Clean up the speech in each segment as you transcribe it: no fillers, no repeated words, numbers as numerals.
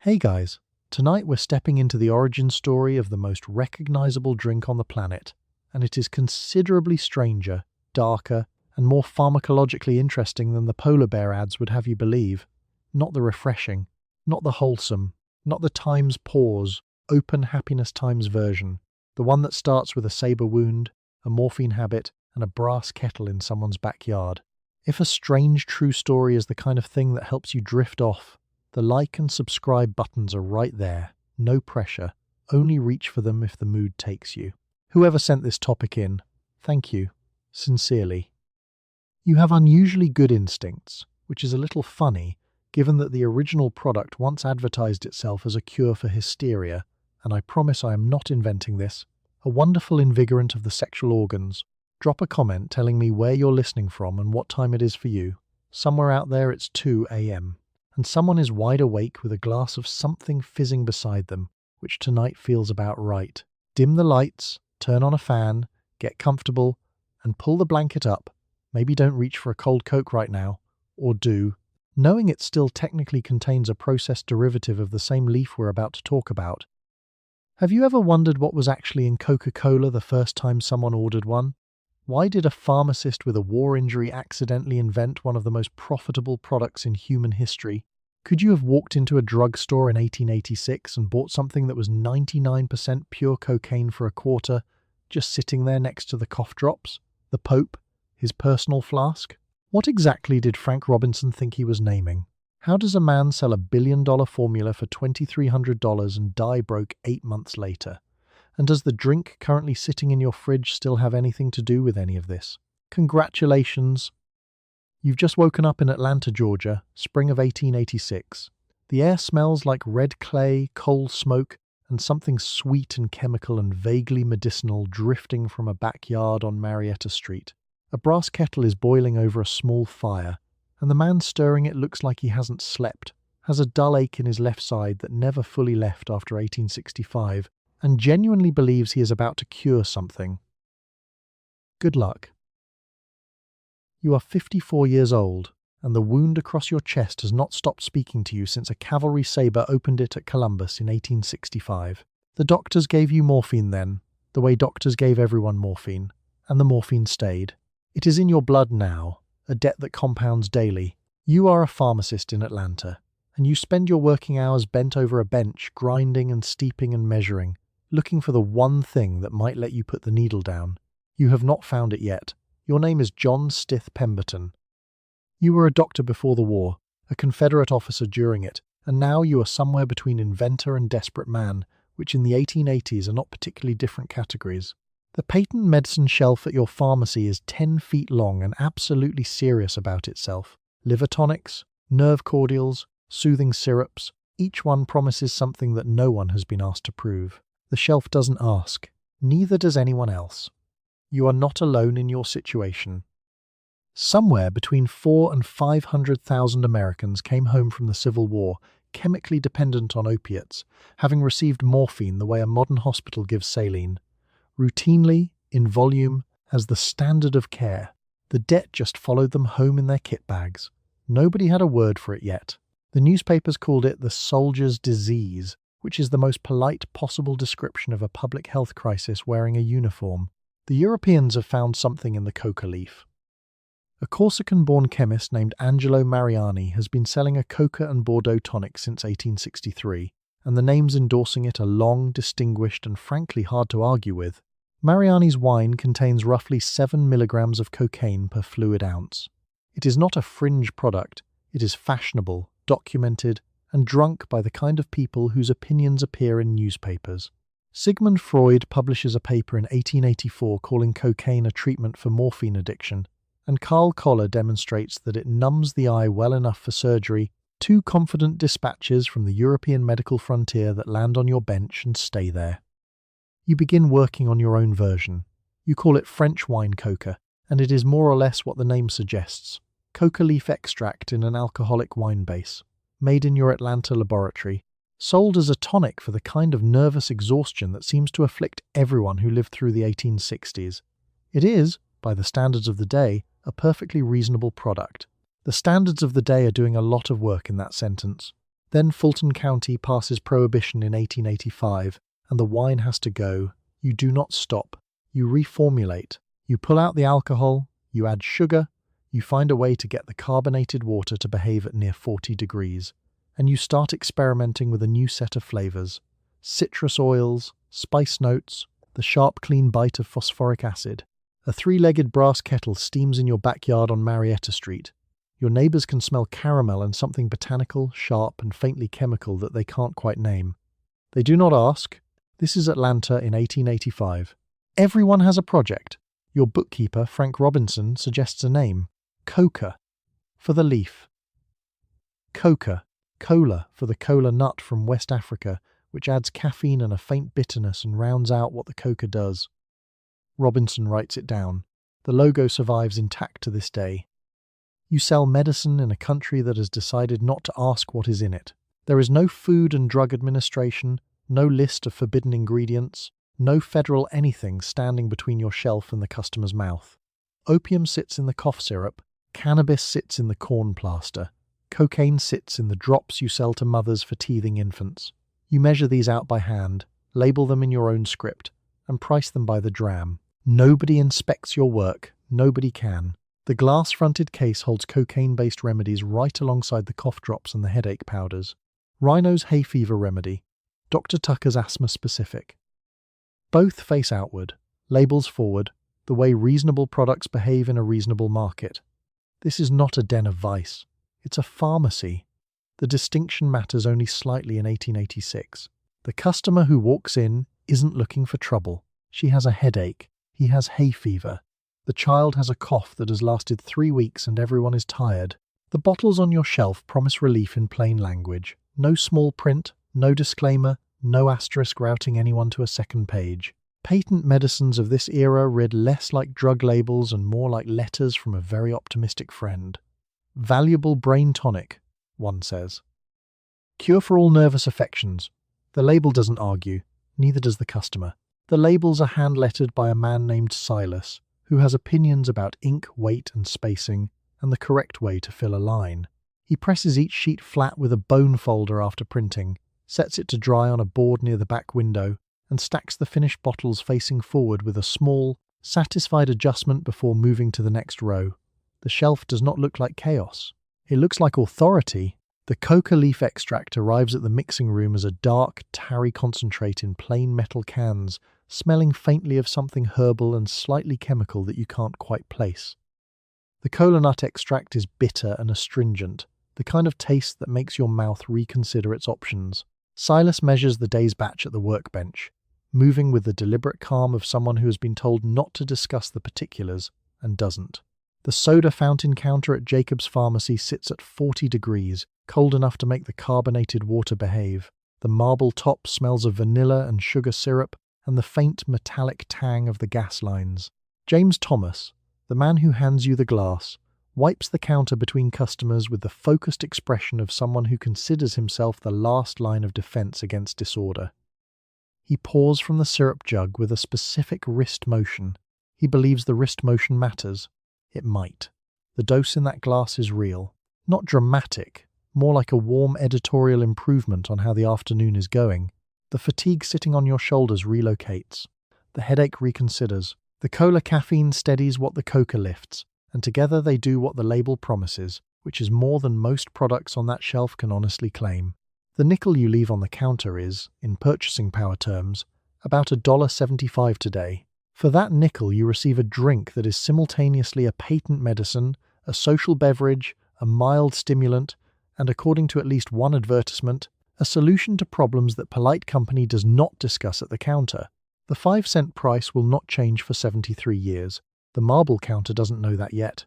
Hey guys, tonight we're stepping into the origin story of the most recognizable drink on the planet, and it is considerably stranger, darker, and more pharmacologically interesting than the polar bear ads would have you believe. Not the refreshing, not the wholesome, not the times pause, open happiness times version, the one that starts with a saber wound, a morphine habit, and a brass kettle in someone's backyard. If a strange true story is the kind of thing that helps you drift off, the like and subscribe buttons are right there. No pressure. Only reach for them if the mood takes you. Whoever sent this topic in, thank you. Sincerely. You have unusually good instincts, which is a little funny, given that the original product once advertised itself as a cure for hysteria, and I promise I am not inventing this, a wonderful invigorant of the sexual organs. Drop a comment telling me where you're listening from and what time it is for you. Somewhere out there it's 2 a.m. and someone is wide awake with a glass of something fizzing beside them, which tonight feels about right. Dim the lights, turn on a fan, get comfortable, and pull the blanket up. Maybe don't reach for a cold Coke right now, or do, knowing it still technically contains a processed derivative of the same leaf we're about to talk about. Have you ever wondered what was actually in Coca-Cola the first time someone ordered one? Why did a pharmacist with a war injury accidentally invent one of the most profitable products in human history? Could you have walked into a drugstore in 1886 and bought something that was 99% pure cocaine for a quarter, just sitting there next to the cough drops, the Pope, his personal flask? What exactly did Frank Robinson think he was naming? How does a man sell $1 billion formula for $2,300 and die broke 8 months later? And does the drink currently sitting in your fridge still have anything to do with any of this? Congratulations! You've just woken up in Atlanta, Georgia, spring of 1886. The air smells like red clay, coal smoke, and something sweet and chemical and vaguely medicinal drifting from a backyard on Marietta Street. A brass kettle is boiling over a small fire, and the man stirring it looks like he hasn't slept, has a dull ache in his left side that never fully left after 1865, and genuinely believes he is about to cure something. Good luck. You are 54 years old, and the wound across your chest has not stopped speaking to you since a cavalry sabre opened it at Columbus in 1865. The doctors gave you morphine then, the way doctors gave everyone morphine, and the morphine stayed. It is in your blood now, a debt that compounds daily. You are a pharmacist in Atlanta, and you spend your working hours bent over a bench, grinding and steeping and measuring, looking for the one thing that might let you put the needle down. You have not found it yet. Your name is John Stith Pemberton. You were a doctor before the war, a Confederate officer during it, and now you are somewhere between inventor and desperate man, which in the 1880s are not particularly different categories. The patent medicine shelf at your pharmacy is 10 feet long and absolutely serious about itself. Liver tonics, nerve cordials, soothing syrups, each one promises something that no one has been asked to prove. The shelf doesn't ask. Neither does anyone else. You are not alone in your situation. Somewhere between 400,000 and 500,000 Americans came home from the Civil War, chemically dependent on opiates, having received morphine the way a modern hospital gives saline. Routinely, in volume, as the standard of care. The debt just followed them home in their kit bags. Nobody had a word for it yet. The newspapers called it the soldier's disease, which is the most polite possible description of a public health crisis wearing a uniform. The Europeans have found something in the coca leaf. A Corsican-born chemist named Angelo Mariani has been selling a coca and Bordeaux tonic since 1863, and the names endorsing it are long, distinguished, and frankly hard to argue with. Mariani's wine contains roughly 7 milligrams of cocaine per fluid ounce. It is not a fringe product, it is fashionable, documented, and drunk by the kind of people whose opinions appear in newspapers. Sigmund Freud publishes a paper in 1884 calling cocaine a treatment for morphine addiction, and Carl Koller demonstrates that it numbs the eye well enough for surgery. 2 confident dispatches from the European medical frontier that land on your bench and stay there. You begin working on your own version. You call it French wine coca, and it is more or less what the name suggests. Coca leaf extract in an alcoholic wine base, made in your Atlanta laboratory, sold as a tonic for the kind of nervous exhaustion that seems to afflict everyone who lived through the 1860s. It is, by the standards of the day, a perfectly reasonable product. The standards of the day are doing a lot of work in that sentence. Then Fulton County passes Prohibition in 1885, and the wine has to go. You do not stop. You reformulate. You pull out the alcohol, you add sugar, you find a way to get the carbonated water to behave at near 40 degrees, and you start experimenting with a new set of flavors. Citrus oils, spice notes, the sharp, clean bite of phosphoric acid. A three-legged brass kettle steams in your backyard on Marietta Street. Your neighbors can smell caramel and something botanical, sharp, and faintly chemical that they can't quite name. They do not ask. This is Atlanta in 1885. Everyone has a project. Your bookkeeper, Frank Robinson, suggests a name. Coca, for the leaf. Coca, cola, for the cola nut from West Africa, which adds caffeine and a faint bitterness and rounds out what the coca does. Robinson writes it down. The logo survives intact to this day. You sell medicine in a country that has decided not to ask what is in it. There is no Food and Drug Administration, no list of forbidden ingredients, no federal anything standing between your shelf and the customer's mouth. Opium sits in the cough syrup, cannabis sits in the corn plaster, cocaine sits in the drops you sell to mothers for teething infants. You measure these out by hand, label them in your own script, and price them by the dram. Nobody inspects your work, nobody can. The glass-fronted case holds cocaine-based remedies right alongside the cough drops and the headache powders. Rhino's hay fever remedy, Dr. Tucker's asthma-specific. Both face outward, labels forward, the way reasonable products behave in a reasonable market. This is not a den of vice. It's a pharmacy. The distinction matters only slightly in 1886. The customer who walks in isn't looking for trouble. She has a headache. He has hay fever. The child has a cough that has lasted 3 weeks and everyone is tired. The bottles on your shelf promise relief in plain language. No small print, no disclaimer, no asterisk routing anyone to a second page. Patent medicines of this era read less like drug labels and more like letters from a very optimistic friend. Valuable brain tonic, one says. Cure for all nervous affections. The label doesn't argue, neither does the customer. The labels are hand-lettered by a man named Silas, who has opinions about ink, weight, and spacing, and the correct way to fill a line. He presses each sheet flat with a bone folder after printing, sets it to dry on a board near the back window, and stacks the finished bottles facing forward with a small, satisfied adjustment before moving to the next row. The shelf does not look like chaos. It looks like authority. The coca leaf extract arrives at the mixing room as a dark, tarry concentrate in plain metal cans, smelling faintly of something herbal and slightly chemical that you can't quite place. The cola nut extract is bitter and astringent, the kind of taste that makes your mouth reconsider its options. Silas measures the day's batch at the workbench, moving with the deliberate calm of someone who has been told not to discuss the particulars, and doesn't. The soda fountain counter at Jacob's Pharmacy sits at 40 degrees, cold enough to make the carbonated water behave. The marble top smells of vanilla and sugar syrup, and the faint metallic tang of the gas lines. James Thomas, the man who hands you the glass, wipes the counter between customers with the focused expression of someone who considers himself the last line of defense against disorder. He pours from the syrup jug with a specific wrist motion. He believes the wrist motion matters. It might. The dose in that glass is real. Not dramatic, more like a warm editorial improvement on how the afternoon is going. The fatigue sitting on your shoulders relocates. The headache reconsiders. The cola caffeine steadies what the coca lifts, and together they do what the label promises, which is more than most products on that shelf can honestly claim. The nickel you leave on the counter is, in purchasing power terms, about $1.75 today. For that nickel you receive a drink that is simultaneously a patent medicine, a social beverage, a mild stimulant, and according to at least one advertisement, a solution to problems that polite company does not discuss at the counter. The 5-cent price will not change for 73 years. The marble counter doesn't know that yet.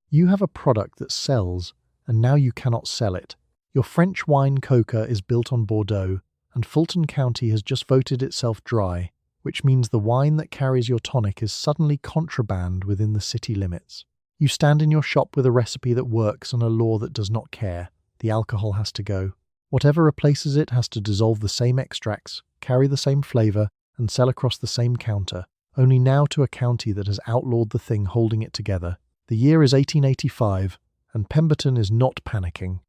You have a product that sells, and now you cannot sell it. Your French wine coca is built on Bordeaux, and Fulton County has just voted itself dry, which means the wine that carries your tonic is suddenly contraband within the city limits. You stand in your shop with a recipe that works and a law that does not care. The alcohol has to go. Whatever replaces it has to dissolve the same extracts, carry the same flavor, and sell across the same counter, only now to a county that has outlawed the thing holding it together. The year is 1885, and Pemberton is not panicking.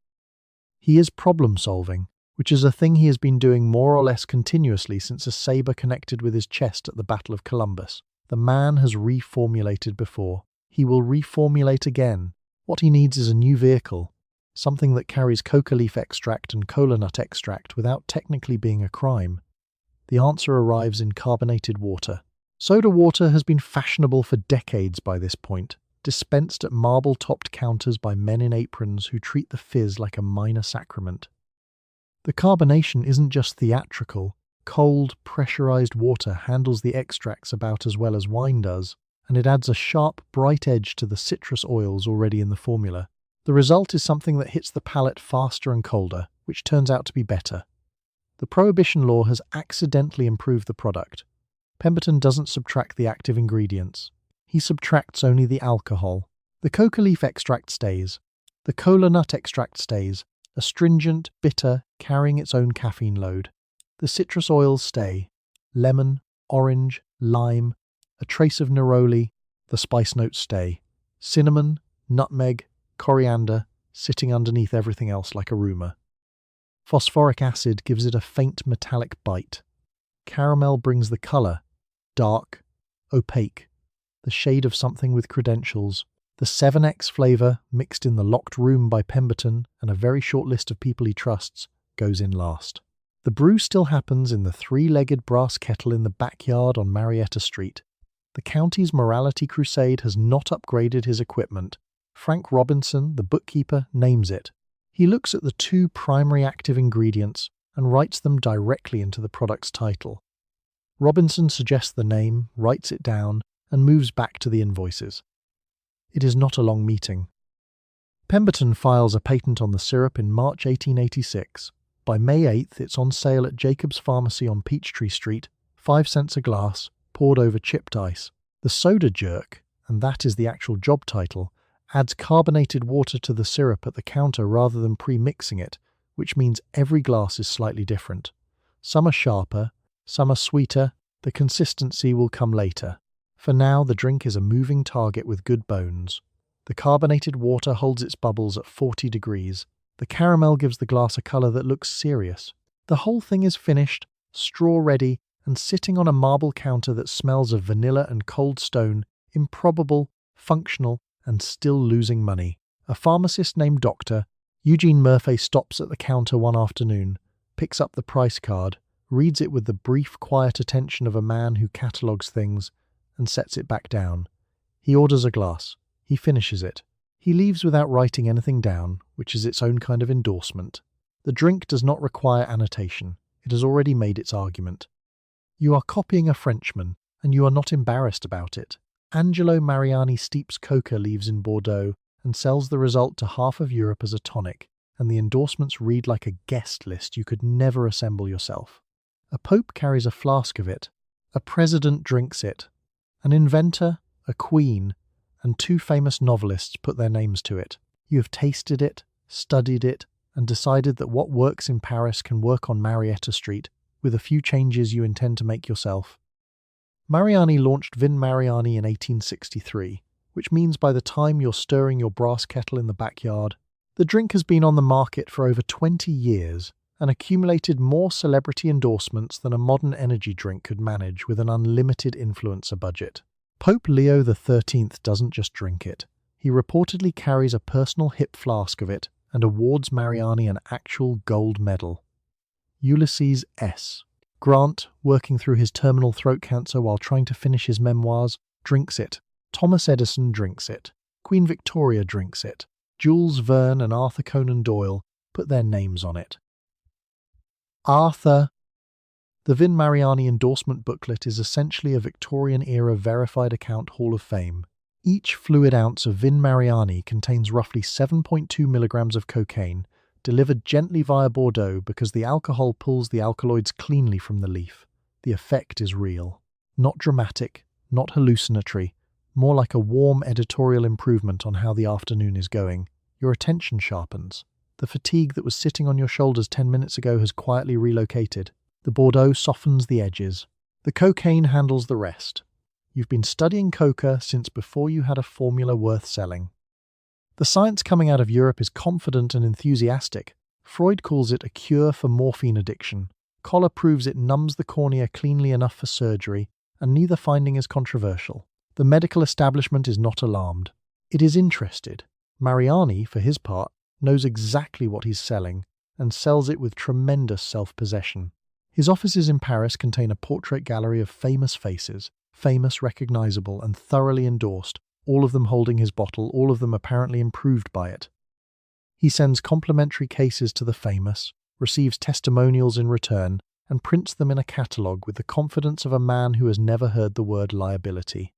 He is problem-solving, which is a thing he has been doing more or less continuously since a saber connected with his chest at the Battle of Columbus. The man has reformulated before. He will reformulate again. What he needs is a new vehicle, something that carries coca leaf extract and cola nut extract without technically being a crime. The answer arrives in carbonated water. Soda water has been fashionable for decades by this point, dispensed at marble-topped counters by men in aprons who treat the fizz like a minor sacrament. The carbonation isn't just theatrical. Cold, pressurized water handles the extracts about as well as wine does, and it adds a sharp, bright edge to the citrus oils already in the formula. The result is something that hits the palate faster and colder, which turns out to be better. The Prohibition law has accidentally improved the product. Pemberton doesn't subtract the active ingredients. He subtracts only the alcohol. The coca leaf extract stays. The cola nut extract stays, astringent, bitter, carrying its own caffeine load. The citrus oils stay. Lemon, orange, lime, a trace of neroli, the spice notes stay. Cinnamon, nutmeg, coriander, sitting underneath everything else like a rumour. Phosphoric acid gives it a faint metallic bite. Caramel brings the colour, dark, opaque, the shade of something with credentials. The 7X flavour, mixed in the locked room by Pemberton and a very short list of people he trusts, goes in last. The brew still happens in the 3-legged brass kettle in the backyard on Marietta Street. The county's morality crusade has not upgraded his equipment. Frank Robinson, the bookkeeper, names it. He looks at the 2 primary active ingredients and writes them directly into the product's title. Robinson suggests the name, writes it down, and moves back to the invoices. It is not a long meeting. Pemberton files a patent on the syrup in March 1886. By May 8th, it's on sale at Jacob's Pharmacy on Peachtree Street, 5 cents a glass, poured over chipped ice. The soda jerk, and that is the actual job title, adds carbonated water to the syrup at the counter rather than pre-mixing it, which means every glass is slightly different. Some are sharper, some are sweeter. The consistency will come later. For now, the drink is a moving target with good bones. The carbonated water holds its bubbles at 40 degrees. The caramel gives the glass a colour that looks serious. The whole thing is finished, straw-ready, and sitting on a marble counter that smells of vanilla and cold stone, improbable, functional, and still losing money. A pharmacist named Dr. Eugene Murphy stops at the counter one afternoon, picks up the price card, reads it with the brief, quiet attention of a man who catalogues things, and sets it back down. He orders a glass. He finishes it. He leaves without writing anything down, which is its own kind of endorsement. The drink does not require annotation. It has already made its argument. You are copying a Frenchman, and you are not embarrassed about it. Angelo Mariani steeps coca leaves in Bordeaux and sells the result to half of Europe as a tonic, and the endorsements read like a guest list you could never assemble yourself. A pope carries a flask of it. A president drinks it. An inventor, a queen, and 2 famous novelists put their names to it. You have tasted it, studied it, and decided that what works in Paris can work on Marietta Street, with a few changes you intend to make yourself. Mariani launched Vin Mariani in 1863, which means by the time you're stirring your brass kettle in the backyard, the drink has been on the market for over 20 years and accumulated more celebrity endorsements than a modern energy drink could manage with an unlimited influencer budget. Pope Leo XIII doesn't just drink it. He reportedly carries a personal hip flask of it and awards Mariani an actual gold medal. Ulysses S. Grant, working through his terminal throat cancer while trying to finish his memoirs, drinks it. Thomas Edison drinks it. Queen Victoria drinks it. Jules Verne and Arthur Conan Doyle put their names on it. Arthur. The Vin Mariani endorsement booklet is essentially a Victorian-era verified account Hall of Fame. Each fluid ounce of Vin Mariani contains roughly 7.2 milligrams of cocaine, delivered gently via Bordeaux because the alcohol pulls the alkaloids cleanly from the leaf. The effect is real. Not dramatic, not hallucinatory, more like a warm editorial improvement on how the afternoon is going. Your attention sharpens. The fatigue that was sitting on your shoulders 10 minutes ago has quietly relocated. The Bordeaux softens the edges. The cocaine handles the rest. You've been studying coca since before you had a formula worth selling. The science coming out of Europe is confident and enthusiastic. Freud calls it a cure for morphine addiction. Koller proves it numbs the cornea cleanly enough for surgery, and neither finding is controversial. The medical establishment is not alarmed. It is interested. Mariani, for his part, knows exactly what he's selling, and sells it with tremendous self-possession. His offices in Paris contain a portrait gallery of famous faces, famous, recognizable, and thoroughly endorsed, all of them holding his bottle, all of them apparently improved by it. He sends complimentary cases to the famous, receives testimonials in return, and prints them in a catalogue with the confidence of a man who has never heard the word liability.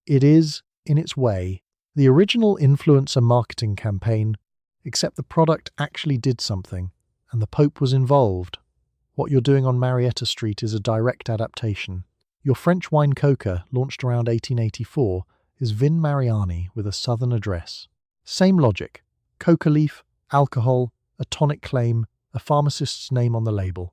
It is, in its way, the original influencer marketing campaign, except the product actually did something, and the Pope was involved. What you're doing on Marietta Street is a direct adaptation. Your French wine Coca, launched around 1884, is Vin Mariani with a southern address. Same logic. Coca leaf, alcohol, a tonic claim, a pharmacist's name on the label.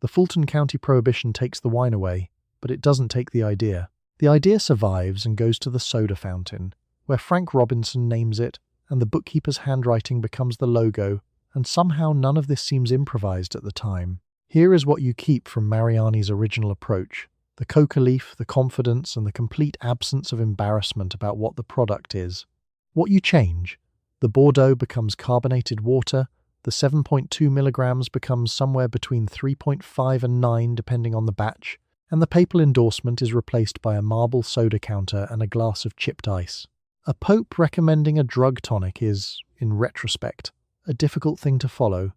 The Fulton County prohibition takes the wine away, but it doesn't take the idea. The idea survives and goes to the soda fountain, where Frank Robinson names it, and the bookkeeper's handwriting becomes the logo, and somehow none of this seems improvised at the time. Here is what you keep from Mariani's original approach: the coca leaf, the confidence, and the complete absence of embarrassment about what the product is. What you change: the Bordeaux becomes carbonated water, the 7.2 milligrams becomes somewhere between 3.5 and 9 depending on the batch, and the papal endorsement is replaced by a marble soda counter and a glass of chipped ice. A pope recommending a drug tonic is, in retrospect, a difficult thing to follow.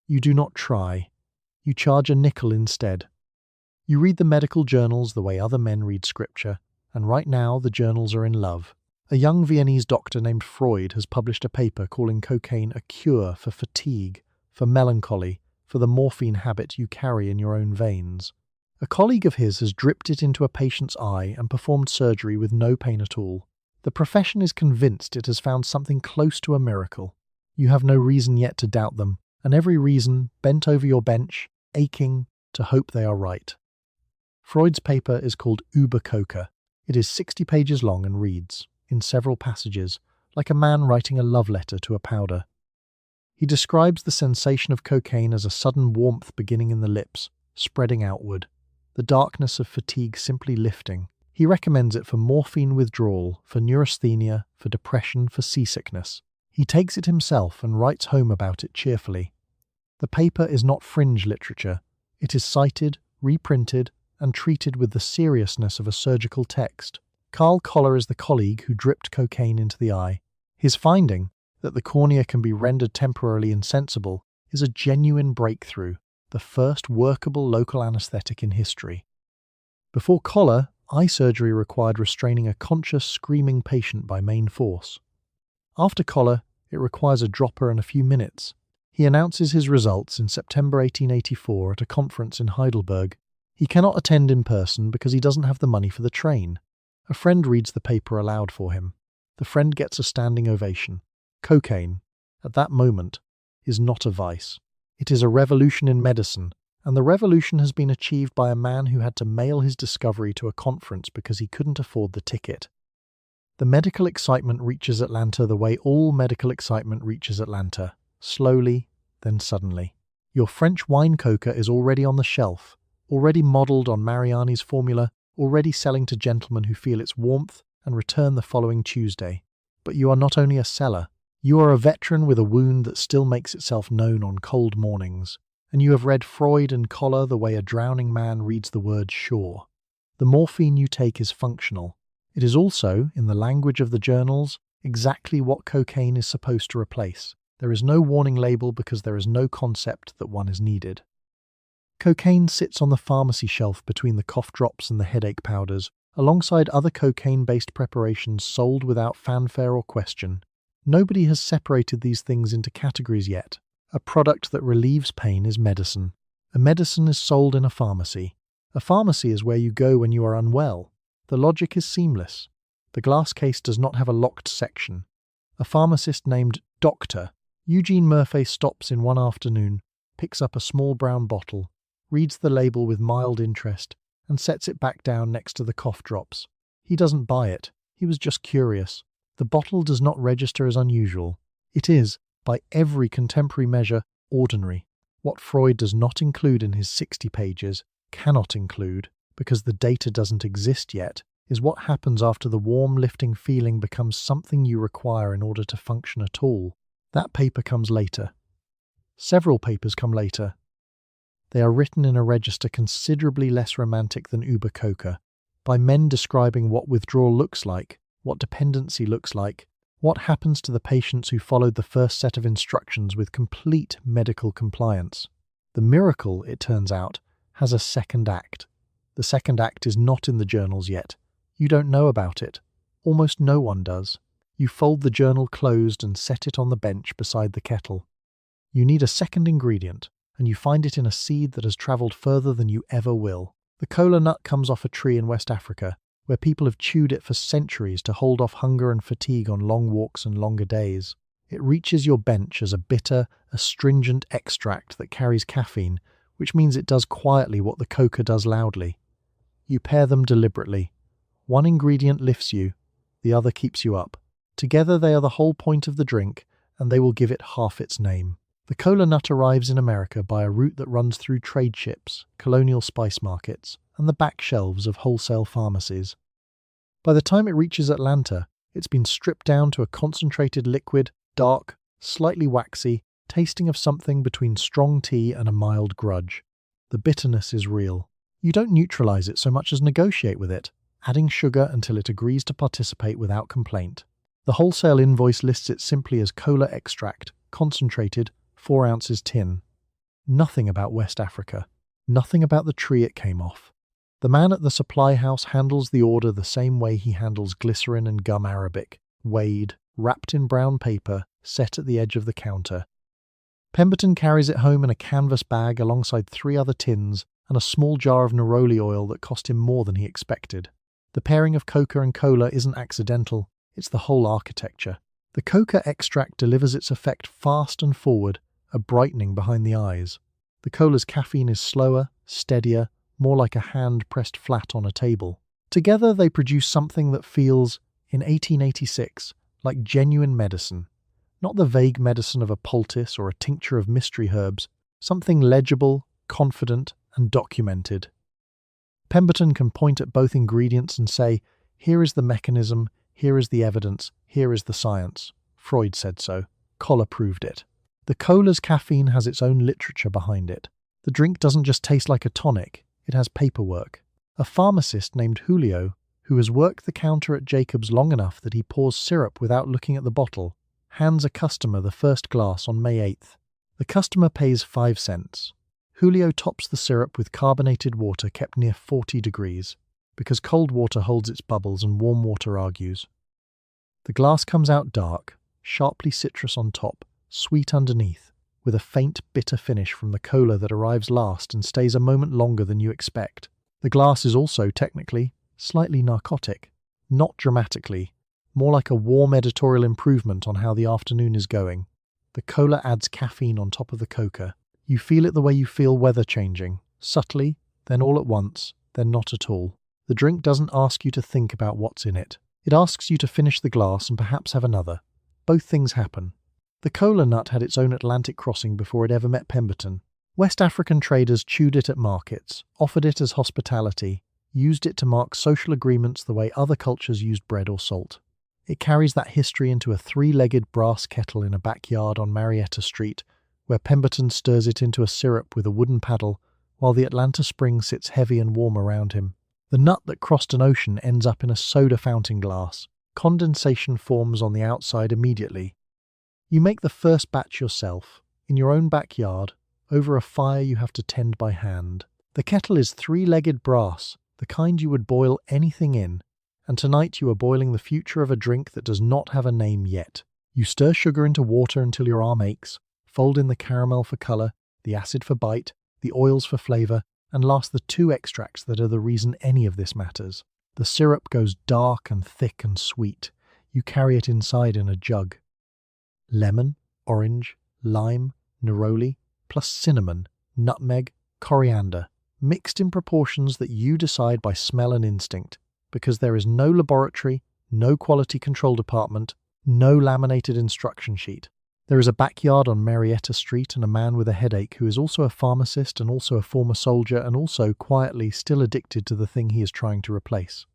You do not try. You charge a nickel instead. You read the medical journals the way other men read scripture, and right now the journals are in love. A young Viennese doctor named Freud has published a paper calling cocaine a cure for fatigue, for melancholy, for the morphine habit you carry in your own veins. A colleague of his has dripped it into a patient's eye and performed surgery with no pain at all. The profession is convinced it has found something close to a miracle. You have no reason yet to doubt them, and every reason, bent over your bench, aching, to hope they are right. Freud's paper is called Über Coca. It is 60 pages long and reads, in several passages, like a man writing a love letter to a powder. He describes the sensation of cocaine as a sudden warmth beginning in the lips, spreading outward, the darkness of fatigue simply lifting. He recommends it for morphine withdrawal, for neurasthenia, for depression, for seasickness. He takes it himself and writes home about it cheerfully. The paper is not fringe literature. It is cited, reprinted, and treated with the seriousness of a surgical text. Carl Koller is the colleague who dripped cocaine into the eye. His finding, that the cornea can be rendered temporarily insensible, is a genuine breakthrough, the first workable local anesthetic in history. Before Koller, eye surgery required restraining a conscious, screaming patient by main force. After Koller, it requires a dropper and a few minutes. He announces his results in September 1884 at a conference in Heidelberg. He cannot attend in person because he doesn't have the money for the train. A friend reads the paper aloud for him. The friend gets a standing ovation. Cocaine, at that moment, is not a vice. It is a revolution in medicine, and the revolution has been achieved by a man who had to mail his discovery to a conference because he couldn't afford the ticket. The medical excitement reaches Atlanta the way all medical excitement reaches Atlanta, slowly, then suddenly. Your French wine Coca is already on the shelf, already modelled on Mariani's formula, already selling to gentlemen who feel its warmth and return the following Tuesday. But you are not only a seller, you are a veteran with a wound that still makes itself known on cold mornings, and you have read Freud and Koller the way a drowning man reads the word shore. The morphine you take is functional. It is also, in the language of the journals, exactly what cocaine is supposed to replace. There is no warning label because there is no concept that one is needed. Cocaine sits on the pharmacy shelf between the cough drops and the headache powders, alongside other cocaine-based preparations sold without fanfare or question. Nobody has separated these things into categories yet. A product that relieves pain is medicine. A medicine is sold in a pharmacy. A pharmacy is where you go when you are unwell. The logic is seamless. The glass case does not have a locked section. A pharmacist named Dr. Eugene Murphy stops in one afternoon, picks up a small brown bottle, reads the label with mild interest, and sets it back down next to the cough drops. He doesn't buy it. He was just curious. The bottle does not register as unusual. It is, by every contemporary measure, ordinary. What Freud does not include in his 60 pages, cannot include, because the data doesn't exist yet, is what happens after the warm, lifting feeling becomes something you require in order to function at all. That paper comes later. Several papers come later. They are written in a register considerably less romantic than Uber Coca, by men describing what withdrawal looks like, what dependency looks like, what happens to the patients who followed the first set of instructions with complete medical compliance. The miracle, it turns out, has a second act. The second act is not in the journals yet. You don't know about it. Almost no one does. You fold the journal closed and set it on the bench beside the kettle. You need a second ingredient, and you find it in a seed that has travelled further than you ever will. The cola nut comes off a tree in West Africa, where people have chewed it for centuries to hold off hunger and fatigue on long walks and longer days. It reaches your bench as a bitter, astringent extract that carries caffeine, which means it does quietly what the coca does loudly. You pair them deliberately. One ingredient lifts you, the other keeps you up. Together they are the whole point of the drink, and they will give it half its name. The cola nut arrives in America by a route that runs through trade ships, colonial spice markets, and the back shelves of wholesale pharmacies. By the time it reaches Atlanta, it's been stripped down to a concentrated liquid, dark, slightly waxy, tasting of something between strong tea and a mild grudge. The bitterness is real. You don't neutralize it so much as negotiate with it, adding sugar until it agrees to participate without complaint. The wholesale invoice lists it simply as cola extract, concentrated, 4 ounces tin. Nothing about West Africa. Nothing about the tree it came off. The man at the supply house handles the order the same way he handles glycerin and gum arabic, weighed, wrapped in brown paper, set at the edge of the counter. Pemberton carries it home in a canvas bag alongside 3 other tins and a small jar of neroli oil that cost him more than he expected. The pairing of coca and cola isn't accidental, it's the whole architecture. The coca extract delivers its effect fast and forward, a brightening behind the eyes. The cola's caffeine is slower, steadier, more like a hand pressed flat on a table. Together they produce something that feels, in 1886, like genuine medicine. Not the vague medicine of a poultice or a tincture of mystery herbs, something legible, confident, and documented. Pemberton can point at both ingredients and say, here is the mechanism, here is the evidence, here is the science. Freud said so. Collar proved it. The cola's caffeine has its own literature behind it. The drink doesn't just taste like a tonic, it has paperwork. A pharmacist named Julio, who has worked the counter at Jacob's long enough that he pours syrup without looking at the bottle, hands a customer the first glass on May 8th. The customer pays 5 cents. Julio tops the syrup with carbonated water kept near 40 degrees, because cold water holds its bubbles and warm water argues. The glass comes out dark, sharply citrus on top, sweet underneath, with a faint bitter finish from the cola that arrives last and stays a moment longer than you expect. The glass is also, technically, slightly narcotic. Not dramatically, more like a warm editorial improvement on how the afternoon is going. The cola adds caffeine on top of the coca. You feel it the way you feel weather changing, subtly, then all at once, then not at all. The drink doesn't ask you to think about what's in it. It asks you to finish the glass and perhaps have another. Both things happen. The cola nut had its own Atlantic crossing before it ever met Pemberton. West African traders chewed it at markets, offered it as hospitality, used it to mark social agreements the way other cultures used bread or salt. It carries that history into a 3-legged brass kettle in a backyard on Marietta Street, where Pemberton stirs it into a syrup with a wooden paddle, while the Atlanta spring sits heavy and warm around him. The nut that crossed an ocean ends up in a soda fountain glass. Condensation forms on the outside immediately. You make the first batch yourself, in your own backyard, over a fire you have to tend by hand. The kettle is 3-legged brass, the kind you would boil anything in, and tonight you are boiling the future of a drink that does not have a name yet. You stir sugar into water until your arm aches, fold in the caramel for colour, the acid for bite, the oils for flavour, and last the 2 extracts that are the reason any of this matters. The syrup goes dark and thick and sweet. You carry it inside in a jug. Lemon, orange, lime, neroli, plus cinnamon, nutmeg, coriander, mixed in proportions that you decide by smell and instinct, because there is no laboratory, no quality control department, no laminated instruction sheet. There is a backyard on Marietta Street and a man with a headache who is also a pharmacist and also a former soldier and also, quietly, still addicted to the thing he is trying to replace.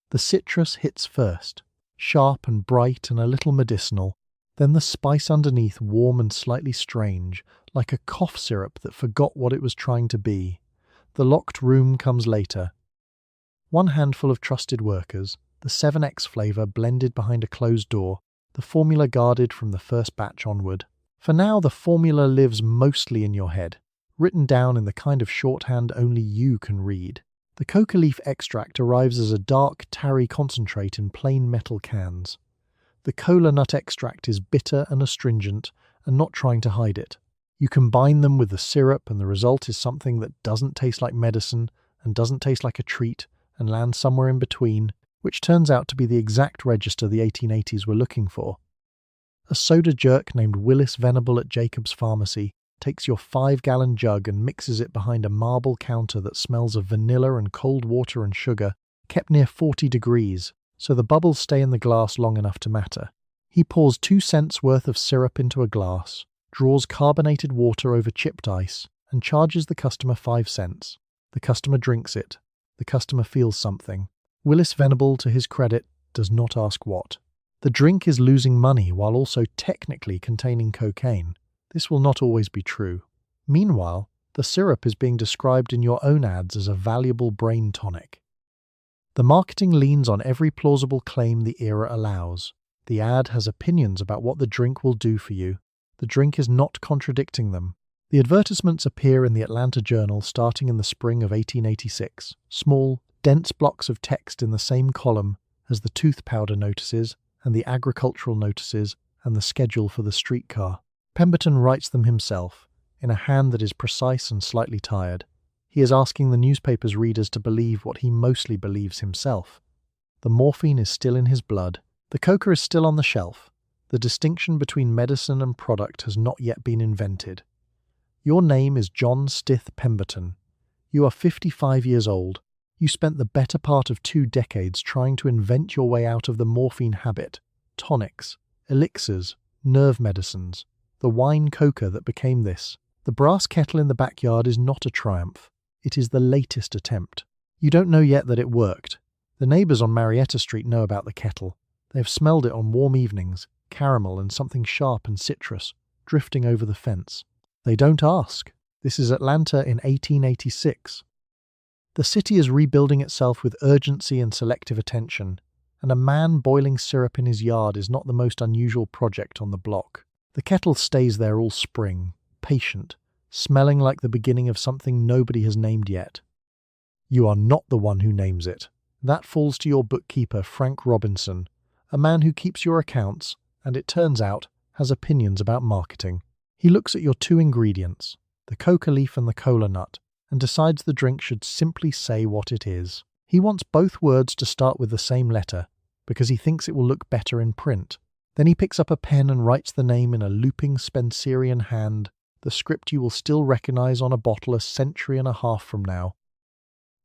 The citrus hits first, sharp and bright and a little medicinal, then the spice underneath warm and slightly strange, like a cough syrup that forgot what it was trying to be. The locked room comes later. One handful of trusted workers, the 7X flavour blended behind a closed door, the formula guarded from the first batch onward. For now, the formula lives mostly in your head, written down in the kind of shorthand only you can read. The coca leaf extract arrives as a dark, tarry concentrate in plain metal cans. The cola nut extract is bitter and astringent, and not trying to hide it. You combine them with the syrup, and the result is something that doesn't taste like medicine, and doesn't taste like a treat, and lands somewhere in between, which turns out to be the exact register the 1880s were looking for. A soda jerk named Willis Venable at Jacob's Pharmacy takes your 5-gallon jug and mixes it behind a marble counter that smells of vanilla and cold water and sugar, kept near 40 degrees, so the bubbles stay in the glass long enough to matter. He pours 2 cents worth of syrup into a glass, draws carbonated water over chipped ice, and charges the customer 5 cents. The customer drinks it. The customer feels something. Willis Venable, to his credit, does not ask what. The drink is losing money while also technically containing cocaine. This will not always be true. Meanwhile, the syrup is being described in your own ads as a valuable brain tonic. The marketing leans on every plausible claim the era allows. The ad has opinions about what the drink will do for you. The drink is not contradicting them. The advertisements appear in the Atlanta Journal starting in the spring of 1886, small, dense blocks of text in the same column as the tooth powder notices and the agricultural notices and the schedule for the streetcar. Pemberton writes them himself, in a hand that is precise and slightly tired. He is asking the newspaper's readers to believe what he mostly believes himself. The morphine is still in his blood. The coca is still on the shelf. The distinction between medicine and product has not yet been invented. Your name is John Stith Pemberton. You are 55 years old. You spent the better part of 2 decades trying to invent your way out of the morphine habit, tonics, elixirs, nerve medicines, the wine coca that became this. The brass kettle in the backyard is not a triumph. It is the latest attempt. You don't know yet that it worked. The neighbours on Marietta Street know about the kettle. They have smelled it on warm evenings, caramel and something sharp and citrus, drifting over the fence. They don't ask. This is Atlanta in 1886. The city is rebuilding itself with urgency and selective attention, and a man boiling syrup in his yard is not the most unusual project on the block. The kettle stays there all spring, patient, smelling like the beginning of something nobody has named yet. You are not the one who names it. That falls to your bookkeeper, Frank Robinson, a man who keeps your accounts, and it turns out, has opinions about marketing. He looks at your 2 ingredients, the coca leaf and the cola nut, and decides the drink should simply say what it is. He wants both words to start with the same letter, because he thinks it will look better in print. Then he picks up a pen and writes the name in a looping Spencerian hand, the script you will still recognize on a bottle a century and a half from now.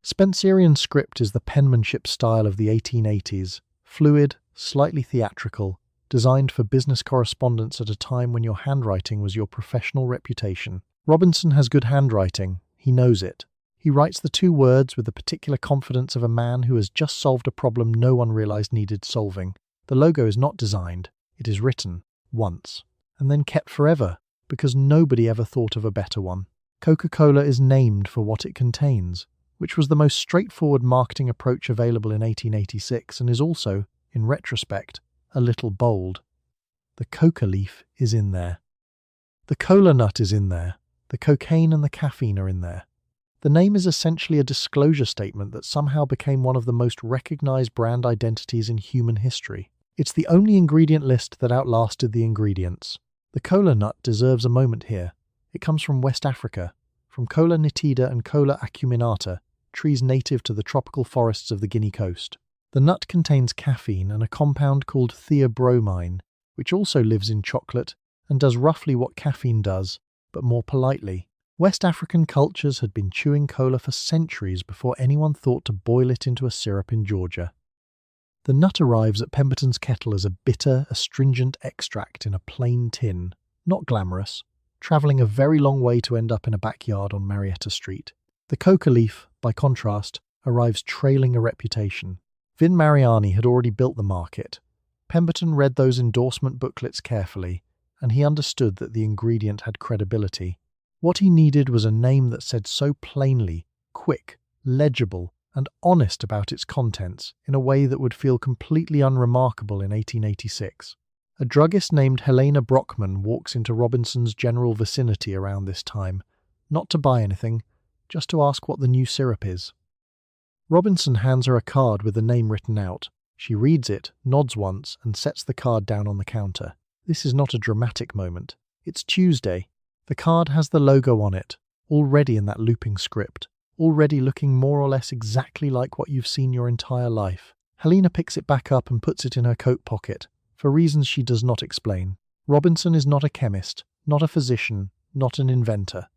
Spencerian script is the penmanship style of the 1880s, fluid, slightly theatrical, designed for business correspondence at a time when your handwriting was your professional reputation. Robinson has good handwriting. He knows it. He writes the 2 words with the particular confidence of a man who has just solved a problem no one realized needed solving. The logo is not designed. It is written, once, and then kept forever, because nobody ever thought of a better one. Coca-Cola is named for what it contains, which was the most straightforward marketing approach available in 1886 and is also, in retrospect, a little bold. The coca leaf is in there. The cola nut is in there. The cocaine and the caffeine are in there. The name is essentially a disclosure statement that somehow became one of the most recognized brand identities in human history. It's the only ingredient list that outlasted the ingredients. The cola nut deserves a moment here. It comes from West Africa, from Cola nitida and Cola acuminata, trees native to the tropical forests of the Guinea coast. The nut contains caffeine and a compound called theobromine, which also lives in chocolate and does roughly what caffeine does, but more politely. West African cultures had been chewing cola for centuries before anyone thought to boil it into a syrup in Georgia. The nut arrives at Pemberton's kettle as a bitter, astringent extract in a plain tin, not glamorous, travelling a very long way to end up in a backyard on Marietta Street. The Coca leaf, by contrast, arrives trailing a reputation. Vin Mariani had already built the market. Pemberton read those endorsement booklets carefully, and he understood that the ingredient had credibility. What he needed was a name that said so plainly, quick, legible, and honest about its contents in a way that would feel completely unremarkable in 1886. A druggist named Helena Brockman walks into Robinson's general vicinity around this time, not to buy anything, just to ask what the new syrup is. Robinson hands her a card with the name written out. She reads it, nods once, and sets the card down on the counter. This is not a dramatic moment. It's Tuesday. The card has the logo on it, already in that looping script, already looking more or less exactly like what you've seen your entire life. Helena picks it back up and puts it in her coat pocket, for reasons she does not explain. Robinson is not a chemist, not a physician, not an inventor.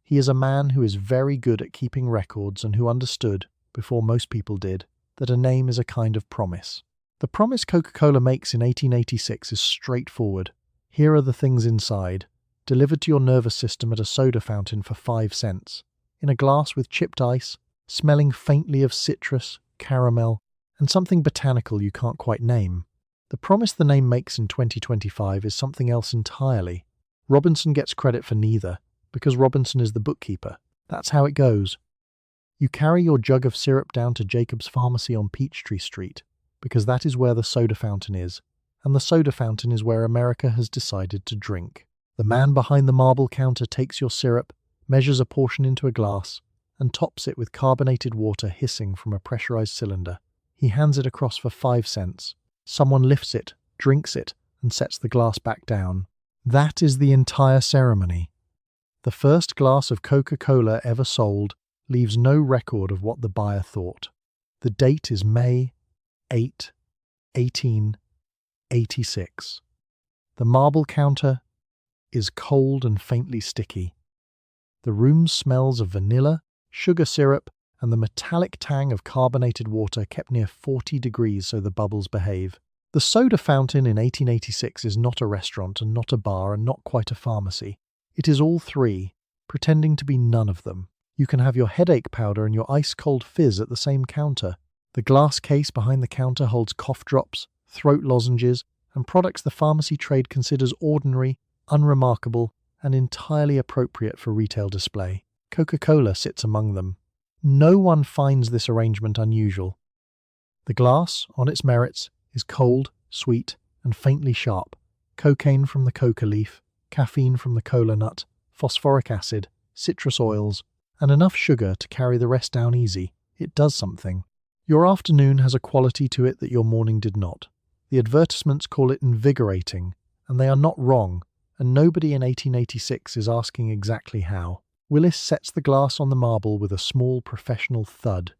He is a man who is very good at keeping records and who understood, before most people did, that a name is a kind of promise. The promise Coca-Cola makes in 1886 is straightforward. Here are the things inside, delivered to your nervous system at a soda fountain for 5 cents, in a glass with chipped ice, smelling faintly of citrus, caramel, and something botanical you can't quite name. The promise the name makes in 2025 is something else entirely. Robinson gets credit for neither, because Robinson is the bookkeeper. That's how it goes. You carry your jug of syrup down to Jacob's Pharmacy on Peachtree Street, because that is where the soda fountain is, and the soda fountain is where America has decided to drink. The man behind the marble counter takes your syrup, measures a portion into a glass, and tops it with carbonated water hissing from a pressurized cylinder. He hands it across for 5 cents. Someone lifts it, drinks it, and sets the glass back down. That is the entire ceremony. The first glass of Coca-Cola ever sold leaves no record of what the buyer thought. The date is May 8, 1886. The marble counter is cold and faintly sticky. The room smells of vanilla, sugar syrup, and the metallic tang of carbonated water kept near 40 degrees so the bubbles behave. The soda fountain in 1886 is not a restaurant and not a bar and not quite a pharmacy. It is all three, pretending to be none of them. You can have your headache powder and your ice-cold fizz at the same counter. The glass case behind the counter holds cough drops, throat lozenges, and products the pharmacy trade considers ordinary, unremarkable, and entirely appropriate for retail display. Coca-Cola sits among them. No one finds this arrangement unusual. The glass, on its merits, is cold, sweet, and faintly sharp. Cocaine from the coca leaf, caffeine from the cola nut, phosphoric acid, citrus oils, and enough sugar to carry the rest down easy. It does something. Your afternoon has a quality to it that your morning did not. The advertisements call it invigorating, and they are not wrong, and nobody in 1886 is asking exactly how. Willis sets the glass on the marble with a small professional thud.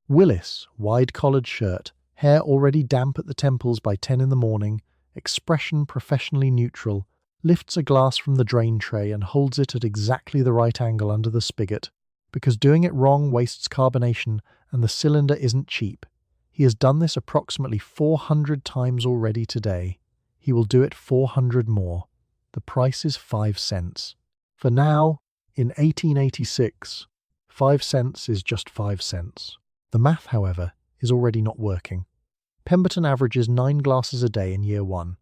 Willis, wide-collared shirt, hair already damp at the temples by 10 in the morning, expression professionally neutral, lifts a glass from the drain tray and holds it at exactly the right angle under the spigot, because doing it wrong wastes carbonation and the cylinder isn't cheap. He has done this approximately 400 times already today. He will do it 400 more. The price is 5 cents. For now, in 1886, 5 cents is just 5 cents. The math, however, is already not working. Pemberton averages 9 glasses a day in year 1.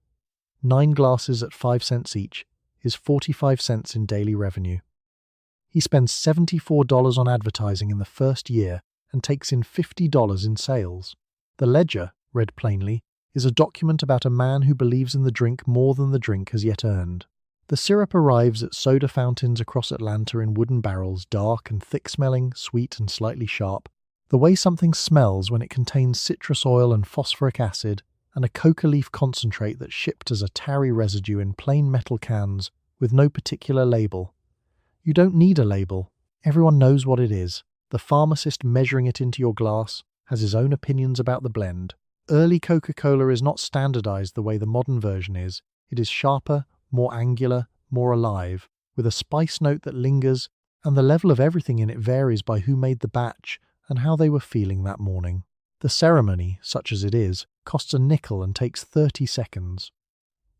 9 glasses at 5 cents each is 45 cents in daily revenue. He spends $74 on advertising in the first year and takes in $50 in sales. The ledger, read plainly, is a document about a man who believes in the drink more than the drink has yet earned. The syrup arrives at soda fountains across Atlanta in wooden barrels, dark and thick-smelling, sweet and slightly sharp. The way something smells when it contains citrus oil and phosphoric acid and a coca leaf concentrate that's shipped as a tarry residue in plain metal cans with no particular label. You don't need a label. Everyone knows what it is. The pharmacist measuring it into your glass has his own opinions about the blend. Early Coca-Cola is not standardized the way the modern version is. It is sharper, more angular, more alive, with a spice note that lingers, and the level of everything in it varies by who made the batch and how they were feeling that morning. The ceremony, such as it is, costs a nickel and takes 30 seconds.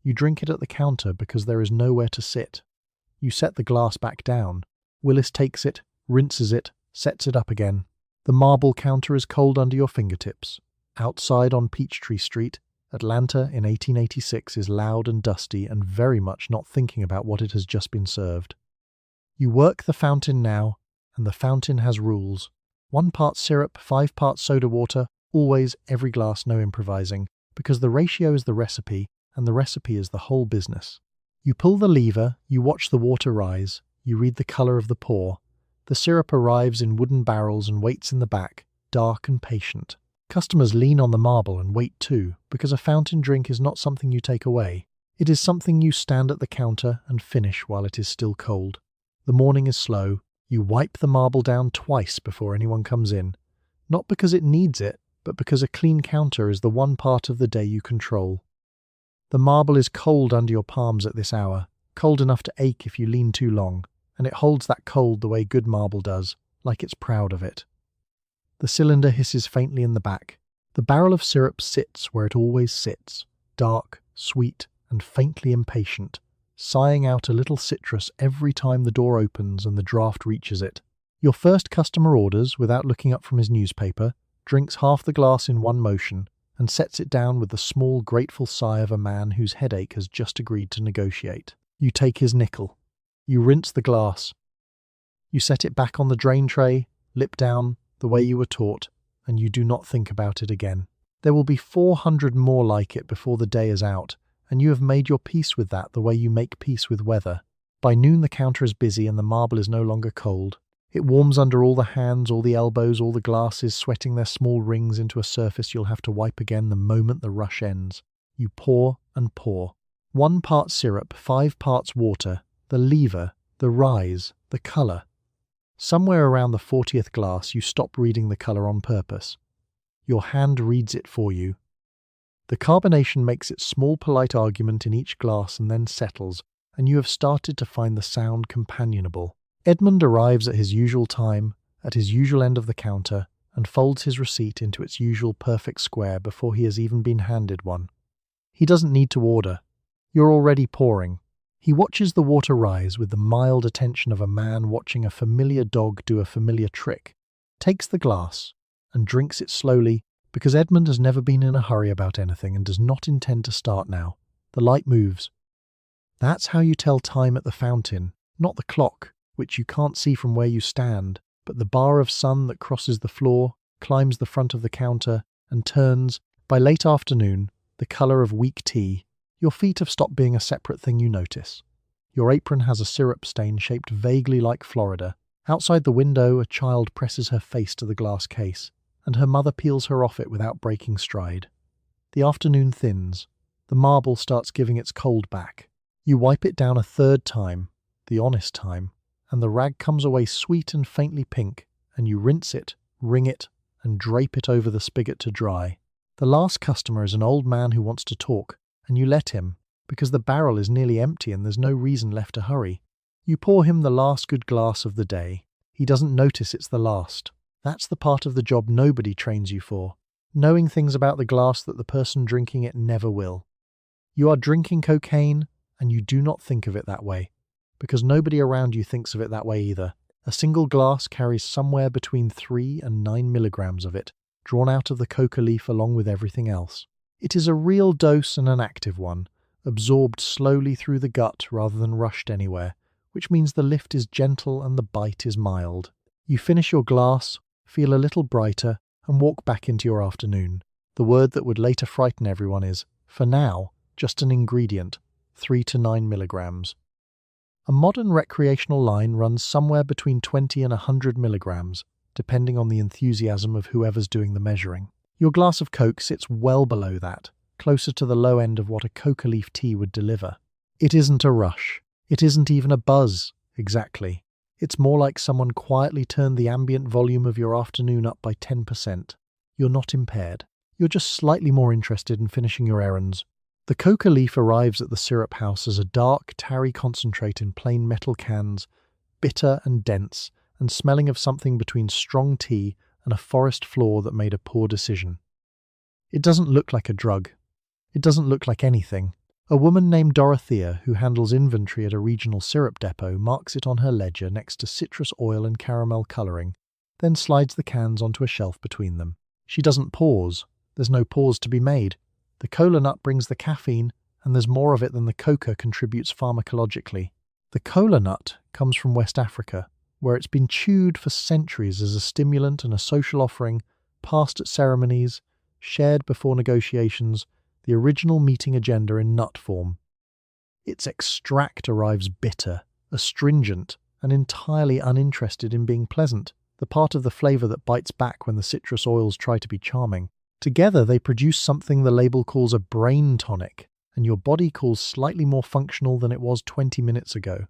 You drink it at the counter because there is nowhere to sit. You set the glass back down. Willis takes it, rinses it, sets it up again. The marble counter is cold under your fingertips. Outside on Peachtree Street, Atlanta in 1886 is loud and dusty and very much not thinking about what it has just been served. You work the fountain now, and the fountain has rules. 1 part syrup, 5 parts soda water, always, every glass, no improvising, because the ratio is the recipe, and the recipe is the whole business. You pull the lever, you watch the water rise, you read the colour of the pour. The syrup arrives in wooden barrels and waits in the back, dark and patient. Customers lean on the marble and wait too, because a fountain drink is not something you take away. It is something you stand at the counter and finish while it is still cold. The morning is slow. You wipe the marble down twice before anyone comes in. Not because it needs it, but because a clean counter is the one part of the day you control. The marble is cold under your palms at this hour, cold enough to ache if you lean too long, and it holds that cold the way good marble does, like it's proud of it. The cylinder hisses faintly in the back. The barrel of syrup sits where it always sits, dark, sweet, and faintly impatient, sighing out a little citrus every time the door opens and the draft reaches it. Your first customer orders, without looking up from his newspaper, drinks half the glass in one motion, and sets it down with the small, grateful sigh of a man whose headache has just agreed to negotiate. You take his nickel. You rinse the glass. You set it back on the drain tray, lip down, the way you were taught, and you do not think about it again. There will be 400 more like it before the day is out, and you have made your peace with that the way you make peace with weather. By noon the counter is busy and the marble is no longer cold. It warms under all the hands, all the elbows, all the glasses, sweating their small rings into a surface you'll have to wipe again the moment the rush ends. You pour and pour. 1 part syrup, 5 parts water, the lever, the rise, the colour. Somewhere around the 40th glass you stop reading the colour on purpose. Your hand reads it for you. The carbonation makes its small polite argument in each glass and then settles, and you have started to find the sound companionable. Edmund arrives at his usual time, at his usual end of the counter, and folds his receipt into its usual perfect square before he has even been handed one. He doesn't need to order. You're already pouring. He watches the water rise with the mild attention of a man watching a familiar dog do a familiar trick, takes the glass, and drinks it slowly, because Edmund has never been in a hurry about anything and does not intend to start now. The light moves. That's how you tell time at the fountain, not the clock, which you can't see from where you stand, but the bar of sun that crosses the floor, climbs the front of the counter, and turns, by late afternoon, the colour of weak tea. Your feet have stopped being a separate thing you notice. Your apron has a syrup stain shaped vaguely like Florida. Outside the window, a child presses her face to the glass case, and her mother peels her off it without breaking stride. The afternoon thins. The marble starts giving its cold back. You wipe it down a third time, the honest time, and the rag comes away sweet and faintly pink, and you rinse it, wring it, and drape it over the spigot to dry. The last customer is an old man who wants to talk, and you let him, because the barrel is nearly empty and there's no reason left to hurry. You pour him the last good glass of the day. He doesn't notice it's the last. That's the part of the job nobody trains you for, knowing things about the glass that the person drinking it never will. You are drinking cocaine, and you do not think of it that way, because nobody around you thinks of it that way either. A single glass carries somewhere between 3 and 9 milligrams of it, drawn out of the coca leaf along with everything else. It is a real dose and an active one, absorbed slowly through the gut rather than rushed anywhere, which means the lift is gentle and the bite is mild. You finish your glass, feel a little brighter, and walk back into your afternoon. The word that would later frighten everyone is, for now, just an ingredient, 3 to 9 milligrams. A modern recreational line runs somewhere between 20 and 100 milligrams, depending on the enthusiasm of whoever's doing the measuring. Your glass of Coke sits well below that, closer to the low end of what a coca leaf tea would deliver. It isn't a rush. It isn't even a buzz, exactly. It's more like someone quietly turned the ambient volume of your afternoon up by 10%. You're not impaired. You're just slightly more interested in finishing your errands. The coca leaf arrives at the syrup house as a dark, tarry concentrate in plain metal cans, bitter and dense, and smelling of something between strong tea and a forest floor that made a poor decision. It doesn't look like a drug. It doesn't look like anything. A woman named Dorothea, who handles inventory at a regional syrup depot, marks it on her ledger next to citrus oil and caramel colouring, then slides the cans onto a shelf between them. She doesn't pause. There's no pause to be made. The cola nut brings the caffeine, and there's more of it than the coca contributes pharmacologically. The cola nut comes from West Africa, where it's been chewed for centuries as a stimulant and a social offering, passed at ceremonies, shared before negotiations, the original meeting agenda in nut form. Its extract arrives bitter, astringent, and entirely uninterested in being pleasant, the part of the flavour that bites back when the citrus oils try to be charming. Together they produce something the label calls a brain tonic, and your body calls slightly more functional than it was 20 minutes ago.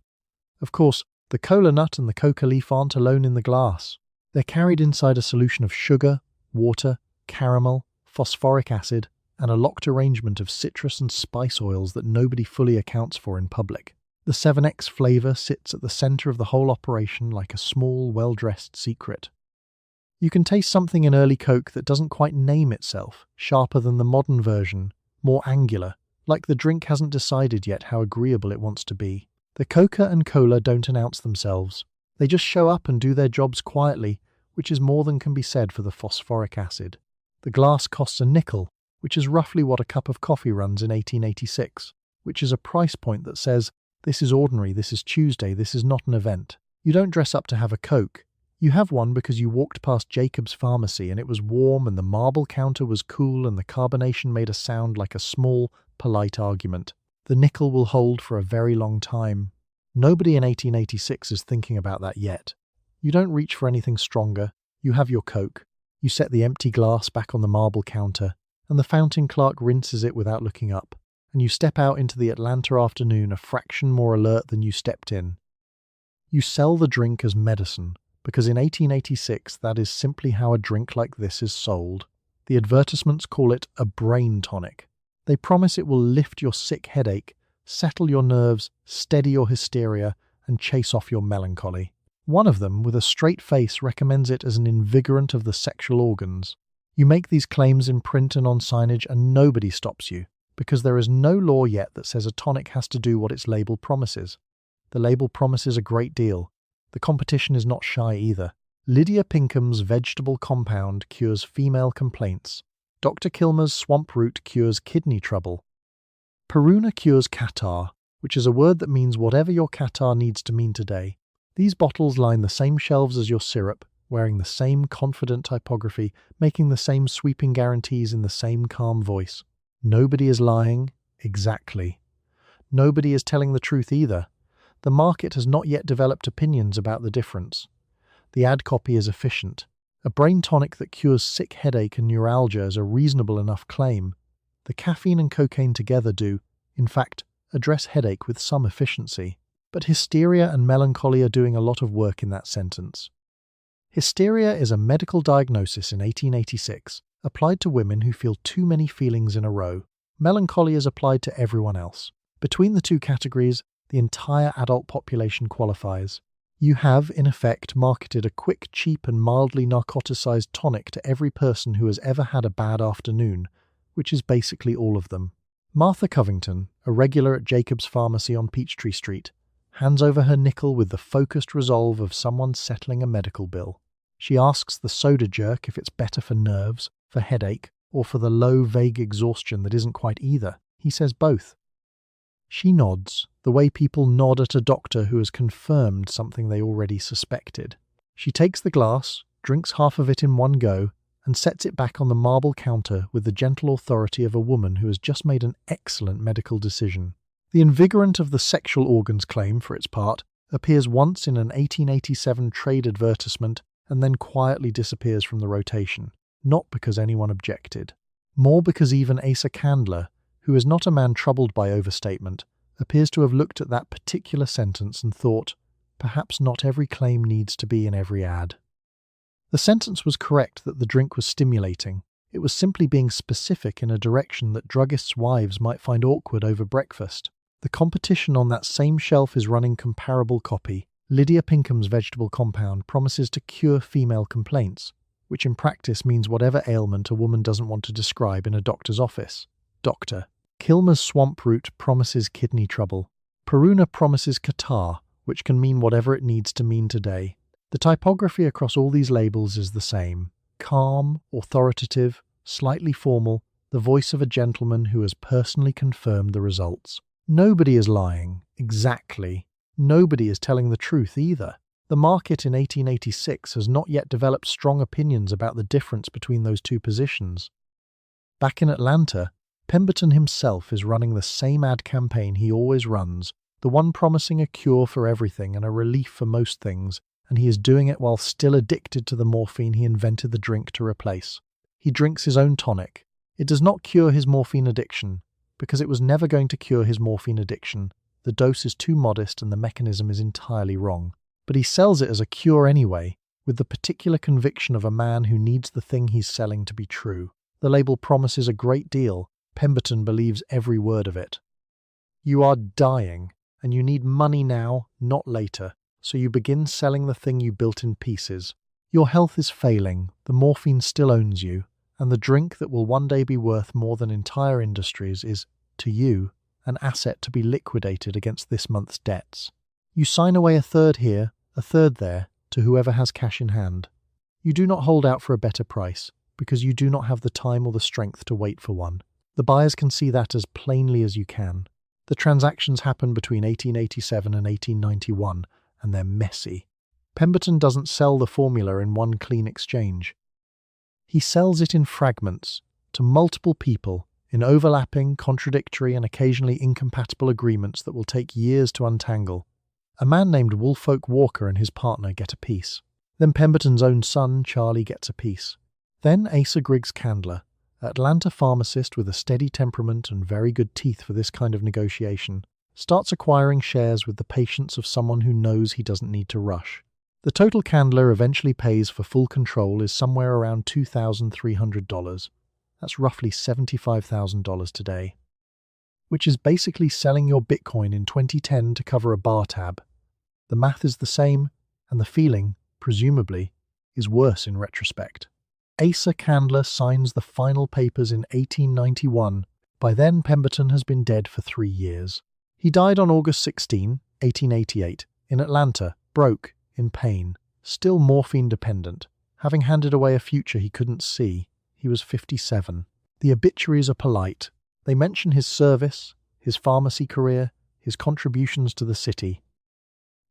Of course, the cola nut and the coca leaf aren't alone in the glass. They're carried inside a solution of sugar, water, caramel, phosphoric acid, and a locked arrangement of citrus and spice oils that nobody fully accounts for in public. The 7X flavour sits at the centre of the whole operation like a small, well-dressed secret. You can taste something in early Coke that doesn't quite name itself, sharper than the modern version, more angular, like the drink hasn't decided yet how agreeable it wants to be. The coca and cola don't announce themselves. They just show up and do their jobs quietly, which is more than can be said for the phosphoric acid. The glass costs a nickel, which is roughly what a cup of coffee runs in 1886, which is a price point that says, this is ordinary, this is Tuesday, this is not an event. You don't dress up to have a Coke. You have one because you walked past Jacob's Pharmacy and it was warm and the marble counter was cool and the carbonation made a sound like a small, polite argument. The nickel will hold for a very long time. Nobody in 1886 is thinking about that yet. You don't reach for anything stronger. You have your Coke. You set the empty glass back on the marble counter, and the fountain clerk rinses it without looking up, and you step out into the Atlanta afternoon a fraction more alert than you stepped in. You sell the drink as medicine, because in 1886 that is simply how a drink like this is sold. The advertisements call it a brain tonic. They promise it will lift your sick headache, settle your nerves, steady your hysteria, and chase off your melancholy. One of them, with a straight face, recommends it as an invigorant of the sexual organs. You make these claims in print and on signage and nobody stops you, because there is no law yet that says a tonic has to do what its label promises. The label promises a great deal. The competition is not shy either. Lydia Pinkham's vegetable compound cures female complaints. Dr. Kilmer's swamp root cures kidney trouble. Peruna cures catarrh, which is a word that means whatever your catarrh needs to mean today. These bottles line the same shelves as your syrup, wearing the same confident typography, making the same sweeping guarantees in the same calm voice. Nobody is lying. Exactly. Nobody is telling the truth either. The market has not yet developed opinions about the difference. The ad copy is efficient. A brain tonic that cures sick headache and neuralgia is a reasonable enough claim. The caffeine and cocaine together do, in fact, address headache with some efficiency. But hysteria and melancholy are doing a lot of work in that sentence. Hysteria is a medical diagnosis in 1886, applied to women who feel too many feelings in a row. Melancholy is applied to everyone else. Between the two categories, the entire adult population qualifies. You have, in effect, marketed a quick, cheap and mildly narcoticized tonic to every person who has ever had a bad afternoon, which is basically all of them. Martha Covington, a regular at Jacob's Pharmacy on Peachtree Street, hands over her nickel with the focused resolve of someone settling a medical bill. She asks the soda jerk if it's better for nerves, for headache, or for the low, vague exhaustion that isn't quite either. He says both. She nods, the way people nod at a doctor who has confirmed something they already suspected. She takes the glass, drinks half of it in one go, and sets it back on the marble counter with the gentle authority of a woman who has just made an excellent medical decision. The invigorant of the sexual organs claim, for its part, appears once in an 1887 trade advertisement and then quietly disappears from the rotation, not because anyone objected. More because even Asa Candler, who is not a man troubled by overstatement, appears to have looked at that particular sentence and thought, perhaps not every claim needs to be in every ad. The sentence was correct that the drink was stimulating. It was simply being specific in a direction that druggists' wives might find awkward over breakfast. The competition on that same shelf is running comparable copy. Lydia Pinkham's vegetable compound promises to cure female complaints, which in practice means whatever ailment a woman doesn't want to describe in a doctor's office. Doctor. Kilmer's swamp root promises kidney trouble. Peruna promises catarrh, which can mean whatever it needs to mean today. The typography across all these labels is the same. Calm, authoritative, slightly formal, the voice of a gentleman who has personally confirmed the results. Nobody is lying, exactly. Nobody is telling the truth either. The market in 1886 has not yet developed strong opinions about the difference between those two positions. Back in Atlanta, Pemberton himself is running the same ad campaign he always runs, the one promising a cure for everything and a relief for most things, and he is doing it while still addicted to the morphine he invented the drink to replace. He drinks his own tonic. It does not cure his morphine addiction, because it was never going to cure his morphine addiction. The dose is too modest and the mechanism is entirely wrong. But he sells it as a cure anyway, with the particular conviction of a man who needs the thing he's selling to be true. The label promises a great deal. Pemberton believes every word of it. You are dying, and you need money now, not later, so you begin selling the thing you built in pieces. Your health is failing, the morphine still owns you, and the drink that will one day be worth more than entire industries is, to you, an asset to be liquidated against this month's debts. You sign away a third here, a third there, to whoever has cash in hand. You do not hold out for a better price, because you do not have the time or the strength to wait for one. The buyers can see that as plainly as you can. The transactions happen between 1887 and 1891, and they're messy. Pemberton doesn't sell the formula in one clean exchange. He sells it in fragments, to multiple people, in overlapping, contradictory, and occasionally incompatible agreements that will take years to untangle. A man named Woolfolk Walker and his partner get a piece. Then Pemberton's own son, Charlie, gets a piece. Then Asa Griggs Candler, Atlanta pharmacist with a steady temperament and very good teeth for this kind of negotiation, starts acquiring shares with the patience of someone who knows he doesn't need to rush. The total Candler eventually pays for full control is somewhere around $2,300. That's roughly $75,000 today. Which is basically selling your Bitcoin in 2010 to cover a bar tab. The math is the same, and the feeling, presumably, is worse in retrospect. Asa Candler signs the final papers in 1891. By then, Pemberton has been dead for 3 years. He died on August 16, 1888, in Atlanta, broke, in pain, still morphine-dependent, having handed away a future he couldn't see. He was 57. The obituaries are polite. They mention his service, his pharmacy career, his contributions to the city.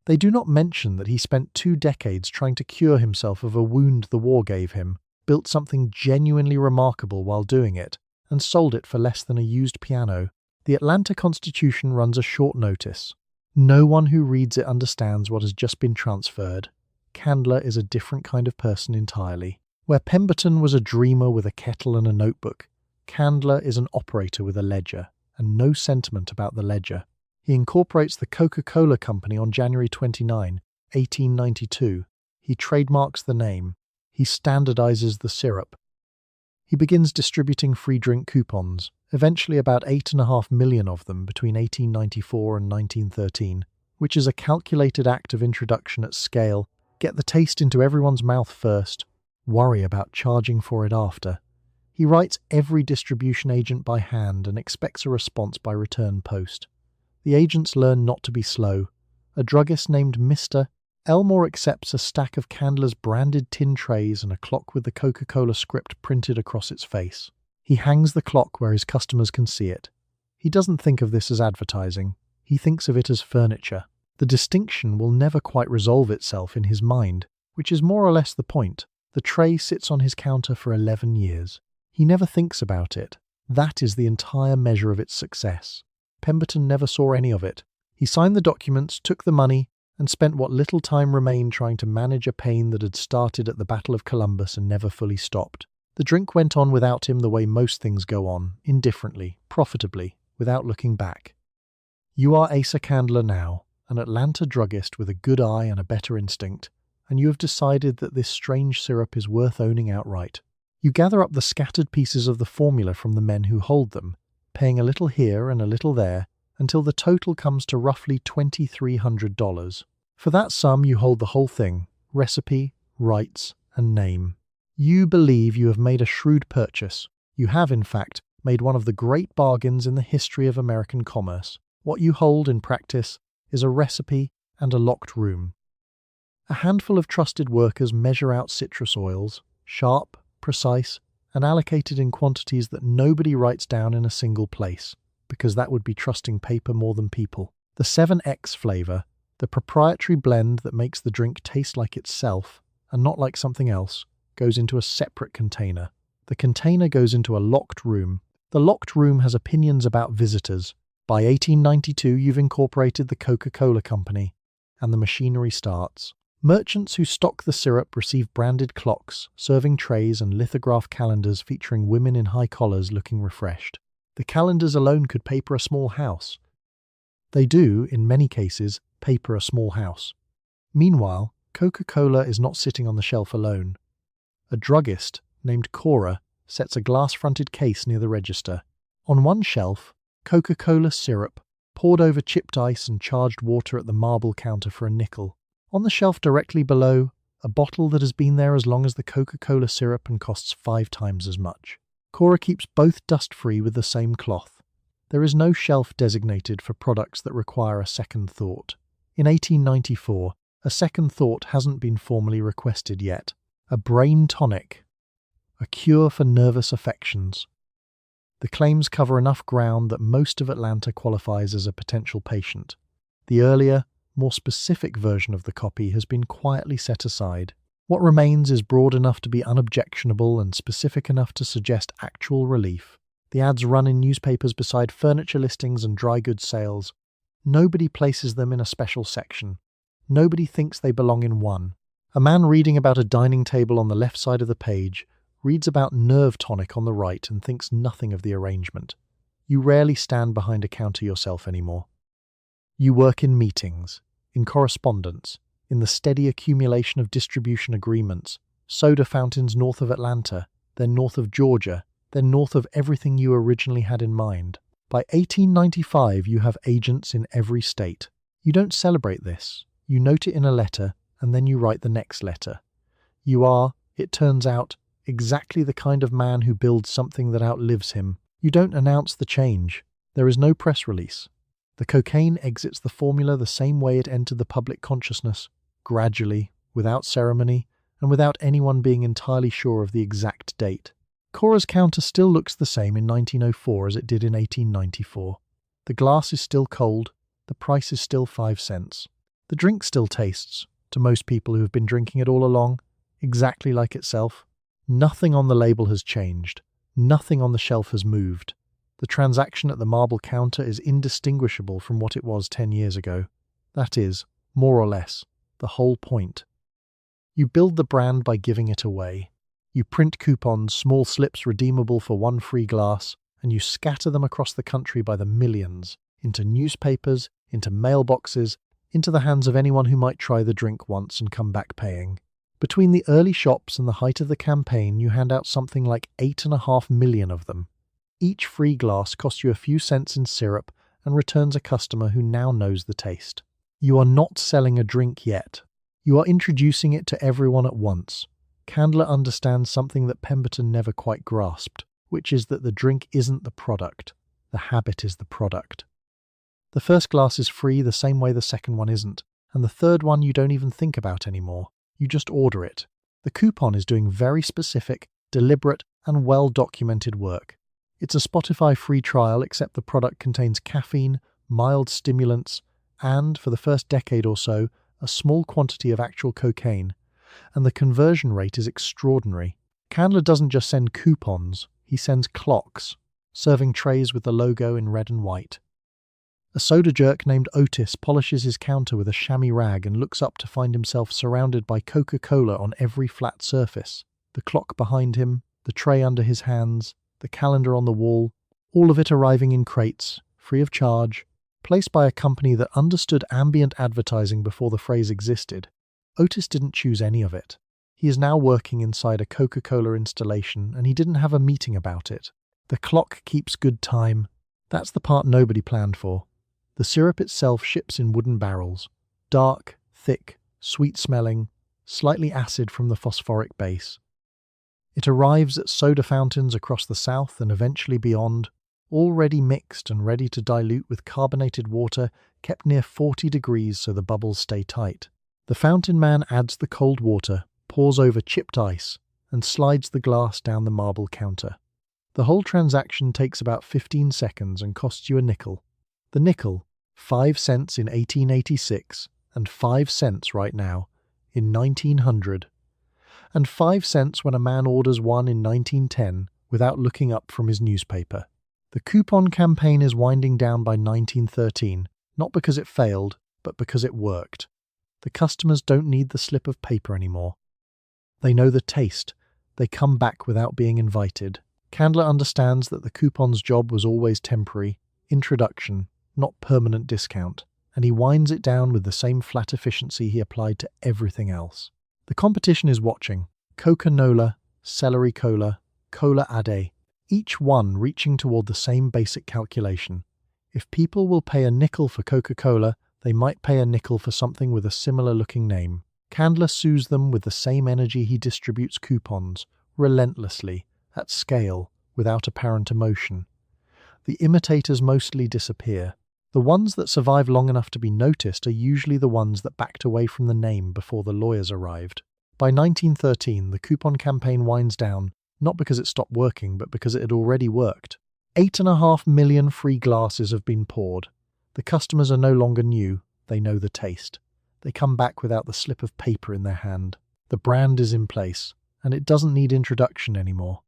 They do not mention that he spent 2 decades trying to cure himself of a wound the war gave him, built something genuinely remarkable while doing it, and sold it for less than a used piano. The Atlanta Constitution runs a short notice. No one who reads it understands what has just been transferred. Candler is a different kind of person entirely. Where Pemberton was a dreamer with a kettle and a notebook, Candler is an operator with a ledger, and no sentiment about the ledger. He incorporates the Coca-Cola Company on January 29, 1892. He trademarks the name. He standardizes the syrup. He begins distributing free drink coupons, eventually about 8.5 million of them between 1894 and 1913, which is a calculated act of introduction at scale. Get the taste into everyone's mouth first, worry about charging for it after. He writes every distribution agent by hand and expects a response by return post. The agents learn not to be slow. A druggist named Mr. Elmore accepts a stack of Candler's branded tin trays and a clock with the Coca-Cola script printed across its face. He hangs the clock where his customers can see it. He doesn't think of this as advertising. He thinks of it as furniture. The distinction will never quite resolve itself in his mind, which is more or less the point. The tray sits on his counter for 11 years. He never thinks about it. That is the entire measure of its success. Pemberton never saw any of it. He signed the documents, took the money, and spent what little time remained trying to manage a pain that had started at the Battle of Columbus and never fully stopped. The drink went on without him the way most things go on, indifferently, profitably, without looking back. You are Asa Candler now, an Atlanta druggist with a good eye and a better instinct, and you have decided that this strange syrup is worth owning outright. You gather up the scattered pieces of the formula from the men who hold them, paying a little here and a little there, until the total comes to roughly $2,300. For that sum, you hold the whole thing, recipe, rights, and name. You believe you have made a shrewd purchase. You have, in fact, made one of the great bargains in the history of American commerce. What you hold in practice is a recipe and a locked room. A handful of trusted workers measure out citrus oils, sharp, precise, and allocated in quantities that nobody writes down in a single place, because that would be trusting paper more than people. The 7X flavor, the proprietary blend that makes the drink taste like itself and not like something else, goes into a separate container. The container goes into a locked room. The locked room has opinions about visitors. By 1892, you've incorporated the Coca-Cola Company, and the machinery starts. Merchants who stock the syrup receive branded clocks, serving trays, and lithograph calendars featuring women in high collars looking refreshed. The calendars alone could paper a small house. They do, in many cases, paper a small house. Meanwhile, Coca-Cola is not sitting on the shelf alone. A druggist named Cora sets a glass-fronted case near the register. On one shelf, Coca-Cola syrup, poured over chipped ice and charged water at the marble counter for a nickel. On the shelf directly below, a bottle that has been there as long as the Coca-Cola syrup and costs 5 times as much. Cora keeps both dust-free with the same cloth. There is no shelf designated for products that require a second thought. In 1894, a second thought hasn't been formally requested yet. A brain tonic, a cure for nervous affections. The claims cover enough ground that most of Atlanta qualifies as a potential patient. The earlier, more specific version of the copy has been quietly set aside. What remains is broad enough to be unobjectionable and specific enough to suggest actual relief. The ads run in newspapers beside furniture listings and dry goods sales. Nobody places them in a special section. Nobody thinks they belong in one. A man reading about a dining table on the left side of the page reads about nerve tonic on the right and thinks nothing of the arrangement. You rarely stand behind a counter yourself anymore. You work in meetings, in correspondence, in the steady accumulation of distribution agreements, soda fountains north of Atlanta, then north of Georgia, then north of everything you originally had in mind. By 1895, you have agents in every state. You don't celebrate this. You note it in a letter, and then you write the next letter. You are, it turns out, exactly the kind of man who builds something that outlives him. You don't announce the change. There is no press release. The cocaine exits the formula the same way it entered the public consciousness, gradually, without ceremony, and without anyone being entirely sure of the exact date. Cora's counter still looks the same in 1904 as it did in 1894. The glass is still cold, the price is still 5 cents. The drink still tastes, to most people who have been drinking it all along, exactly like itself. Nothing on the label has changed. Nothing on the shelf has moved. The transaction at the marble counter is indistinguishable from what it was 10 years ago. That is, more or less, the whole point. You build the brand by giving it away. You print coupons, small slips redeemable for 1 free glass, and you scatter them across the country by the millions, into newspapers, into mailboxes, into the hands of anyone who might try the drink once and come back paying. Between the early shops and the height of the campaign, you hand out something like 8.5 million of them. Each free glass costs you a few cents in syrup and returns a customer who now knows the taste. You are not selling a drink yet. You are introducing it to everyone at once. Candler understands something that Pemberton never quite grasped, which is that the drink isn't the product. The habit is the product. The first glass is free the same way the second one isn't, and the third one you don't even think about anymore. You just order it. The coupon is doing very specific, deliberate, and well-documented work. It's a Spotify free trial, except the product contains caffeine, mild stimulants, and, for the first decade or so, a small quantity of actual cocaine. And the conversion rate is extraordinary. Candler doesn't just send coupons, he sends clocks, serving trays with the logo in red and white. A soda jerk named Otis polishes his counter with a chamois rag and looks up to find himself surrounded by Coca-Cola on every flat surface. The clock behind him, the tray under his hands, the calendar on the wall, all of it arriving in crates, free of charge, placed by a company that understood ambient advertising before the phrase existed. Otis didn't choose any of it. He is now working inside a Coca-Cola installation, and he didn't have a meeting about it. The clock keeps good time. That's the part nobody planned for. The syrup itself ships in wooden barrels. Dark, thick, sweet-smelling, slightly acid from the phosphoric base. It arrives at soda fountains across the South and eventually beyond, already mixed and ready to dilute with carbonated water kept near 40 degrees so the bubbles stay tight. The fountain man adds the cold water, pours over chipped ice, and slides the glass down the marble counter. The whole transaction takes about 15 seconds and costs you a nickel. The nickel, 5 cents in 1886 and 5 cents right now in 1900. And 5 cents when a man orders one in 1910 without looking up from his newspaper. The coupon campaign is winding down by 1913, not because it failed, but because it worked. The customers don't need the slip of paper anymore. They know the taste. They come back without being invited. Candler understands that the coupon's job was always temporary, introduction, not permanent discount, and he winds it down with the same flat efficiency he applied to everything else. The competition is watching. Coca-Cola, Celery Cola, Cola Ade, each one reaching toward the same basic calculation. If people will pay a nickel for Coca-Cola, they might pay a nickel for something with a similar-looking name. Candler sues them with the same energy he distributes coupons, relentlessly, at scale, without apparent emotion. The imitators mostly disappear. The ones that survive long enough to be noticed are usually the ones that backed away from the name before the lawyers arrived. By 1913, the coupon campaign winds down, not because it stopped working, but because it had already worked. 8.5 million free glasses have been poured. The customers are no longer new, they know the taste. They come back without the slip of paper in their hand. The brand is in place, and it doesn't need introduction anymore.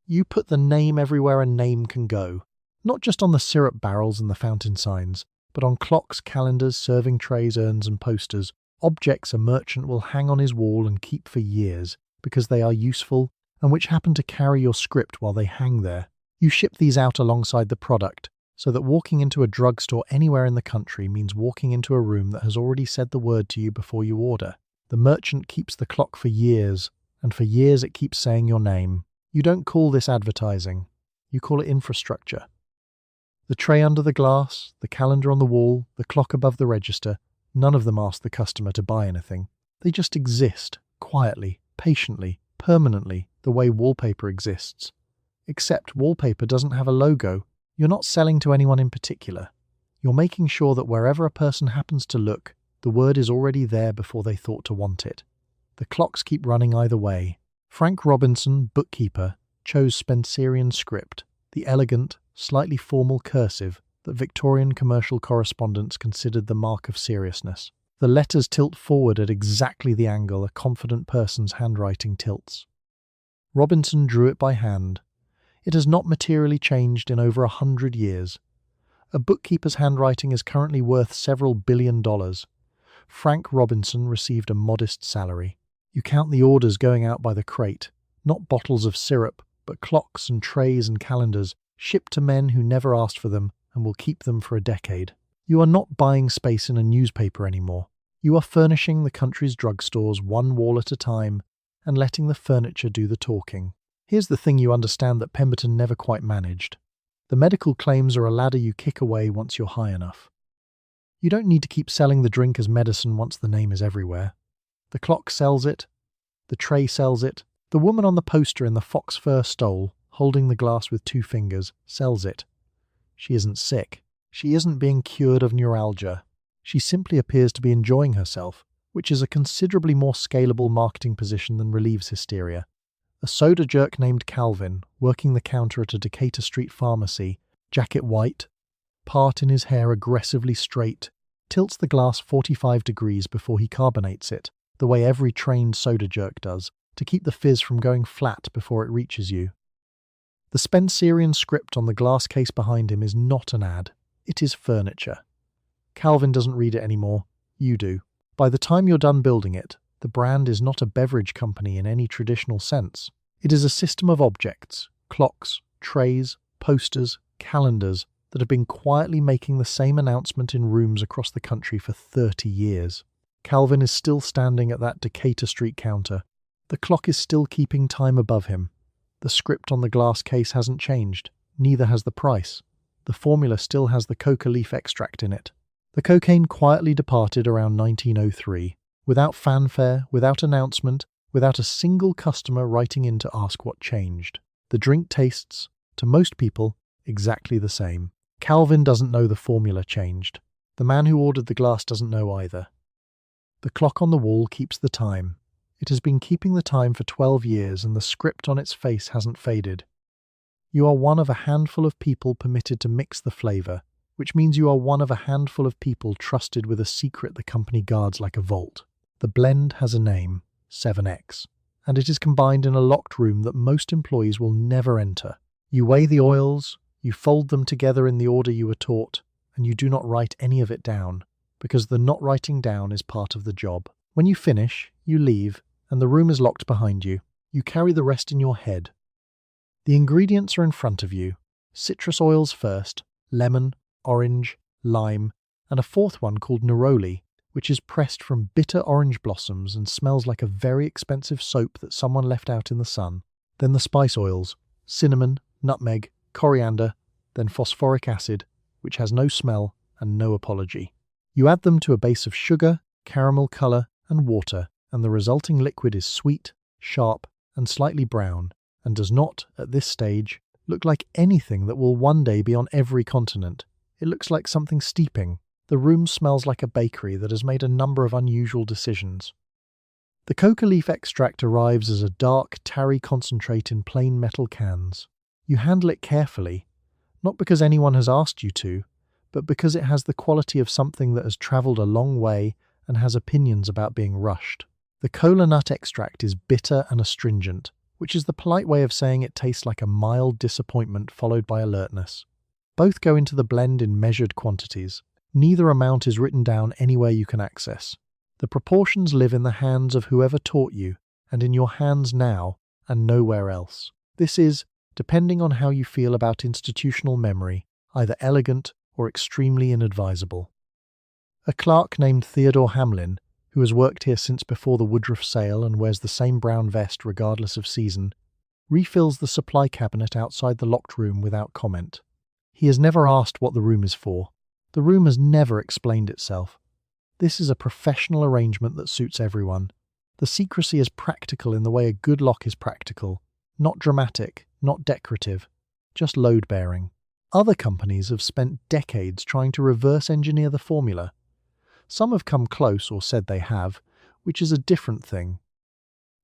You put the name everywhere a name can go, not just on the syrup barrels and the fountain signs, but on clocks, calendars, serving trays, urns and posters, objects a merchant will hang on his wall and keep for years because they are useful and which happen to carry your script while they hang there. You ship these out alongside the product, so that walking into a drugstore anywhere in the country means walking into a room that has already said the word to you before you order. The merchant keeps the clock for years, and for years it keeps saying your name. You don't call this advertising. You call it infrastructure. The tray under the glass, the calendar on the wall, the clock above the register, none of them ask the customer to buy anything. They just exist, quietly, patiently, permanently, the way wallpaper exists. Except wallpaper doesn't have a logo. You're not selling to anyone in particular. You're making sure that wherever a person happens to look, the word is already there before they thought to want it. The clocks keep running either way. Frank Robinson, bookkeeper, chose Spencerian script, the elegant, slightly formal cursive that Victorian commercial correspondents considered the mark of seriousness. The letters tilt forward at exactly the angle a confident person's handwriting tilts. Robinson drew it by hand. It has not materially changed in over 100 years. A bookkeeper's handwriting is currently worth several $1 billion. Frank Robinson received a modest salary. You count the orders going out by the crate, not bottles of syrup, but clocks and trays and calendars, shipped to men who never asked for them and will keep them for a decade. You are not buying space in a newspaper anymore. You are furnishing the country's drugstores one wall at a time and letting the furniture do the talking. Here's the thing you understand that Pemberton never quite managed. The medical claims are a ladder you kick away once you're high enough. You don't need to keep selling the drink as medicine once the name is everywhere. The clock sells it. The tray sells it. The woman on the poster in the fox fur stole, holding the glass with 2 fingers, sells it. She isn't sick. She isn't being cured of neuralgia. She simply appears to be enjoying herself, which is a considerably more scalable marketing position than relieves hysteria. A soda jerk named Calvin, working the counter at a Decatur Street pharmacy, jacket white, part in his hair aggressively straight, tilts the glass 45 degrees before he carbonates it, the way every trained soda jerk does, to keep the fizz from going flat before it reaches you. The Spencerian script on the glass case behind him is not an ad. It is furniture. Calvin doesn't read it anymore. You do. By the time you're done building it, the brand is not a beverage company in any traditional sense. It is a system of objects, clocks, trays, posters, calendars that have been quietly making the same announcement in rooms across the country for 30 years. Calvin is still standing at that Decatur Street counter. The clock is still keeping time above him. The script on the glass case hasn't changed. Neither has the price. The formula still has the coca leaf extract in it. The cocaine quietly departed around 1903. Without fanfare, without announcement, without a single customer writing in to ask what changed. The drink tastes, to most people, exactly the same. Calvin doesn't know the formula changed. The man who ordered the glass doesn't know either. The clock on the wall keeps the time. It has been keeping the time for 12 years, and the script on its face hasn't faded. You are one of a handful of people permitted to mix the flavor, which means you are one of a handful of people trusted with a secret the company guards like a vault. The blend has a name, 7X, and it is combined in a locked room that most employees will never enter. You weigh the oils, you fold them together in the order you were taught, and you do not write any of it down, because the not writing down is part of the job. When you finish, you leave, and the room is locked behind you. You carry the rest in your head. The ingredients are in front of you. Citrus oils first, lemon, orange, lime, and a fourth one called neroli, which is pressed from bitter orange blossoms and smells like a very expensive soap that someone left out in the sun. Then the spice oils, cinnamon, nutmeg, coriander, then phosphoric acid, which has no smell and no apology. You add them to a base of sugar, caramel color, and water, and the resulting liquid is sweet, sharp, and slightly brown, and does not, at this stage, look like anything that will one day be on every continent. It looks like something steeping. The room smells like a bakery that has made a number of unusual decisions. The coca leaf extract arrives as a dark, tarry concentrate in plain metal cans. You handle it carefully, not because anyone has asked you to, but because it has the quality of something that has travelled a long way and has opinions about being rushed. The cola nut extract is bitter and astringent, which is the polite way of saying it tastes like a mild disappointment followed by alertness. Both go into the blend in measured quantities. Neither amount is written down anywhere you can access. The proportions live in the hands of whoever taught you, and in your hands now, and nowhere else. This is, depending on how you feel about institutional memory, either elegant or extremely inadvisable. A clerk named Theodore Hamlin, who has worked here since before the Woodruff sale and wears the same brown vest regardless of season, refills the supply cabinet outside the locked room without comment. He has never asked what the room is for. The room has never explained itself. This is a professional arrangement that suits everyone. The secrecy is practical in the way a good lock is practical. Not dramatic, not decorative, just load-bearing. Other companies have spent decades trying to reverse engineer the formula. Some have come close or said they have, which is a different thing.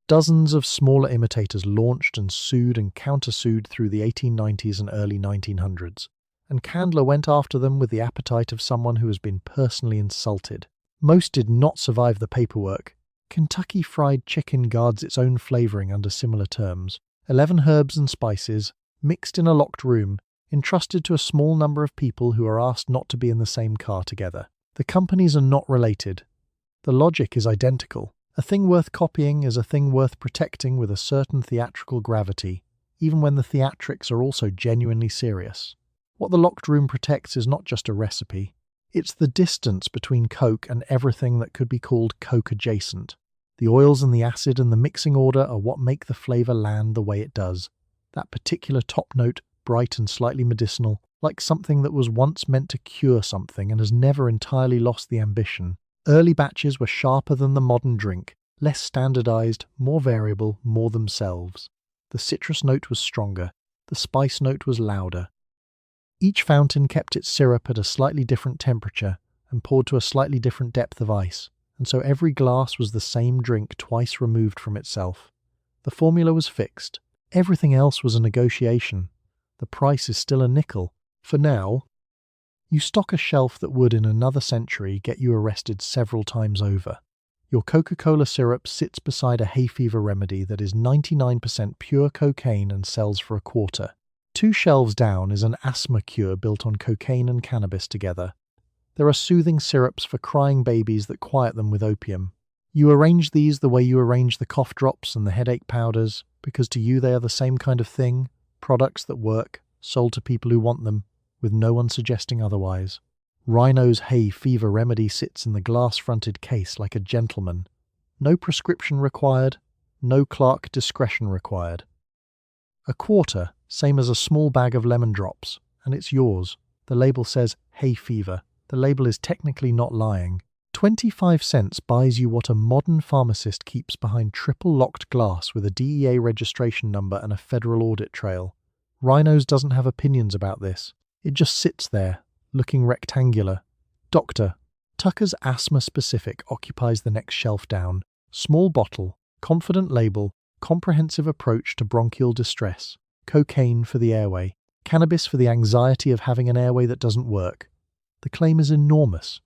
Dozens of smaller imitators launched and sued and countersued through the 1890s and early 1900s, and Candler went after them with the appetite of someone who has been personally insulted. Most did not survive the paperwork. Kentucky Fried Chicken guards its own flavouring under similar terms. 11 herbs and spices, mixed in a locked room, entrusted to a small number of people who are asked not to be in the same car together. The companies are not related. The logic is identical. A thing worth copying is a thing worth protecting with a certain theatrical gravity, even when the theatrics are also genuinely serious. What the locked room protects is not just a recipe. It's the distance between Coke and everything that could be called Coke-adjacent. The oils and the acid and the mixing order are what make the flavour land the way it does. That particular top note, bright and slightly medicinal, like something that was once meant to cure something and has never entirely lost the ambition. Early batches were sharper than the modern drink, less standardized, more variable, more themselves. The citrus note was stronger. The spice note was louder. Each fountain kept its syrup at a slightly different temperature and poured to a slightly different depth of ice, and so every glass was the same drink twice removed from itself. The formula was fixed. Everything else was a negotiation. The price is still a nickel. For now, you stock a shelf that would in another century get you arrested several times over. Your Coca-Cola syrup sits beside a hay fever remedy that is 99% pure cocaine and sells for $0.25. 2 shelves down is an asthma cure built on cocaine and cannabis together. There are soothing syrups for crying babies that quiet them with opium. You arrange these the way you arrange the cough drops and the headache powders, because to you they are the same kind of thing, products that work, sold to people who want them, with no one suggesting otherwise. Rhino's hay fever remedy sits in the glass-fronted case like a gentleman. No prescription required, no clerk discretion required. $0.25, same as a small bag of lemon drops, and it's yours. The label says hay fever. The label is technically not lying. 25 cents buys you what a modern pharmacist keeps behind triple-locked glass with a DEA registration number and a federal audit trail. Rhinos doesn't have opinions about this. It just sits there, looking rectangular. Doctor. Tucker's Asthma Specific occupies the next shelf down. Small bottle, confident label, comprehensive approach to bronchial distress. Cocaine for the airway. Cannabis for the anxiety of having an airway that doesn't work. The claim is enormous.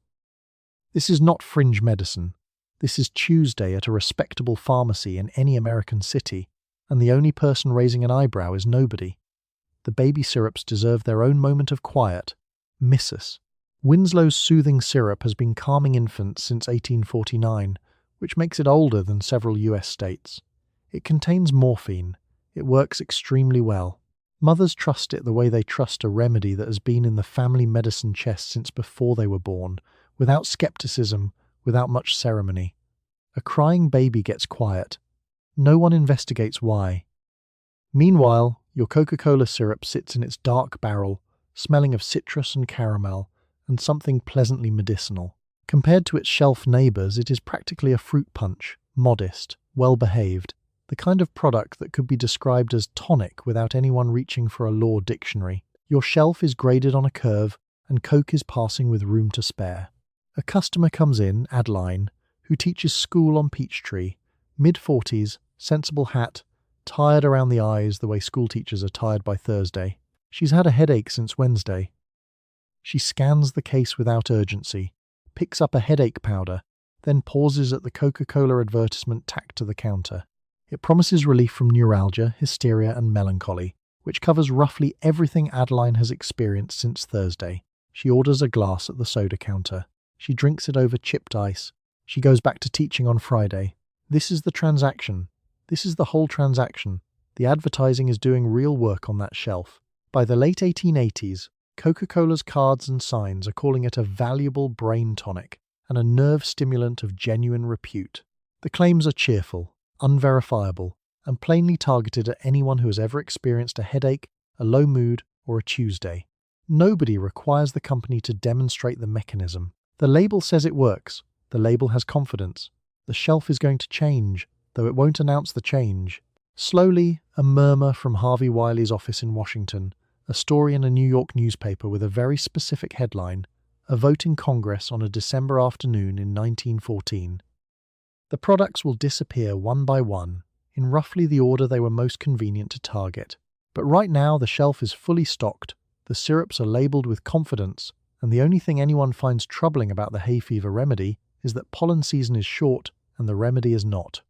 This is not fringe medicine. This is Tuesday at a respectable pharmacy in any American city, and the only person raising an eyebrow is nobody. The baby syrups deserve their own moment of quiet. Missus. Winslow's soothing syrup has been calming infants since 1849, which makes it older than several US states. It contains morphine. It works extremely well. Mothers trust it the way they trust a remedy that has been in the family medicine chest since before they were born, without skepticism, without much ceremony. A crying baby gets quiet. No one investigates why. Meanwhile, your Coca-Cola syrup sits in its dark barrel, smelling of citrus and caramel, and something pleasantly medicinal. Compared to its shelf neighbours, it is practically a fruit punch, modest, well-behaved, the kind of product that could be described as tonic without anyone reaching for a law dictionary. Your shelf is graded on a curve, and Coke is passing with room to spare. A customer comes in, Adeline, who teaches school on Peachtree, mid-40s, sensible hat, tired around the eyes the way schoolteachers are tired by Thursday. She's had a headache since Wednesday. She scans the case without urgency, picks up a headache powder, then pauses at the Coca-Cola advertisement tacked to the counter. It promises relief from neuralgia, hysteria, and melancholy, which covers roughly everything Adeline has experienced since Thursday. She orders a glass at the soda counter. She drinks it over chipped ice. She goes back to teaching on Friday. This is the transaction. This is the whole transaction. The advertising is doing real work on that shelf. By the late 1880s, Coca-Cola's cards and signs are calling it a valuable brain tonic and a nerve stimulant of genuine repute. The claims are cheerful, unverifiable, and plainly targeted at anyone who has ever experienced a headache, a low mood, or a Tuesday. Nobody requires the company to demonstrate the mechanism. The label says it works. The label has confidence. The shelf is going to change, though it won't announce the change. Slowly, a murmur from Harvey Wiley's office in Washington, a story in a New York newspaper with a very specific headline, a vote in Congress on a December afternoon in 1914. The products will disappear one by one, in roughly the order they were most convenient to target. But right now the shelf is fully stocked, the syrups are labelled with confidence, and the only thing anyone finds troubling about the hay fever remedy is that pollen season is short and the remedy is not.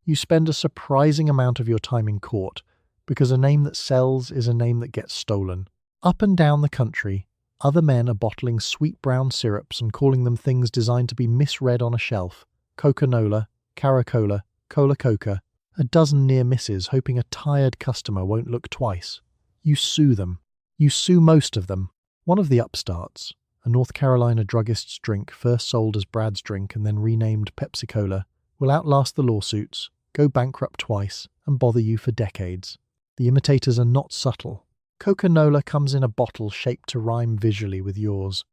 You spend a surprising amount of your time in court, because a name that sells is a name that gets stolen. Up and down the country, other men are bottling sweet brown syrups and calling them things designed to be misread on a shelf. Coca-Cola, Caracola, Cola-Coca, a dozen near misses hoping a tired customer won't look twice. You sue them. You sue most of them. One of the upstarts, a North Carolina druggist's drink first sold as Brad's drink and then renamed Pepsi-Cola, will outlast the lawsuits, go bankrupt twice, and bother you for decades. The imitators are not subtle. Coca-Cola comes in a bottle shaped to rhyme visually with yours.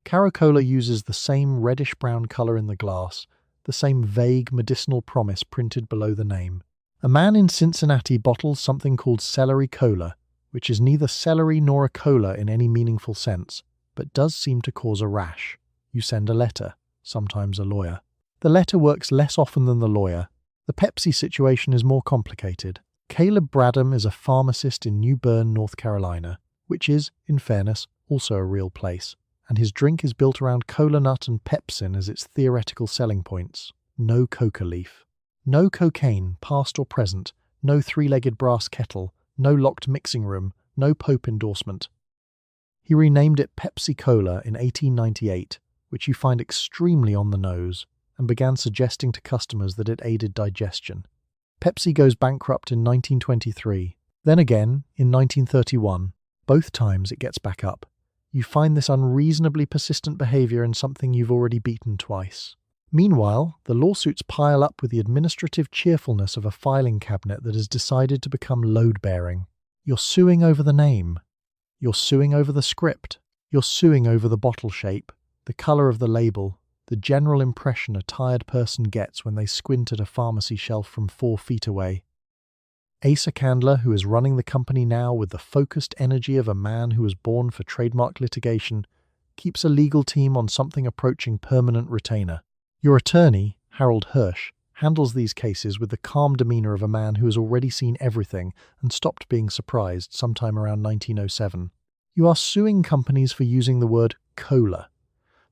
Caracola uses the same reddish-brown colour in the glass, the same vague medicinal promise printed below the name. A man in Cincinnati bottles something called celery cola, which is neither celery nor a cola in any meaningful sense, but does seem to cause a rash. You send a letter, sometimes a lawyer. The letter works less often than the lawyer. The Pepsi situation is more complicated. Caleb Bradham is a pharmacist in New Bern, North Carolina, which is, in fairness, also a real place, and his drink is built around cola nut and pepsin as its theoretical selling points. No coca leaf. No cocaine, past or present. No three-legged brass kettle. No locked mixing room, no Pope endorsement. He renamed it Pepsi-Cola in 1898, which you find extremely on the nose, and began suggesting to customers that it aided digestion. Pepsi goes bankrupt in 1923, then again in 1931. Both times it gets back up. You find this unreasonably persistent behaviour in something you've already beaten twice. Meanwhile, the lawsuits pile up with the administrative cheerfulness of a filing cabinet that has decided to become load-bearing. You're suing over the name. You're suing over the script. You're suing over the bottle shape, the colour of the label, the general impression a tired person gets when they squint at a pharmacy shelf from 4 feet away. Asa Candler, who is running the company now with the focused energy of a man who was born for trademark litigation, keeps a legal team on something approaching permanent retainer. Your attorney, Harold Hirsch, handles these cases with the calm demeanor of a man who has already seen everything and stopped being surprised sometime around 1907. You are suing companies for using the word cola.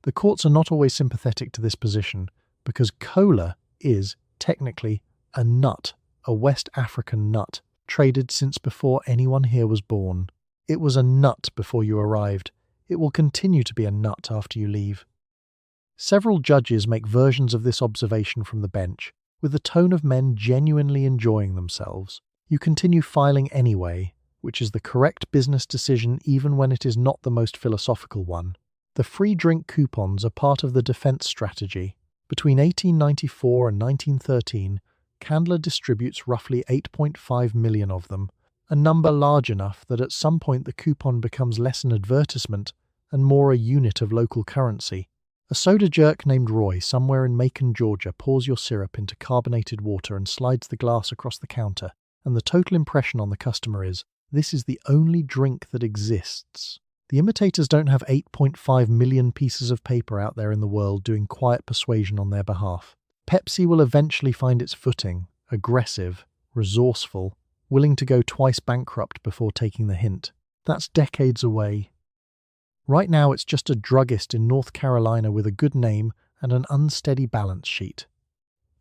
The courts are not always sympathetic to this position because cola is, technically, a nut, a West African nut, traded since before anyone here was born. It was a nut before you arrived. It will continue to be a nut after you leave. Several judges make versions of this observation from the bench, with the tone of men genuinely enjoying themselves. You continue filing anyway, which is the correct business decision even when it is not the most philosophical one. The free drink coupons are part of the defense strategy. Between 1894 and 1913, Candler distributes roughly 8.5 million of them, a number large enough that at some point the coupon becomes less an advertisement and more a unit of local currency. A soda jerk named Roy somewhere in Macon, Georgia pours your syrup into carbonated water and slides the glass across the counter, and the total impression on the customer is, this is the only drink that exists. The imitators don't have 8.5 million pieces of paper out there in the world doing quiet persuasion on their behalf. Pepsi will eventually find its footing, aggressive, resourceful, willing to go twice bankrupt before taking the hint. That's decades away. Right now it's just a druggist in North Carolina with a good name and an unsteady balance sheet.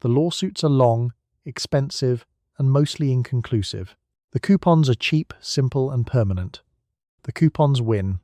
The lawsuits are long, expensive, and mostly inconclusive. The coupons are cheap, simple, and permanent. The coupons win.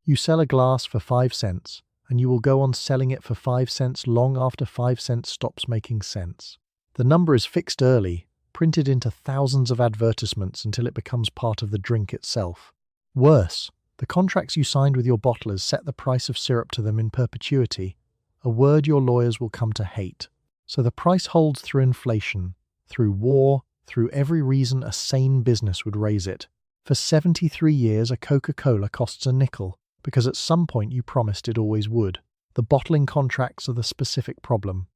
You sell a glass for 5 cents, and you will go on selling it for 5 cents long after 5 cents stops making sense. The number is fixed early, printed into thousands of advertisements until it becomes part of the drink itself. Worse, the contracts you signed with your bottlers set the price of syrup to them in perpetuity, a word your lawyers will come to hate. So the price holds through inflation, through war, through every reason a sane business would raise it. For 73 years, a Coca-Cola costs a nickel, because at some point you promised it always would. The bottling contracts are the specific problem.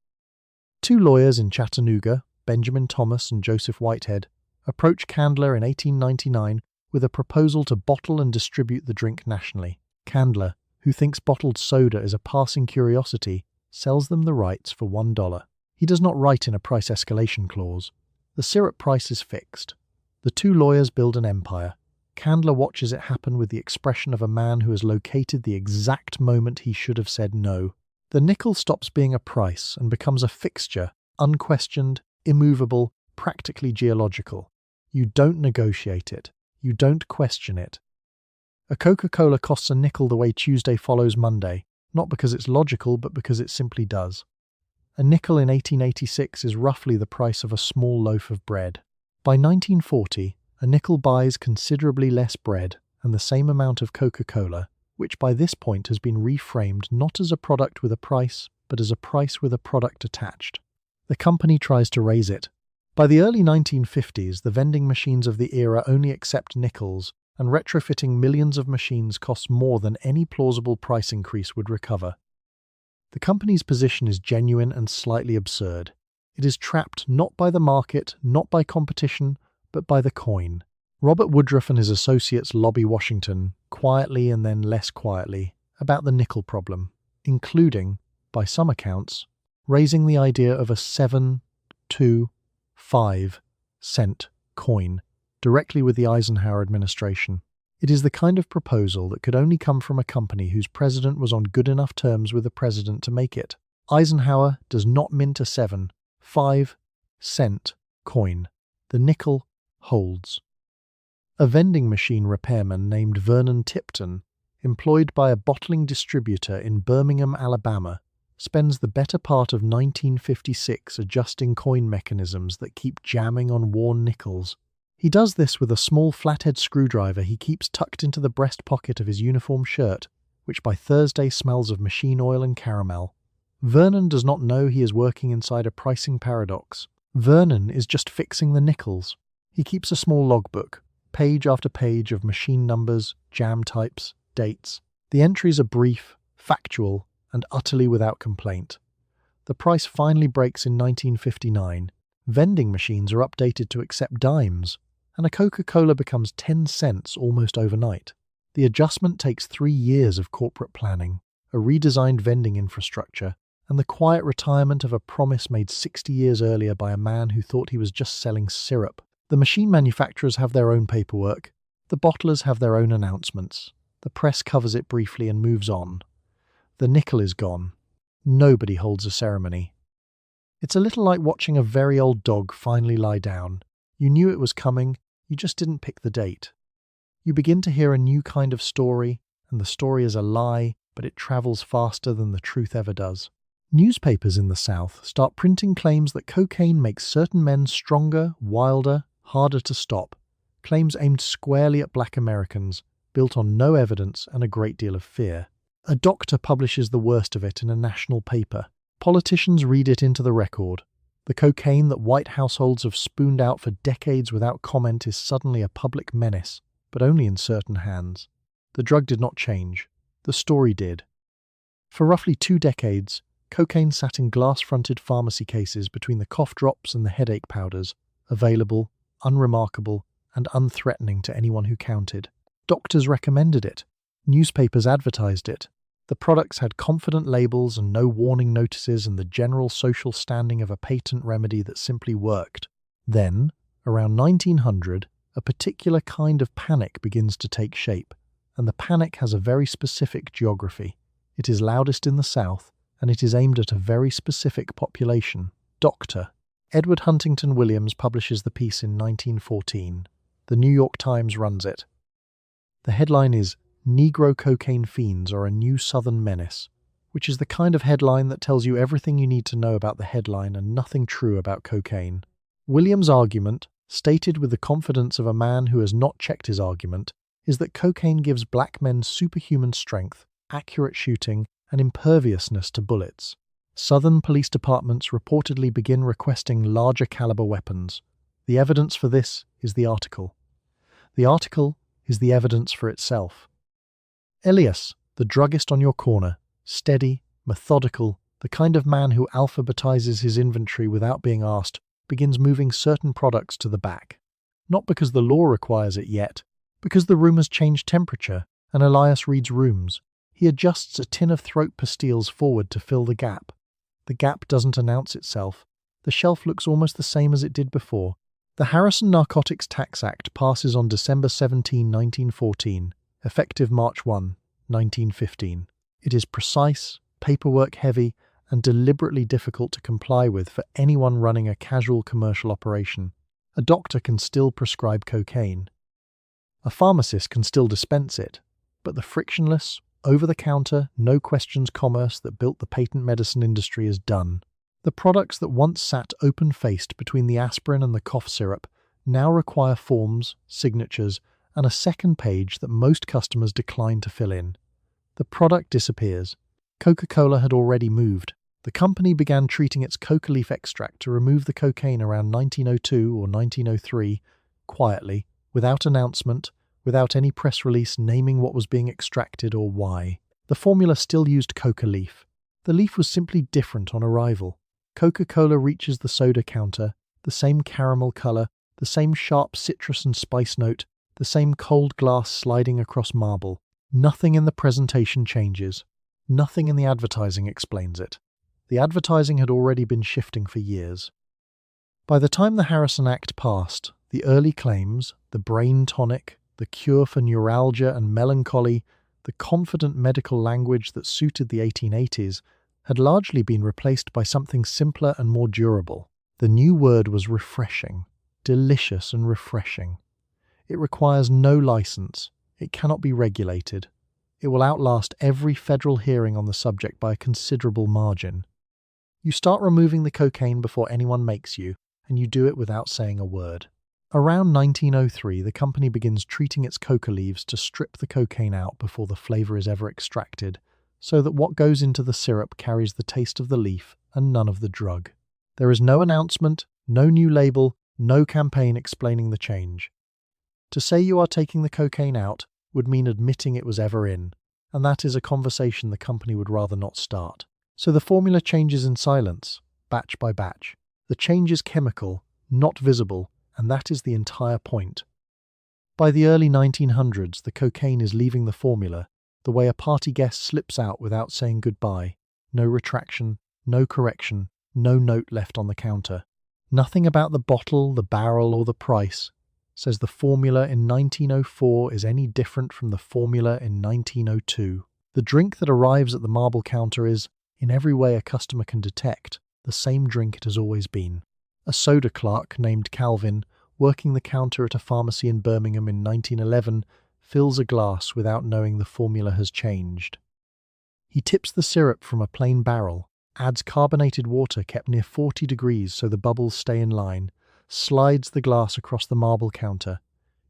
2 lawyers in Chattanooga, Benjamin Thomas and Joseph Whitehead, approach Candler in 1899 with a proposal to bottle and distribute the drink nationally. Candler, who thinks bottled soda is a passing curiosity, sells them the rights for $1. He does not write in a price escalation clause. The syrup price is fixed. The 2 lawyers build an empire. Candler watches it happen with the expression of a man who has located the exact moment he should have said no. The nickel stops being a price and becomes a fixture, unquestioned, immovable, practically geological. You don't negotiate it. You don't question it. A Coca-Cola costs a nickel the way Tuesday follows Monday, not because it's logical, but because it simply does. A nickel in 1886 is roughly the price of a small loaf of bread. By 1940, a nickel buys considerably less bread and the same amount of Coca-Cola, which by this point has been reframed not as a product with a price, but as a price with a product attached. The company tries to raise it. By the early 1950s, the vending machines of the era only accept nickels, and retrofitting millions of machines costs more than any plausible price increase would recover. The company's position is genuine and slightly absurd. It is trapped not by the market, not by competition, but by the coin. Robert Woodruff and his associates lobby Washington, quietly and then less quietly, about the nickel problem, including, by some accounts, raising the idea of a 7, 2, 5 cent coin directly with the Eisenhower administration. It is the kind of proposal that could only come from a company whose president was on good enough terms with the president to make it. Eisenhower does not mint a 7, 5 cent coin. The nickel holds. A vending machine repairman named Vernon Tipton, employed by a bottling distributor in Birmingham, Alabama, spends the better part of 1956 adjusting coin mechanisms that keep jamming on worn nickels. He does this with a small flathead screwdriver he keeps tucked into the breast pocket of his uniform shirt, which by Thursday smells of machine oil and caramel. Vernon does not know he is working inside a pricing paradox. Vernon is just fixing the nickels. He keeps a small logbook, page after page of machine numbers, jam types, dates. The entries are brief, factual, and utterly without complaint. The price finally breaks in 1959. Vending machines are updated to accept dimes, and a Coca-Cola becomes 10 cents almost overnight. The adjustment takes 3 years of corporate planning, a redesigned vending infrastructure, and the quiet retirement of a promise made 60 years earlier by a man who thought he was just selling syrup. The machine manufacturers have their own paperwork, the bottlers have their own announcements, the press covers it briefly and moves on. The nickel is gone. Nobody holds a ceremony. It's a little like watching a very old dog finally lie down. You knew it was coming, you just didn't pick the date. You begin to hear a new kind of story, and the story is a lie, but it travels faster than the truth ever does. Newspapers in the South start printing claims that cocaine makes certain men stronger, wilder, harder to stop. Claims aimed squarely at black Americans, built on no evidence and a great deal of fear. A doctor publishes the worst of it in a national paper. Politicians read it into the record. The cocaine that white households have spooned out for decades without comment is suddenly a public menace, but only in certain hands. The drug did not change. The story did. For roughly 2 decades, cocaine sat in glass-fronted pharmacy cases between the cough drops and the headache powders, available, unremarkable, and unthreatening to anyone who counted. Doctors recommended it. Newspapers advertised it. The products had confident labels and no warning notices and the general social standing of a patent remedy that simply worked. Then, around 1900, a particular kind of panic begins to take shape, and the panic has a very specific geography. It is loudest in the South, and it is aimed at a very specific population. Dr. Edward Huntington Williams publishes the piece in 1914. The New York Times runs it. The headline is, "Negro Cocaine Fiends Are a New Southern Menace," which is the kind of headline that tells you everything you need to know about the headline and nothing true about cocaine. Williams' argument, stated with the confidence of a man who has not checked his argument, is that cocaine gives black men superhuman strength, accurate shooting, and imperviousness to bullets. Southern police departments reportedly begin requesting larger caliber weapons. The evidence for this is the article. The article is the evidence for itself. Elias, the druggist on your corner, steady, methodical, the kind of man who alphabetizes his inventory without being asked, begins moving certain products to the back. Not because the law requires it yet, because the room has changed temperature, and Elias reads rooms. He adjusts a tin of throat pastilles forward to fill the gap. The gap doesn't announce itself. The shelf looks almost the same as it did before. The Harrison Narcotics Tax Act passes on December 17, 1914, effective March 1, 1915. It is precise, paperwork-heavy, and deliberately difficult to comply with for anyone running a casual commercial operation. A doctor can still prescribe cocaine. A pharmacist can still dispense it, but the frictionless, over-the-counter, no-questions commerce that built the patent medicine industry is done. The products that once sat open-faced between the aspirin and the cough syrup now require forms, signatures, and a second page that most customers decline to fill in. The product disappears. Coca-Cola had already moved. The company began treating its coca leaf extract to remove the cocaine around 1902 or 1903, quietly, without announcement, without any press release naming what was being extracted or why. The formula still used coca leaf. The leaf was simply different on arrival. Coca-Cola reaches the soda counter, the same caramel color, the same sharp citrus and spice note, the same cold glass sliding across marble. Nothing in the presentation changes. Nothing in the advertising explains it. The advertising had already been shifting for years. By the time the Harrison Act passed, the early claims, the brain tonic, the cure for neuralgia and melancholy, the confident medical language that suited the 1880s, had largely been replaced by something simpler and more durable. The new word was refreshing, delicious and refreshing. It requires no license. It cannot be regulated. It will outlast every federal hearing on the subject by a considerable margin. You start removing the cocaine before anyone makes you, and you do it without saying a word. Around 1903, the company begins treating its coca leaves to strip the cocaine out before the flavor is ever extracted, so that what goes into the syrup carries the taste of the leaf and none of the drug. There is no announcement, no new label, no campaign explaining the change. To say you are taking the cocaine out would mean admitting it was ever in. and that is a conversation the company would rather not start. So the formula changes in silence, batch by batch. The change is chemical, not visible, and that is the entire point. By the early 1900s, the cocaine is leaving the formula, the way a party guest slips out without saying goodbye. No retraction, no correction, no note left on the counter. Nothing about the bottle, the barrel, or the price says the formula in 1904 is any different from the formula in 1902. The drink that arrives at the marble counter is, in every way a customer can detect, the same drink it has always been. A soda clerk named Calvin, working the counter at a pharmacy in Birmingham in 1911, fills a glass without knowing the formula has changed. He tips the syrup from a plain barrel, adds carbonated water kept near 40 degrees so the bubbles stay in line, slides the glass across the marble counter.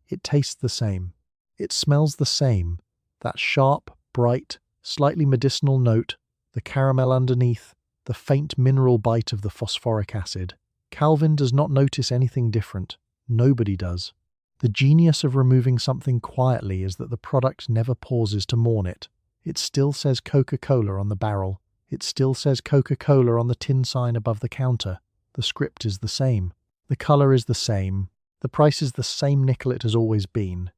It tastes the same. It smells the same. That sharp, bright, slightly medicinal note, the caramel underneath, the faint mineral bite of the phosphoric acid. Calvin does not notice anything different. Nobody does. The genius of removing something quietly is that the product never pauses to mourn it. It still says Coca-Cola on the barrel. It still says Coca-Cola on the tin sign above the counter. The script is the same. The colour is the same. The price is the same nickel it has always been.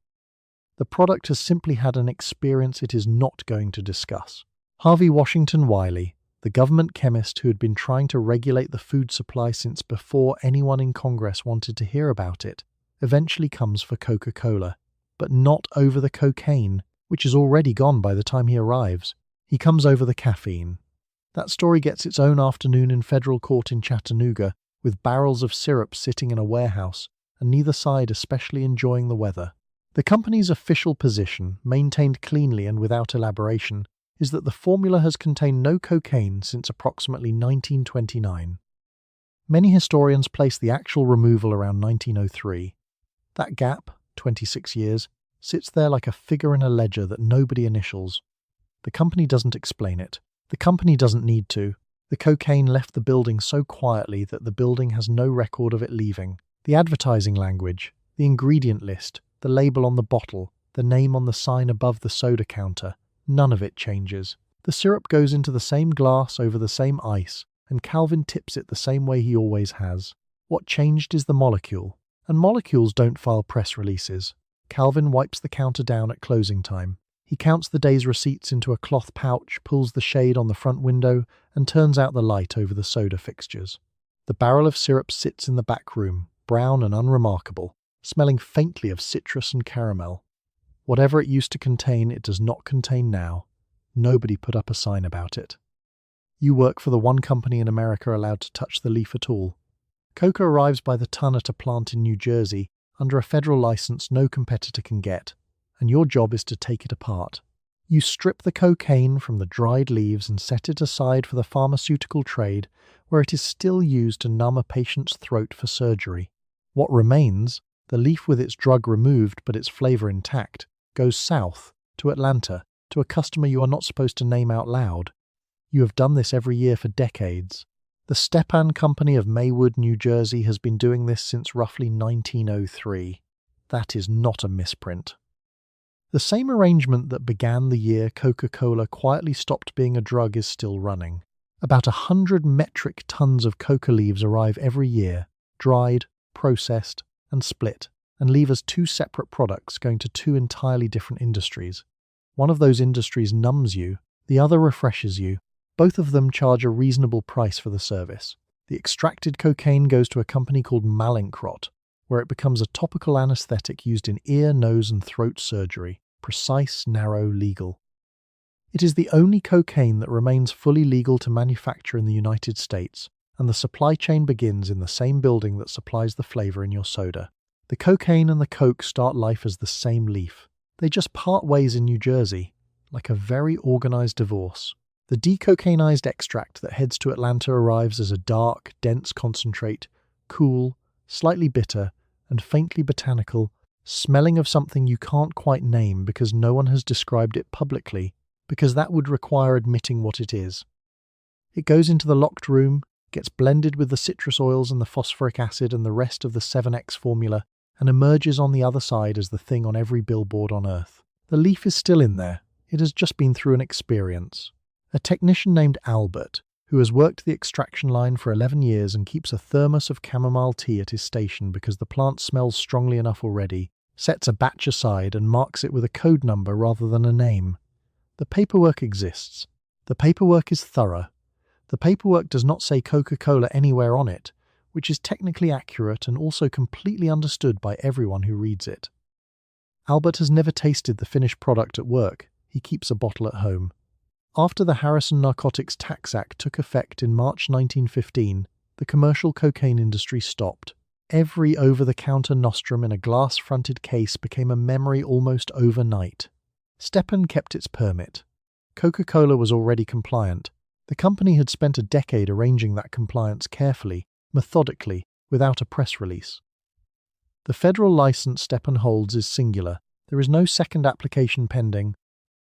The product has simply had an experience it is not going to discuss. Harvey Washington Wiley, the government chemist who had been trying to regulate the food supply since before anyone in Congress wanted to hear about it, eventually comes for Coca-Cola, but not over the cocaine, which is already gone by the time he arrives. He comes over the caffeine. That story gets its own afternoon in federal court in Chattanooga, with barrels of syrup sitting in a warehouse, and neither side especially enjoying the weather. The company's official position, maintained cleanly and without elaboration, is that the formula has contained no cocaine since approximately 1929. Many historians place the actual removal around 1903. That gap, 26 years, sits there like a figure in a ledger that nobody initials. The company doesn't explain it. The company doesn't need to. The cocaine left the building so quietly that the building has no record of it leaving. The advertising language, the ingredient list, the label on the bottle, the name on the sign above the soda counter, none of it changes. The syrup goes into the same glass over the same ice, and Calvin tips it the same way he always has. What changed is the molecule, and molecules don't file press releases. Calvin wipes the counter down at closing time. He counts the day's receipts into a cloth pouch, pulls the shade on the front window, and turns out the light over the soda fixtures. The barrel of syrup sits in the back room, brown and unremarkable, smelling faintly of citrus and caramel. Whatever it used to contain, it does not contain now. Nobody put up a sign about it. You work for the one company in America allowed to touch the leaf at all. Coca arrives by the ton at a plant in New Jersey, under a federal license no competitor can get, and your job is to take it apart. You strip the cocaine from the dried leaves and set it aside for the pharmaceutical trade, where it is still used to numb a patient's throat for surgery. What remains, the leaf with its drug removed but its flavour intact, goes south, to Atlanta, to a customer you are not supposed to name out loud. You have done this every year for decades. The Stepan Company of Maywood, New Jersey has been doing this since roughly 1903. That is not a misprint. The same arrangement that began the year Coca-Cola quietly stopped being a drug is still running. About 100 metric tons of coca leaves arrive every year, dried, processed, and split, and leave as two separate products going to two entirely different industries. One of those industries numbs you, the other refreshes you. Both of them charge a reasonable price for the service. The extracted cocaine goes to a company called Mallinckrodt, where it becomes a topical anesthetic used in ear, nose, and throat surgery. Precise, narrow, legal. It is the only cocaine that remains fully legal to manufacture in the United States, and the supply chain begins in the same building that supplies the flavour in your soda. The cocaine and the coke start life as the same leaf. They just part ways in New Jersey, like a very organised divorce. The decocainized extract that heads to Atlanta arrives as a dark, dense concentrate, cool, slightly bitter, and faintly botanical, smelling of something you can't quite name because no one has described it publicly, because that would require admitting what it is. It goes into the locked room, gets blended with the citrus oils and the phosphoric acid and the rest of the 7X formula, and emerges on the other side as the thing on every billboard on Earth. The leaf is still in there. It has just been through an experience. A technician named Albert, who has worked the extraction line for 11 years and keeps a thermos of chamomile tea at his station because the plant smells strongly enough already, sets a batch aside and marks it with a code number rather than a name. The paperwork exists. The paperwork is thorough. The paperwork does not say Coca-Cola anywhere on it, which is technically accurate and also completely understood by everyone who reads it. Albert has never tasted the finished product at work. He keeps a bottle at home. After the Harrison Narcotics Tax Act took effect in March 1915, the commercial cocaine industry stopped. Every over-the-counter nostrum in a glass-fronted case became a memory almost overnight. Stepan kept its permit. Coca-Cola was already compliant. The company had spent a decade arranging that compliance carefully, methodically, without a press release. The federal license Stepan holds is singular. There is no second application pending.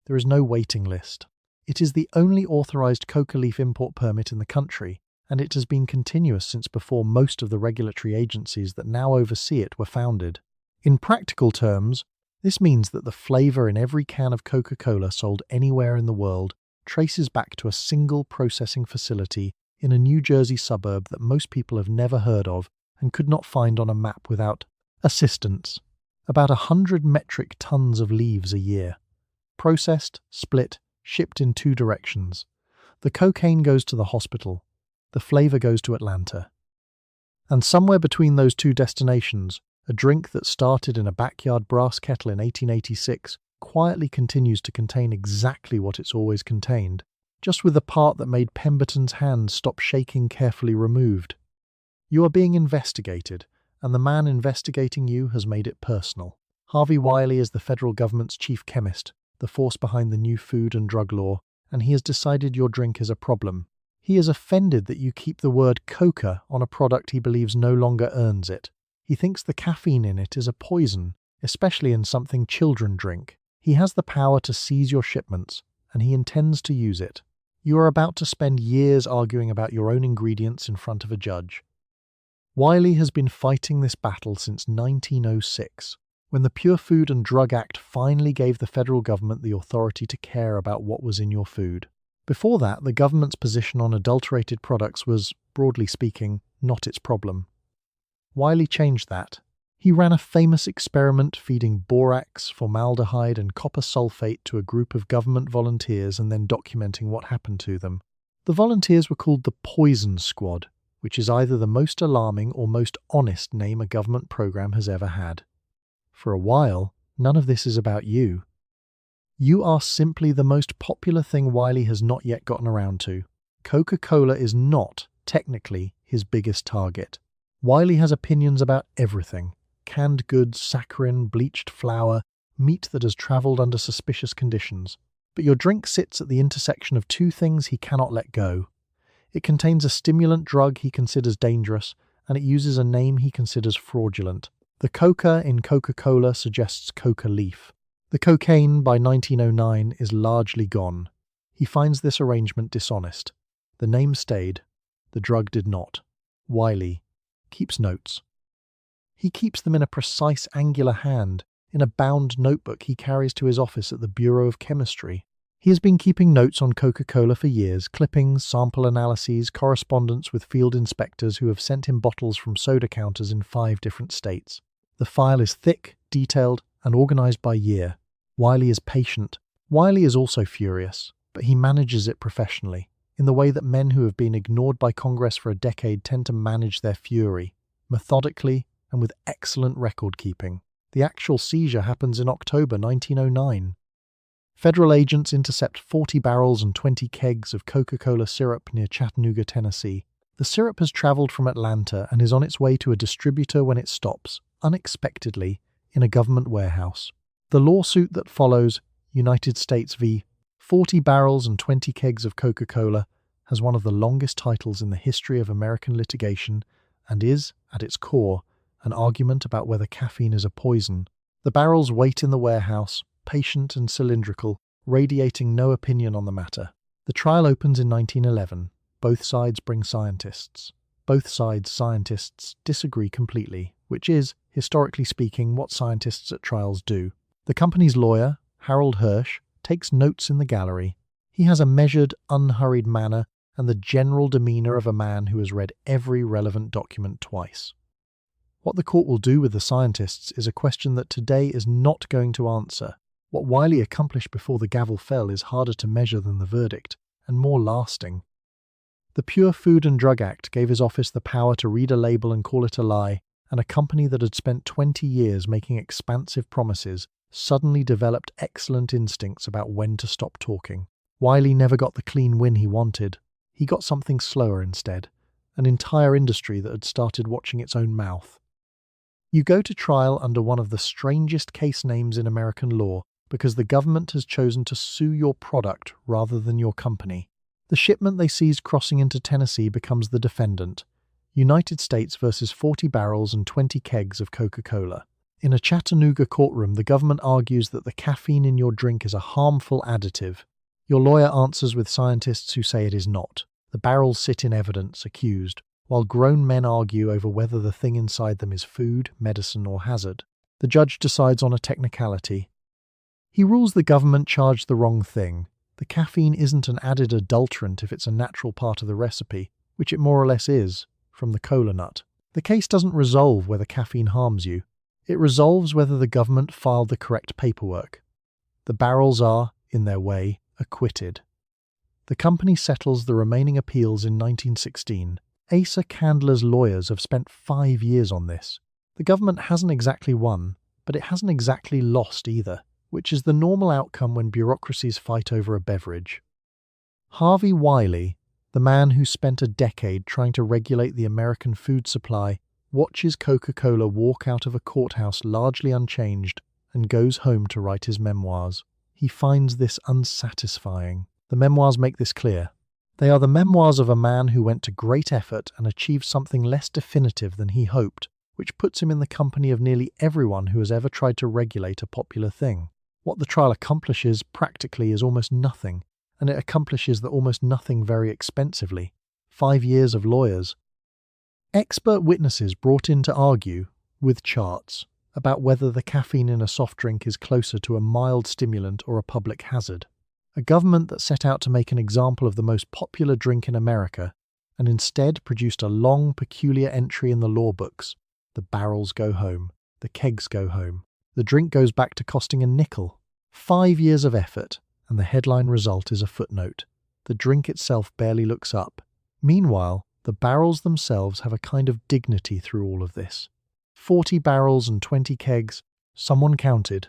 There is no waiting list. It is the only authorized coca leaf import permit in the country, and it has been continuous since before most of the regulatory agencies that now oversee it were founded. In practical terms, this means that the flavor in every can of Coca-Cola sold anywhere in the world traces back to a single processing facility in a New Jersey suburb that most people have never heard of and could not find on a map without assistance. About 100 metric tons of leaves a year. Processed, split, shipped in two directions. The cocaine goes to the hospital. The flavor goes to Atlanta. And somewhere between those two destinations, a drink that started in a backyard brass kettle in 1886 quietly continues to contain exactly what it's always contained, just with the part that made Pemberton's hand stop shaking carefully removed. You are being investigated, and the man investigating you has made it personal. Harvey Wiley is the federal government's chief chemist, the force behind the new food and drug law, and he has decided your drink is a problem. He is offended that you keep the word Coca on a product he believes no longer earns it. He thinks the caffeine in it is a poison, especially in something children drink. He has the power to seize your shipments, and he intends to use it. You are about to spend years arguing about your own ingredients in front of a judge. Wiley has been fighting this battle since 1906, when the Pure Food and Drug Act finally gave the federal government the authority to care about what was in your food. Before that, the government's position on adulterated products was, broadly speaking, not its problem. Wiley changed that. He ran a famous experiment feeding borax, formaldehyde, and copper sulfate to a group of government volunteers and then documenting what happened to them. The volunteers were called the Poison Squad, which is either the most alarming or most honest name a government program has ever had. For a while, none of this is about you. You are simply the most popular thing Wiley has not yet gotten around to. Coca-Cola is not, technically, his biggest target. Wiley has opinions about everything. Canned goods, saccharin, bleached flour, meat that has travelled under suspicious conditions. But your drink sits at the intersection of two things he cannot let go. It contains a stimulant drug he considers dangerous, and it uses a name he considers fraudulent. The Coca in Coca-Cola suggests coca leaf. The cocaine, by 1909, is largely gone. He finds this arrangement dishonest. The name stayed. The drug did not. Wiley keeps notes. He keeps them in a precise angular hand, in a bound notebook he carries to his office at the Bureau of Chemistry. He has been keeping notes on Coca-Cola for years, clippings, sample analyses, correspondence with field inspectors who have sent him bottles from soda counters in 5 different states. The file is thick, detailed, and organized by year. Wiley is patient. Wiley is also furious, but he manages it professionally, in the way that men who have been ignored by Congress for a decade tend to manage their fury, methodically and with excellent record-keeping. The actual seizure happens in October 1909. Federal agents intercept 40 barrels and 20 kegs of Coca-Cola syrup near Chattanooga, Tennessee. The syrup has traveled from Atlanta and is on its way to a distributor when it stops, unexpectedly, in a government warehouse. The lawsuit that follows, United States v. 40 barrels and 20 kegs of Coca-Cola, has one of the longest titles in the history of American litigation and is, at its core, an argument about whether caffeine is a poison. The barrels wait in the warehouse, patient and cylindrical, radiating no opinion on the matter. The trial opens in 1911. Both sides bring scientists. Both sides' scientists disagree completely, which is, historically speaking, what scientists at trials do. The company's lawyer, Harold Hirsch, takes notes in the gallery. He has a measured, unhurried manner and the general demeanor of a man who has read every relevant document twice. What the court will do with the scientists is a question that today is not going to answer. What Wiley accomplished before the gavel fell is harder to measure than the verdict, and more lasting. The Pure Food and Drug Act gave his office the power to read a label and call it a lie, and a company that had spent 20 years making expansive promises suddenly developed excellent instincts about when to stop talking. Wiley never got the clean win he wanted. He got something slower instead, an entire industry that had started watching its own mouth. You go to trial under one of the strangest case names in American law because the government has chosen to sue your product rather than your company. The shipment they seized crossing into Tennessee becomes the defendant. United States versus 40 barrels and 20 kegs of Coca-Cola. In a Chattanooga courtroom, the government argues that the caffeine in your drink is a harmful additive. Your lawyer answers with scientists who say it is not. The barrels sit in evidence, accused, while grown men argue over whether the thing inside them is food, medicine, or hazard. The judge decides on a technicality. He rules the government charged the wrong thing. The caffeine isn't an added adulterant if it's a natural part of the recipe, which it more or less is, from the cola nut. The case doesn't resolve whether caffeine harms you. It resolves whether the government filed the correct paperwork. The barrels are, in their way, acquitted. The company settles the remaining appeals in 1916. Asa Candler's lawyers have spent 5 years on this. The government hasn't exactly won, but it hasn't exactly lost either, which is the normal outcome when bureaucracies fight over a beverage. Harvey Wiley, the man who spent a decade trying to regulate the American food supply, watches Coca-Cola walk out of a courthouse largely unchanged and goes home to write his memoirs. He finds this unsatisfying. The memoirs make this clear. They are the memoirs of a man who went to great effort and achieved something less definitive than he hoped, which puts him in the company of nearly everyone who has ever tried to regulate a popular thing. What the trial accomplishes practically is almost nothing, and it accomplishes the almost nothing very expensively. 5 years of lawyers. Expert witnesses brought in to argue, with charts, about whether the caffeine in a soft drink is closer to a mild stimulant or a public hazard. A government that set out to make an example of the most popular drink in America, and instead produced a long, peculiar entry in the law books. The barrels go home. The kegs go home. The drink goes back to costing a nickel. 5 years of effort, and the headline result is a footnote. The drink itself barely looks up. Meanwhile, the barrels themselves have a kind of dignity through all of this. 40 barrels and 20 kegs, someone counted.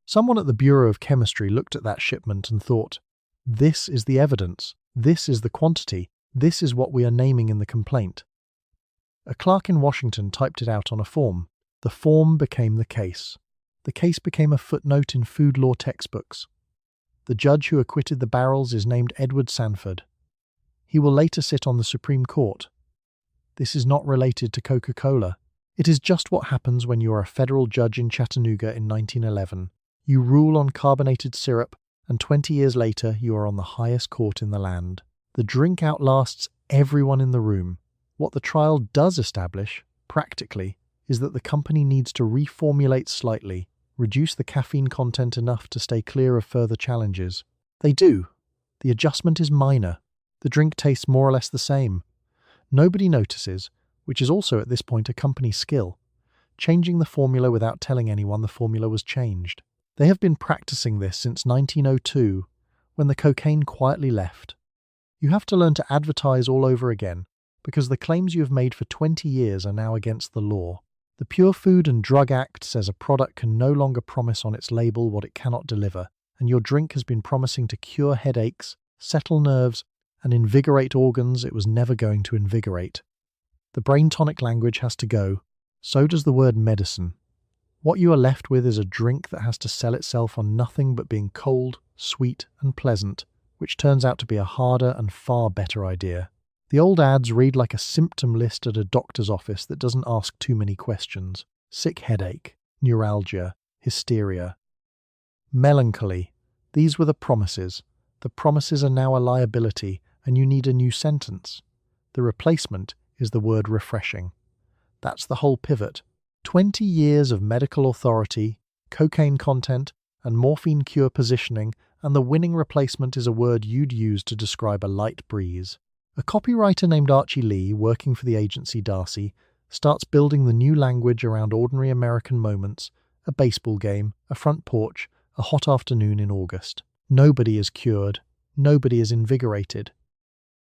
Someone at the Bureau of Chemistry looked at that shipment and thought, this is the evidence, this is the quantity, this is what we are naming in the complaint. A clerk in Washington typed it out on a form. The form became the case. The case became a footnote in food law textbooks. The judge who acquitted the barrels is named Edward Sanford. He will later sit on the Supreme Court. This is not related to Coca-Cola. It is just what happens when you are a federal judge in Chattanooga in 1911. You rule on carbonated syrup, and 20 years later you are on the highest court in the land. The drink outlasts everyone in the room. What the trial does establish, practically, is that the company needs to reformulate slightly, reduce the caffeine content enough to stay clear of further challenges. They do. The adjustment is minor. The drink tastes more or less the same. Nobody notices, which is also at this point a company skill, changing the formula without telling anyone the formula was changed. They have been practicing this since 1902, when the cocaine quietly left. You have to learn to advertise all over again, because the claims you have made for 20 years are now against the law. The Pure Food and Drug Act says a product can no longer promise on its label what it cannot deliver, and your drink has been promising to cure headaches, settle nerves, and invigorate organs it was never going to invigorate. The brain tonic language has to go. So does the word medicine. What you are left with is a drink that has to sell itself on nothing but being cold, sweet, and pleasant, which turns out to be a harder and far better idea. The old ads read like a symptom list at a doctor's office that doesn't ask too many questions. Sick headache, neuralgia, hysteria. Melancholy. These were the promises. The promises are now a liability, and you need a new sentence. The replacement is the word refreshing. That's the whole pivot. 20 years of medical authority, cocaine content, and morphine cure positioning, and the winning replacement is a word you'd use to describe a light breeze. A copywriter named Archie Lee, working for the agency Darcy, starts building the new language around ordinary American moments, a baseball game, a front porch, a hot afternoon in August. Nobody is cured. Nobody is invigorated.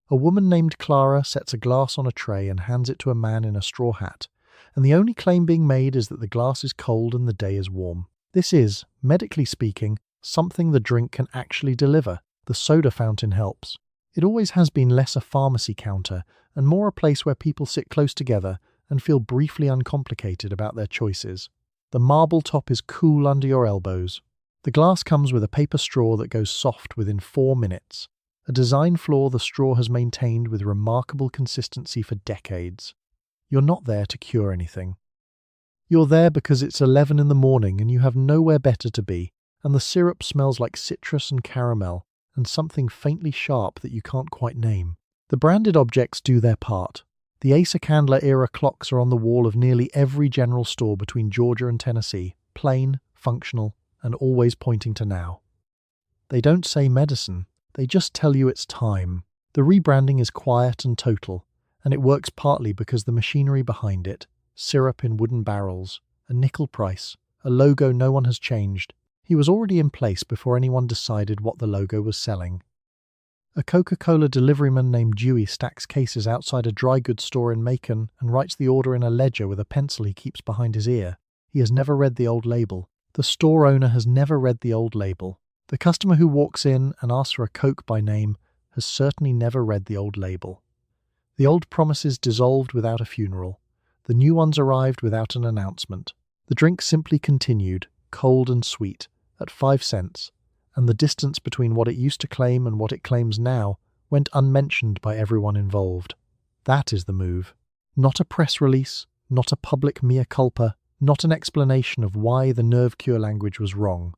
A woman named Clara sets a glass on a tray and hands it to a man in a straw hat, and the only claim being made is that the glass is cold and the day is warm. This is, medically speaking, something the drink can actually deliver. The soda fountain helps. It always has been less a pharmacy counter and more a place where people sit close together and feel briefly uncomplicated about their choices. The marble top is cool under your elbows. The glass comes with a paper straw that goes soft within 4 minutes, a design flaw the straw has maintained with remarkable consistency for decades. You're not there to cure anything. You're there because it's 11 in the morning and you have nowhere better to be, and the syrup smells like citrus and caramel, and something faintly sharp that you can't quite name. The branded objects do their part. The Asa Candler-era clocks are on the wall of nearly every general store between Georgia and Tennessee, plain, functional, and always pointing to now. They don't say medicine, they just tell you it's time. The rebranding is quiet and total, and it works partly because the machinery behind it, syrup in wooden barrels, a nickel price, a logo no one has changed, he was already in place before anyone decided what the logo was selling. A Coca-Cola deliveryman named Dewey stacks cases outside a dry goods store in Macon and writes the order in a ledger with a pencil he keeps behind his ear. He has never read the old label. The store owner has never read the old label. The customer who walks in and asks for a Coke by name has certainly never read the old label. The old promises dissolved without a funeral. The new ones arrived without an announcement. The drink simply continued, cold and sweet, at 5 cents, and the distance between what it used to claim and what it claims now went unmentioned by everyone involved. That is the move. Not a press release, not a public mea culpa, not an explanation of why the nerve cure language was wrong.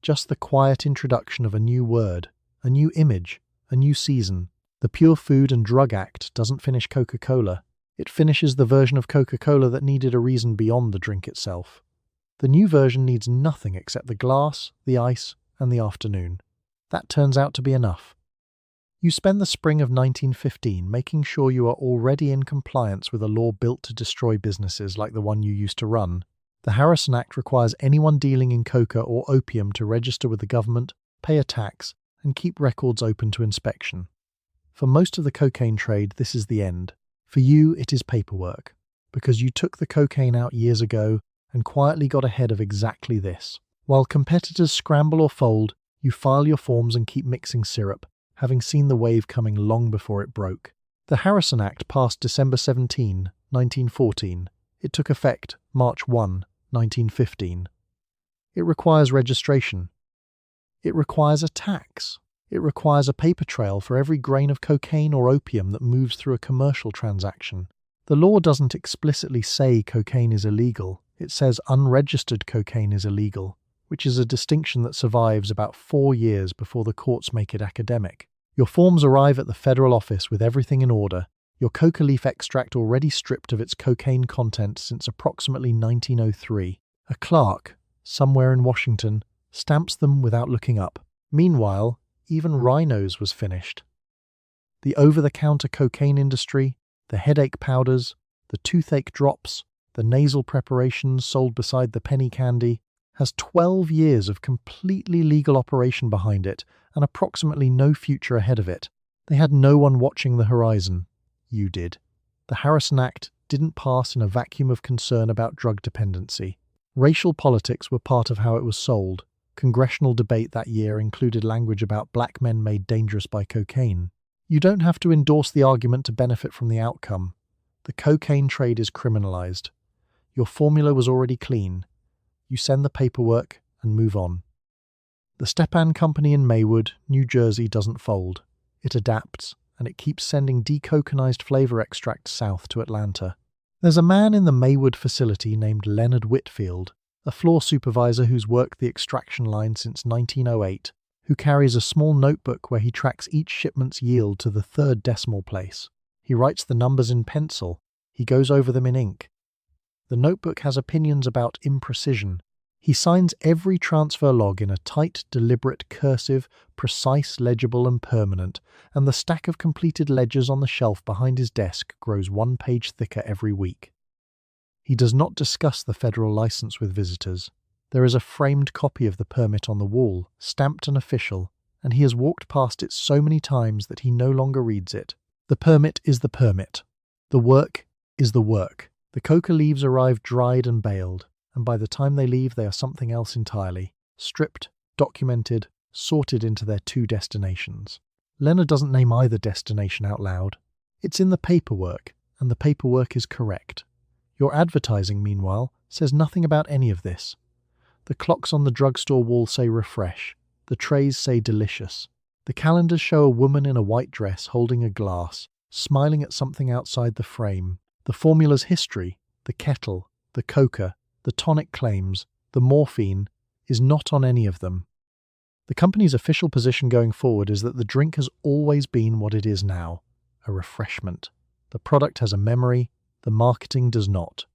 Just the quiet introduction of a new word, a new image, a new season. The Pure Food and Drug Act doesn't finish Coca-Cola. It finishes the version of Coca-Cola that needed a reason beyond the drink itself. The new version needs nothing except the glass, the ice, and the afternoon. That turns out to be enough. You spend the spring of 1915 making sure you are already in compliance with a law built to destroy businesses like the one you used to run. The Harrison Act requires anyone dealing in coca or opium to register with the government, pay a tax, and keep records open to inspection. For most of the cocaine trade, this is the end. For you, it is paperwork, because you took the cocaine out years ago and quietly got ahead of exactly this. While competitors scramble or fold, you file your forms and keep mixing syrup, having seen the wave coming long before it broke. The Harrison Act passed December 17, 1914. It took effect March 1, 1915. It requires registration. It requires a tax. It requires a paper trail for every grain of cocaine or opium that moves through a commercial transaction. The law doesn't explicitly say cocaine is illegal. It says unregistered cocaine is illegal, which is a distinction that survives about 4 years before the courts make it academic. Your forms arrive at the federal office with everything in order, your coca leaf extract already stripped of its cocaine content since approximately 1903. A clerk, somewhere in Washington, stamps them without looking up. Meanwhile, even Rhinos was finished. The over-the-counter cocaine industry, the headache powders, the toothache drops, the nasal preparations sold beside the penny candy, has 12 years of completely legal operation behind it and approximately no future ahead of it. They had no one watching the horizon. You did. The Harrison Act didn't pass in a vacuum of concern about drug dependency. Racial politics were part of how it was sold. Congressional debate that year included language about black men made dangerous by cocaine. You don't have to endorse the argument to benefit from the outcome. The cocaine trade is criminalized. Your formula was already clean. You send the paperwork and move on. The Stepan Company in Maywood, New Jersey doesn't fold. It adapts, and it keeps sending decoconized flavor extracts south to Atlanta. There's a man in the Maywood facility named Leonard Whitfield, a floor supervisor who's worked the extraction line since 1908, who carries a small notebook where he tracks each shipment's yield to the 3rd decimal place. He writes the numbers in pencil. He goes over them in ink. The notebook has opinions about imprecision. He signs every transfer log in a tight, deliberate, cursive, precise, legible and permanent, and the stack of completed ledgers on the shelf behind his desk grows 1 page thicker every week. He does not discuss the federal license with visitors. There is a framed copy of the permit on the wall, stamped and official, and he has walked past it so many times that he no longer reads it. The permit is the permit. The work is the work. The coca leaves arrive dried and baled, and by the time they leave they are something else entirely, stripped, documented, sorted into their 2 destinations. Leonard doesn't name either destination out loud. It's in the paperwork, and the paperwork is correct. Your advertising, meanwhile, says nothing about any of this. The clocks on the drugstore wall say refresh. The trays say delicious. The calendars show a woman in a white dress holding a glass, smiling at something outside the frame. The formula's history, the kettle, the coca, the tonic claims, the morphine, is not on any of them. The company's official position going forward is that the drink has always been what it is now, a refreshment. The product has a memory, the marketing does not.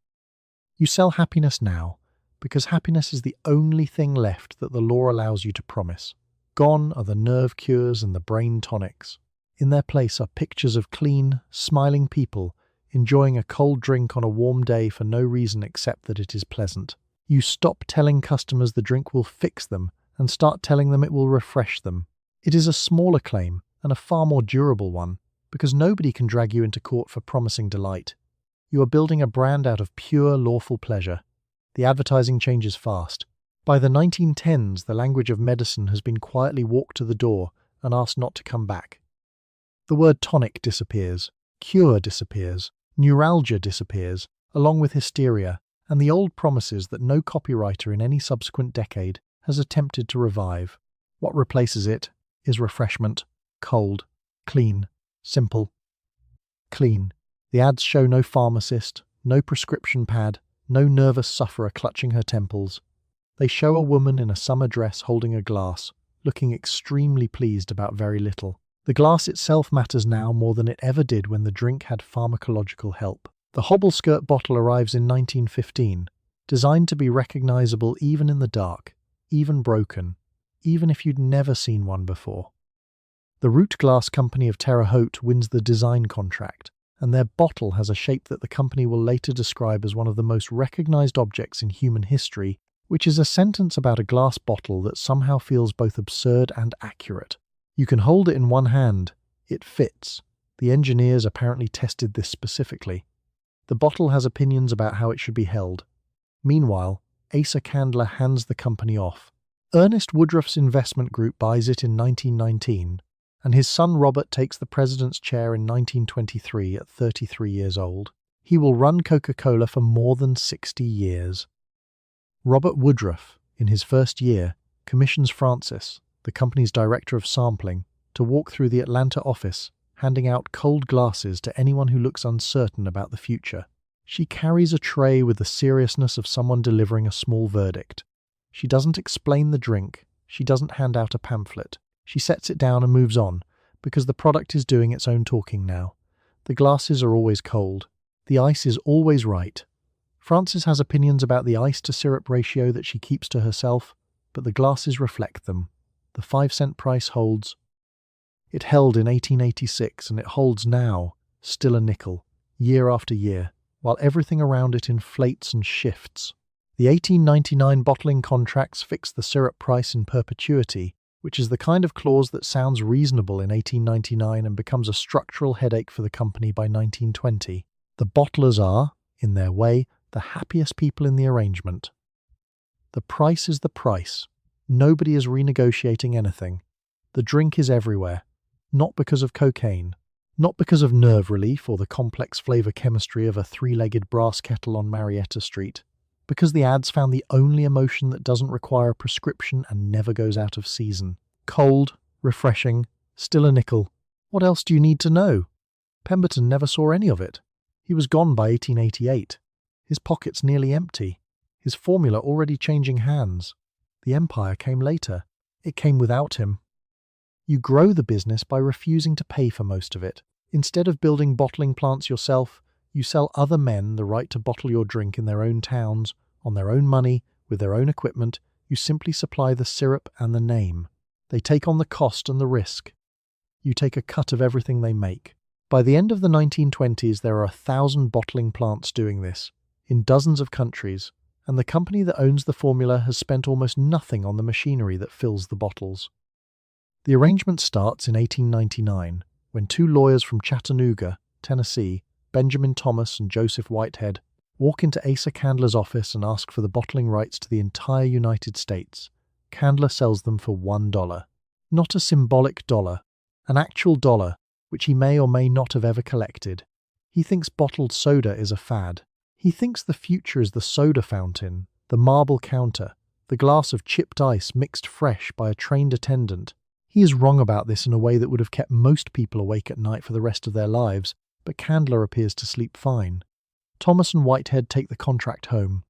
You sell happiness now, because happiness is the only thing left that the law allows you to promise. Gone are the nerve cures and the brain tonics. In their place are pictures of clean, smiling people enjoying a cold drink on a warm day for no reason except that it is pleasant. You stop telling customers the drink will fix them and start telling them it will refresh them. It is a smaller claim and a far more durable one, because nobody can drag you into court for promising delight. You are building a brand out of pure, lawful pleasure. The advertising changes fast. By the 1910s, the language of medicine has been quietly walked to the door and asked not to come back. The word tonic disappears, cure disappears, neuralgia disappears, along with hysteria, and the old promises that no copywriter in any subsequent decade has attempted to revive. What replaces it is refreshment, cold, clean, simple. Clean. The ads show no pharmacist, no prescription pad, no nervous sufferer clutching her temples. They show a woman in a summer dress holding a glass, looking extremely pleased about very little. The glass itself matters now more than it ever did when the drink had pharmacological help. The hobble-skirt bottle arrives in 1915, designed to be recognizable even in the dark, even broken, even if you'd never seen one before. The Root Glass Company of Terre Haute wins the design contract, and their bottle has a shape that the company will later describe as one of the most recognized objects in human history, which is a sentence about a glass bottle that somehow feels both absurd and accurate. You can hold it in one hand. It fits. The engineers apparently tested this specifically. The bottle has opinions about how it should be held. Meanwhile, Asa Candler hands the company off. Ernest Woodruff's investment group buys it in 1919, and his son Robert takes the president's chair in 1923 at 33 years old. He will run Coca-Cola for more than 60 years. Robert Woodruff, in his first year, commissions Frances, the company's director of sampling, to walk through the Atlanta office, handing out cold glasses to anyone who looks uncertain about the future. She carries a tray with the seriousness of someone delivering a small verdict. She doesn't explain the drink. She doesn't hand out a pamphlet. She sets it down and moves on, because the product is doing its own talking now. The glasses are always cold. The ice is always right. Frances has opinions about the ice-to-syrup ratio that she keeps to herself, but the glasses reflect them. The 5-cent price holds. It held in 1886, and it holds now, still a nickel, year after year, while everything around it inflates and shifts. The 1899 bottling contracts fix the syrup price in perpetuity, which is the kind of clause that sounds reasonable in 1899 and becomes a structural headache for the company by 1920. The bottlers are, in their way, the happiest people in the arrangement. The price is the price. Nobody is renegotiating anything. The drink is everywhere. Not because of cocaine. Not because of nerve relief or the complex flavor chemistry of a 3-legged brass kettle on Marietta Street. Because the ads found the only emotion that doesn't require a prescription and never goes out of season. Cold, refreshing, still a nickel. What else do you need to know? Pemberton never saw any of it. He was gone by 1888. His pockets nearly empty. His formula already changing hands. The empire came later. It came without him. You grow the business by refusing to pay for most of it. Instead of building bottling plants yourself, you sell other men the right to bottle your drink in their own towns, on their own money, With their own equipment, you simply supply the syrup and the name. They take on the cost and the risk. You take a cut of everything they make. By the end of the 1920s, there are 1,000 bottling plants doing this, in dozens of countries, and the company that owns the formula has spent almost nothing on the machinery that fills the bottles. The arrangement starts in 1899, when two lawyers from Chattanooga, Tennessee, Benjamin Thomas and Joseph Whitehead, walk into Asa Candler's office and ask for the bottling rights to the entire United States. Candler sells them for $1. Not a symbolic dollar, an actual dollar, which he may or may not have ever collected. He thinks bottled soda is a fad. He thinks the future is the soda fountain, the marble counter, the glass of chipped ice mixed fresh by a trained attendant. He is wrong about this in a way that would have kept most people awake at night for the rest of their lives, but Candler appears to sleep fine. Thomas and Whitehead take the contract home.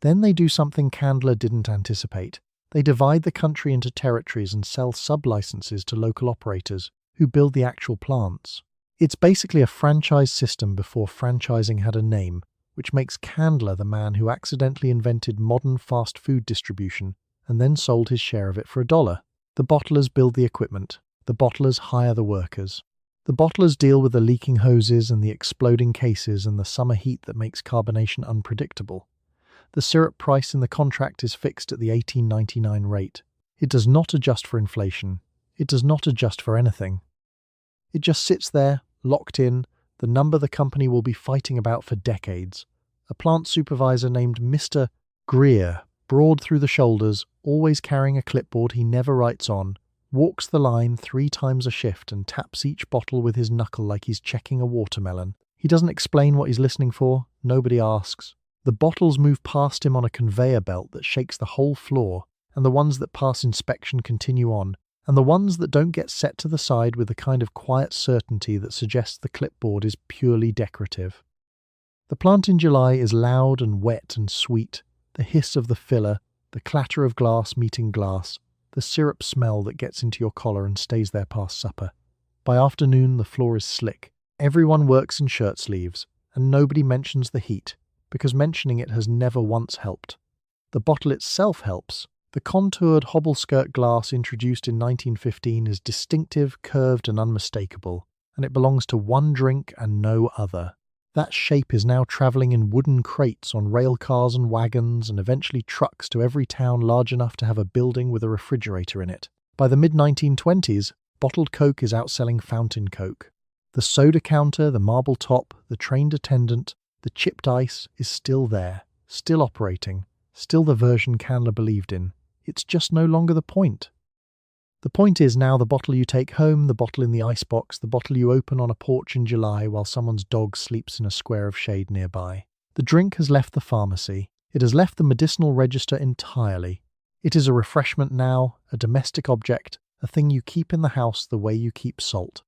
Then they do something Candler didn't anticipate. They divide the country into territories and sell sub-licenses to local operators, who build the actual plants. It's basically a franchise system before franchising had a name, which makes Candler the man who accidentally invented modern fast food distribution and then sold his share of it for $1. The bottlers build the equipment. The bottlers hire the workers. The bottlers deal with the leaking hoses and the exploding cases and the summer heat that makes carbonation unpredictable. The syrup price in the contract is fixed at the 1899 rate. It does not adjust for inflation. It does not adjust for anything. It just sits there, locked in, the number the company will be fighting about for decades. A plant supervisor named Mr. Greer, broad through the shoulders, always carrying a clipboard he never writes on, walks the line 3 times a shift and taps each bottle with his knuckle like he's checking a watermelon. He doesn't explain what he's listening for. Nobody asks. The bottles move past him on a conveyor belt that shakes the whole floor, and the ones that pass inspection continue on, and the ones that don't get set to the side with the kind of quiet certainty that suggests the clipboard is purely decorative. The plant in July is loud and wet and sweet, the hiss of the filler, the clatter of glass meeting glass, the syrup smell that gets into your collar and stays there past supper. By afternoon, the floor is slick. Everyone works in shirt sleeves, and nobody mentions the heat, because mentioning it has never once helped. The bottle itself helps. The contoured hobble-skirt glass introduced in 1915 is distinctive, curved and unmistakable, and it belongs to one drink and no other. That shape is now travelling in wooden crates on rail cars and wagons and eventually trucks to every town large enough to have a building with a refrigerator in it. By the mid-1920s, bottled Coke is outselling fountain Coke. The soda counter, the marble top, the trained attendant, the chipped ice is still there, still operating, still the version Candler believed in. It's just no longer the point. The point is now the bottle you take home, the bottle in the icebox, the bottle you open on a porch in July while someone's dog sleeps in a square of shade nearby. The drink has left the pharmacy. It has left the medicinal register entirely. It is a refreshment now, a domestic object, a thing you keep in the house the way you keep salt.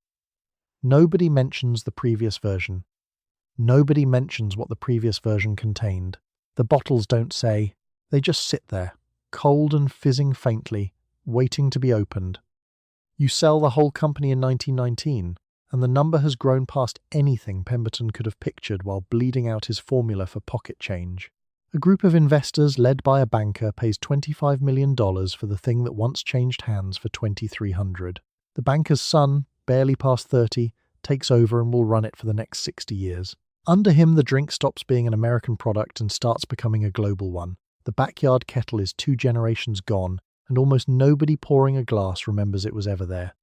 Nobody mentions the previous version. Nobody mentions what the previous version contained. The bottles don't say. They just sit there, cold and fizzing faintly, waiting to be opened. You sell the whole company in 1919, and the number has grown past anything Pemberton could have pictured while bleeding out his formula for pocket change. A group of investors led by a banker pays $25 million for the thing that once changed hands for $2,300. The banker's son, barely past 30, takes over and will run it for the next 60 years. Under him, the drink stops being an American product and starts becoming a global one. The backyard kettle is 2 generations gone, and almost nobody pouring a glass remembers it was ever there.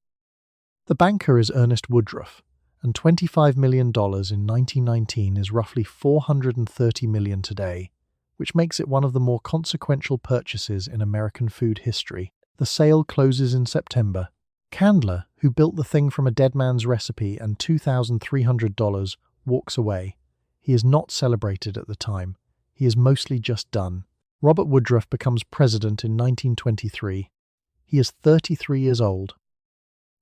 The banker is Ernest Woodruff, and $25 million in 1919 is roughly $430 million today, which makes it one of the more consequential purchases in American food history. The sale closes in September. Candler, who built the thing from a dead man's recipe and $2,300, walks away. He is not celebrated at the time. He is mostly just done. Robert Woodruff becomes president in 1923. He is 33 years old.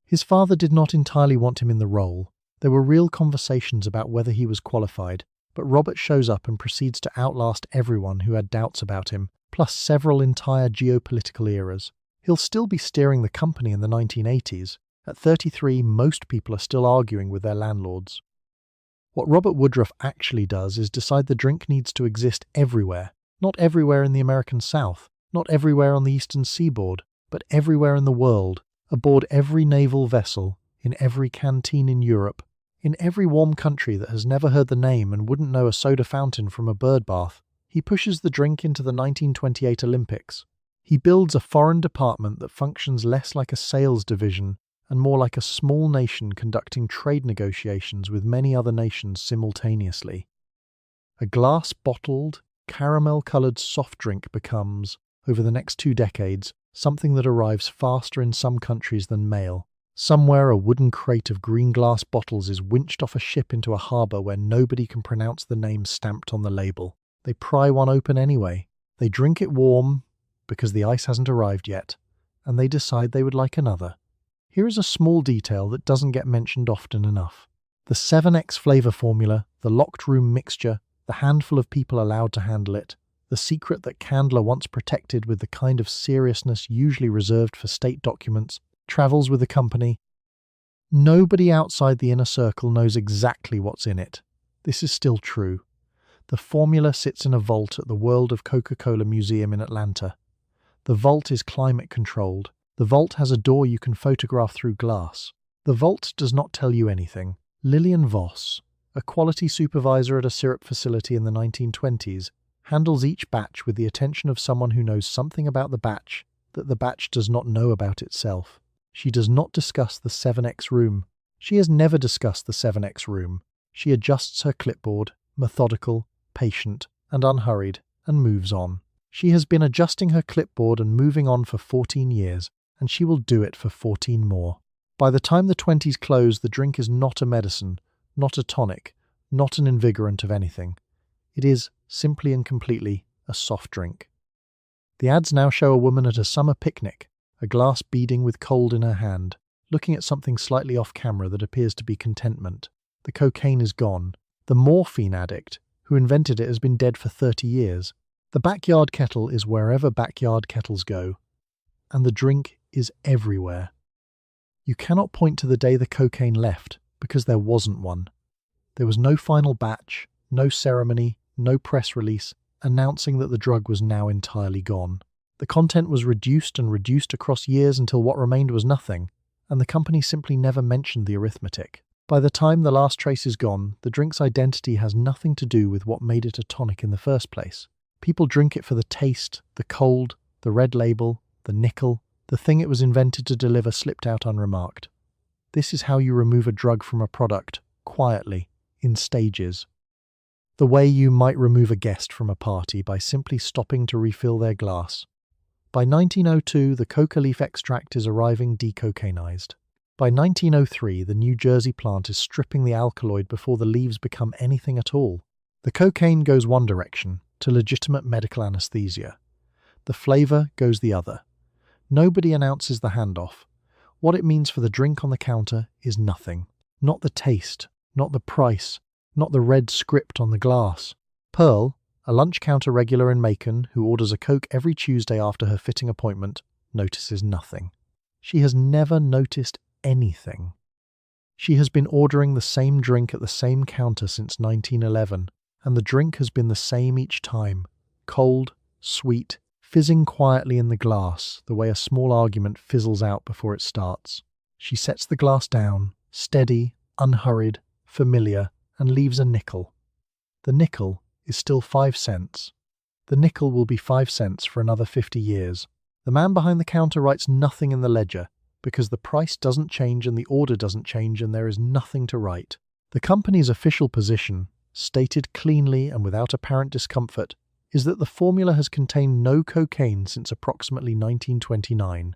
His father did not entirely want him in the role. There were real conversations about whether he was qualified, but Robert shows up and proceeds to outlast everyone who had doubts about him, plus several entire geopolitical eras. He'll still be steering the company in the 1980s. At 33, most people are still arguing with their landlords. What Robert Woodruff actually does is decide the drink needs to exist everywhere, Not everywhere in the American South, not everywhere on the eastern seaboard, but everywhere in the world, aboard every naval vessel, in every canteen in Europe, in every warm country that has never heard the name and wouldn't know a soda fountain from a bird bath. He pushes the drink into the 1928 Olympics. He builds a foreign department that functions less like a sales division and more like a small nation conducting trade negotiations with many other nations simultaneously. A glass-bottled, caramel-coloured soft drink becomes, over the next 2 decades, something that arrives faster in some countries than mail. Somewhere a wooden crate of green glass bottles is winched off a ship into a harbour where nobody can pronounce the name stamped on the label. They pry one open anyway. They drink it warm, because the ice hasn't arrived yet, and they decide they would like another. Here is a small detail that doesn't get mentioned often enough. The 7X flavour formula, the locked room mixture, the handful of people allowed to handle it, the secret that Candler once protected with the kind of seriousness usually reserved for state documents, travels with the company. Nobody outside the inner circle knows exactly what's in it. This is still true. The formula sits in a vault at the World of Coca-Cola Museum in Atlanta. The vault is climate controlled. The vault has a door you can photograph through glass. The vault does not tell you anything. Lillian Voss, a quality supervisor at a syrup facility in the 1920s, handles each batch with the attention of someone who knows something about the batch that the batch does not know about itself. She does not discuss the 7X room. She has never discussed the 7X room. She adjusts her clipboard, methodical, patient, and unhurried, and moves on. She has been adjusting her clipboard and moving on for 14 years, and she will do it for 14 more. By the time the 20s close, the drink is not a medicine, not a tonic, not an invigorant of anything. It is, simply and completely, a soft drink. The ads now show a woman at a summer picnic, a glass beading with cold in her hand, looking at something slightly off camera that appears to be contentment. The cocaine is gone. The morphine addict, who invented it, has been dead for 30 years. The backyard kettle is wherever backyard kettles go, and the drink is everywhere. You cannot point to the day the cocaine left, because there wasn't one. There was no final batch, no ceremony, no press release, announcing that the drug was now entirely gone. The content was reduced and reduced across years until what remained was nothing, and the company simply never mentioned the arithmetic. By the time the last trace is gone, the drink's identity has nothing to do with what made it a tonic in the first place. People drink it for the taste, the cold, the red label, the nickel. The thing it was invented to deliver slipped out unremarked. This is how you remove a drug from a product, quietly, in stages. The way you might remove a guest from a party by simply stopping to refill their glass. By 1902, the coca leaf extract is arriving decocainized. By 1903, the New Jersey plant is stripping the alkaloid before the leaves become anything at all. The cocaine goes one direction, to legitimate medical anesthesia. The flavor goes the other. Nobody announces the handoff. What it means for the drink on the counter is nothing. Not the taste, not the price, not the red script on the glass. Pearl, a lunch counter regular in Macon who orders a Coke every Tuesday after her fitting appointment, notices nothing. She has never noticed anything. She has been ordering the same drink at the same counter since 1911, and the drink has been the same each time. Cold, sweet, fizzing quietly in the glass, the way a small argument fizzles out before it starts. She sets the glass down, steady, unhurried, familiar, and leaves a nickel. The nickel is still 5 cents. The nickel will be 5 cents for another 50 years. The man behind the counter writes nothing in the ledger, because the price doesn't change and the order doesn't change and there is nothing to write. The company's official position, stated cleanly and without apparent discomfort, is that the formula has contained no cocaine since approximately 1929.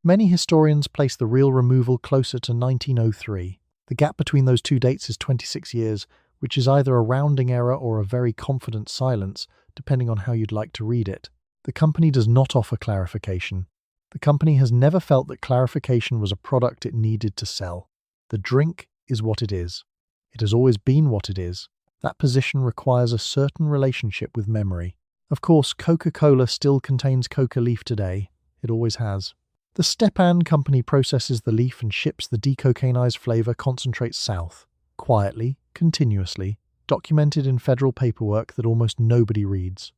Many historians place the real removal closer to 1903. The gap between those two dates is 26 years, which is either a rounding error or a very confident silence, depending on how you'd like to read it. The company does not offer clarification. The company has never felt that clarification was a product it needed to sell. The drink is what it is. It has always been what it is. That position requires a certain relationship with memory. Of course, Coca-Cola still contains coca leaf today. It always has. The Stepan company processes the leaf and ships the decocainized flavor concentrate south, quietly, continuously, documented in federal paperwork that almost nobody reads.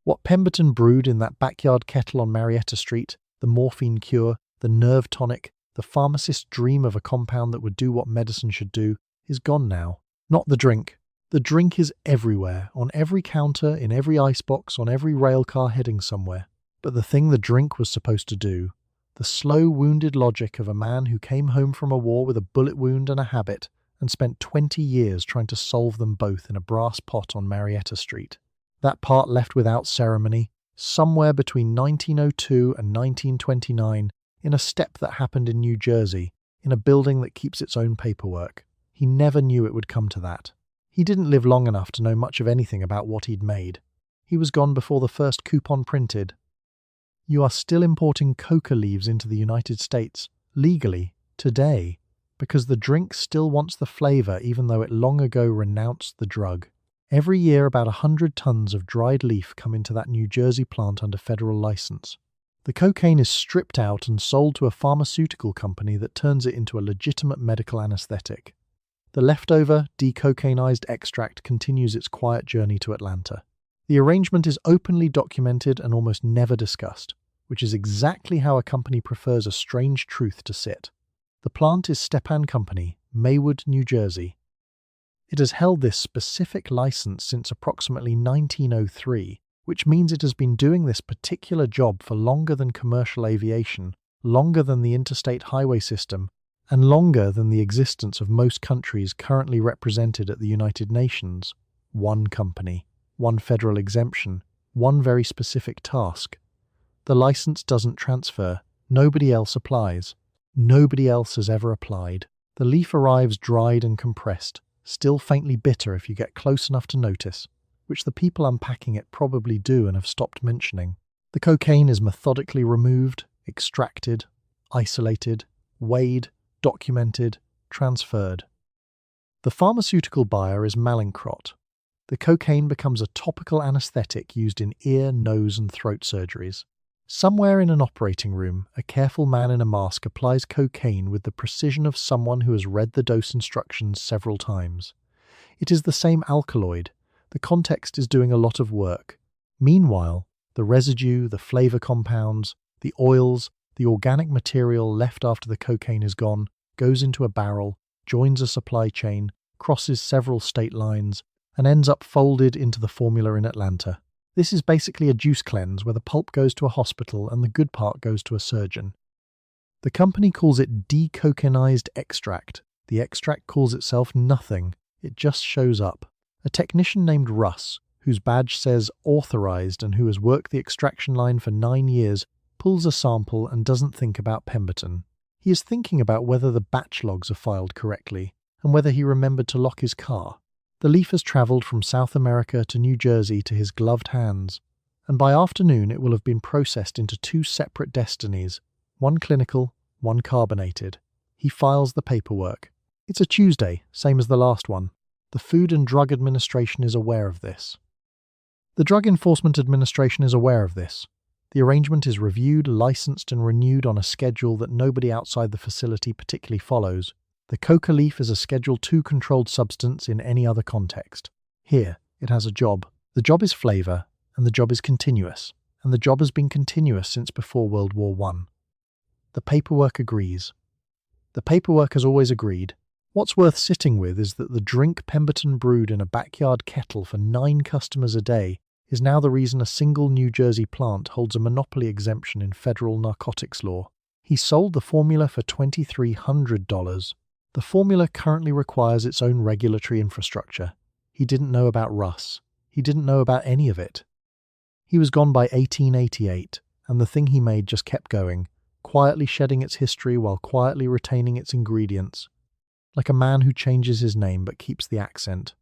What Pemberton brewed in that backyard kettle on Marietta Street, the morphine cure, the nerve tonic, the pharmacist's dream of a compound that would do what medicine should do, is gone now. Not the drink. The drink is everywhere, on every counter, in every icebox, on every rail car heading somewhere. But the thing the drink was supposed to do, the slow, wounded logic of a man who came home from a war with a bullet wound and a habit, and spent 20 years trying to solve them both in a brass pot on Marietta Street. That part left without ceremony, somewhere between 1902 and 1929, in a step that happened in New Jersey, in a building that keeps its own paperwork. He never knew it would come to that. He didn't live long enough to know much of anything about what he'd made. He was gone before the first coupon printed. You are still importing coca leaves into the United States, legally, today, because the drink still wants the flavor even though it long ago renounced the drug. Every year about 100 tons of dried leaf come into that New Jersey plant under federal license. The cocaine is stripped out and sold to a pharmaceutical company that turns it into a legitimate medical anesthetic. The leftover, decocainized extract continues its quiet journey to Atlanta. The arrangement is openly documented and almost never discussed, which is exactly how a company prefers a strange truth to sit. The plant is Stepan Company, Maywood, New Jersey. It has held this specific license since approximately 1903, which means it has been doing this particular job for longer than commercial aviation, longer than the interstate highway system, and longer than the existence of most countries currently represented at the United Nations. One company, one federal exemption, one very specific task. The license doesn't transfer. Nobody else applies. Nobody else has ever applied. The leaf arrives dried and compressed, still faintly bitter if you get close enough to notice, which the people unpacking it probably do and have stopped mentioning. The cocaine is methodically removed, extracted, isolated, weighed, documented, transferred. The pharmaceutical buyer is Mallinckrodt. The cocaine becomes a topical anesthetic used in ear, nose and throat surgeries. Somewhere in an operating room, a careful man in a mask applies cocaine with the precision of someone who has read the dose instructions several times. It is the same alkaloid. The context is doing a lot of work. Meanwhile, the residue, the flavor compounds, the oils, the organic material left after the cocaine is gone, goes into a barrel, joins a supply chain, crosses several state lines, and ends up folded into the formula in Atlanta. This is basically a juice cleanse where the pulp goes to a hospital and the good part goes to a surgeon. The company calls it decocainized extract. The extract calls itself nothing. It just shows up. A technician named Russ, whose badge says authorized and who has worked the extraction line for 9 years, pulls a sample and doesn't think about Pemberton. He is thinking about whether the batch logs are filed correctly and whether he remembered to lock his car. The leaf has travelled from South America to New Jersey to his gloved hands, and by afternoon it will have been processed into 2 separate destinies, one clinical, one carbonated. He files the paperwork. It's a Tuesday, same as the last one. The Food and Drug Administration is aware of this. The Drug Enforcement Administration is aware of this. The arrangement is reviewed, licensed and renewed on a schedule that nobody outside the facility particularly follows. The coca leaf is a Schedule II controlled substance in any other context. Here, it has a job. The job is flavour, and the job is continuous, and the job has been continuous since before World War I. The paperwork agrees. The paperwork has always agreed. What's worth sitting with is that the drink Pemberton brewed in a backyard kettle for 9 customers a day is now the reason a single New Jersey plant holds a monopoly exemption in federal narcotics law. He sold the formula for $2,300. The formula currently requires its own regulatory infrastructure. He didn't know about Russ. He didn't know about any of it. He was gone by 1888, and the thing he made just kept going, quietly shedding its history while quietly retaining its ingredients, like a man who changes his name but keeps the accent.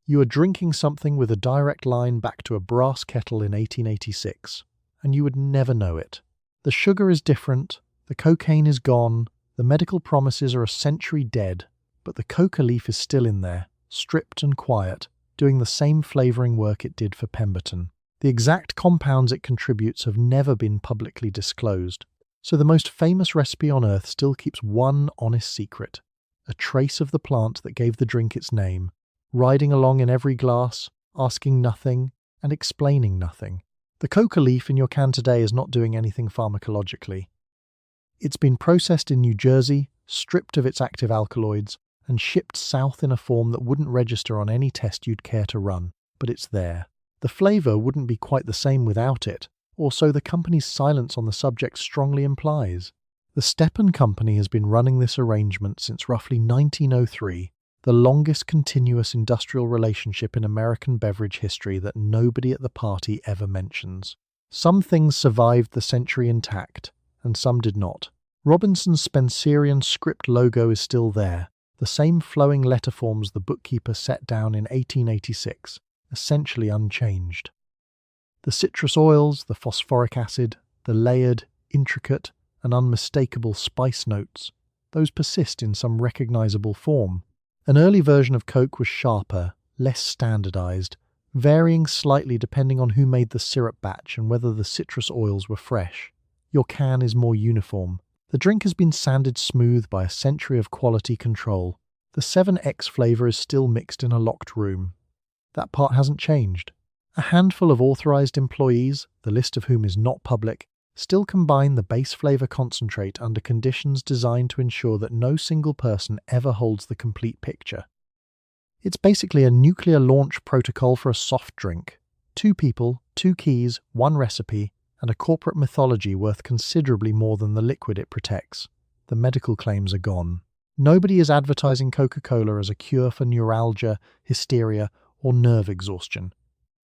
You are drinking something with a direct line back to a brass kettle in 1886, and you would never know it. The sugar is different, the cocaine is gone, the medical promises are a century dead, but the coca leaf is still in there, stripped and quiet, doing the same flavouring work it did for Pemberton. The exact compounds it contributes have never been publicly disclosed, so the most famous recipe on earth still keeps one honest secret, a trace of the plant that gave the drink its name, riding along in every glass, asking nothing and explaining nothing. The coca leaf in your can today is not doing anything pharmacologically. It's been processed in New Jersey, stripped of its active alkaloids, and shipped south in a form that wouldn't register on any test you'd care to run, but it's there. The flavour wouldn't be quite the same without it, or so the company's silence on the subject strongly implies. The Stepan Company has been running this arrangement since roughly 1903, the longest continuous industrial relationship in American beverage history that nobody at the party ever mentions. Some things survived the century intact, and some did not. Robinson's Spencerian script logo is still there, the same flowing letterforms the bookkeeper set down in 1886, essentially unchanged. The citrus oils, the phosphoric acid, the layered, intricate, and unmistakable spice notes, those persist in some recognizable form. An early version of Coke was sharper, less standardized, varying slightly depending on who made the syrup batch and whether the citrus oils were fresh. Your can is more uniform. The drink has been sanded smooth by a century of quality control. The 7X flavour is still mixed in a locked room. That part hasn't changed. A handful of authorized employees, the list of whom is not public, still combine the base flavour concentrate under conditions designed to ensure that no single person ever holds the complete picture. It's basically a nuclear launch protocol for a soft drink. 2 people, 2 keys, 1 recipe, and a corporate mythology worth considerably more than the liquid it protects. The medical claims are gone. Nobody is advertising Coca-Cola as a cure for neuralgia, hysteria, or nerve exhaustion.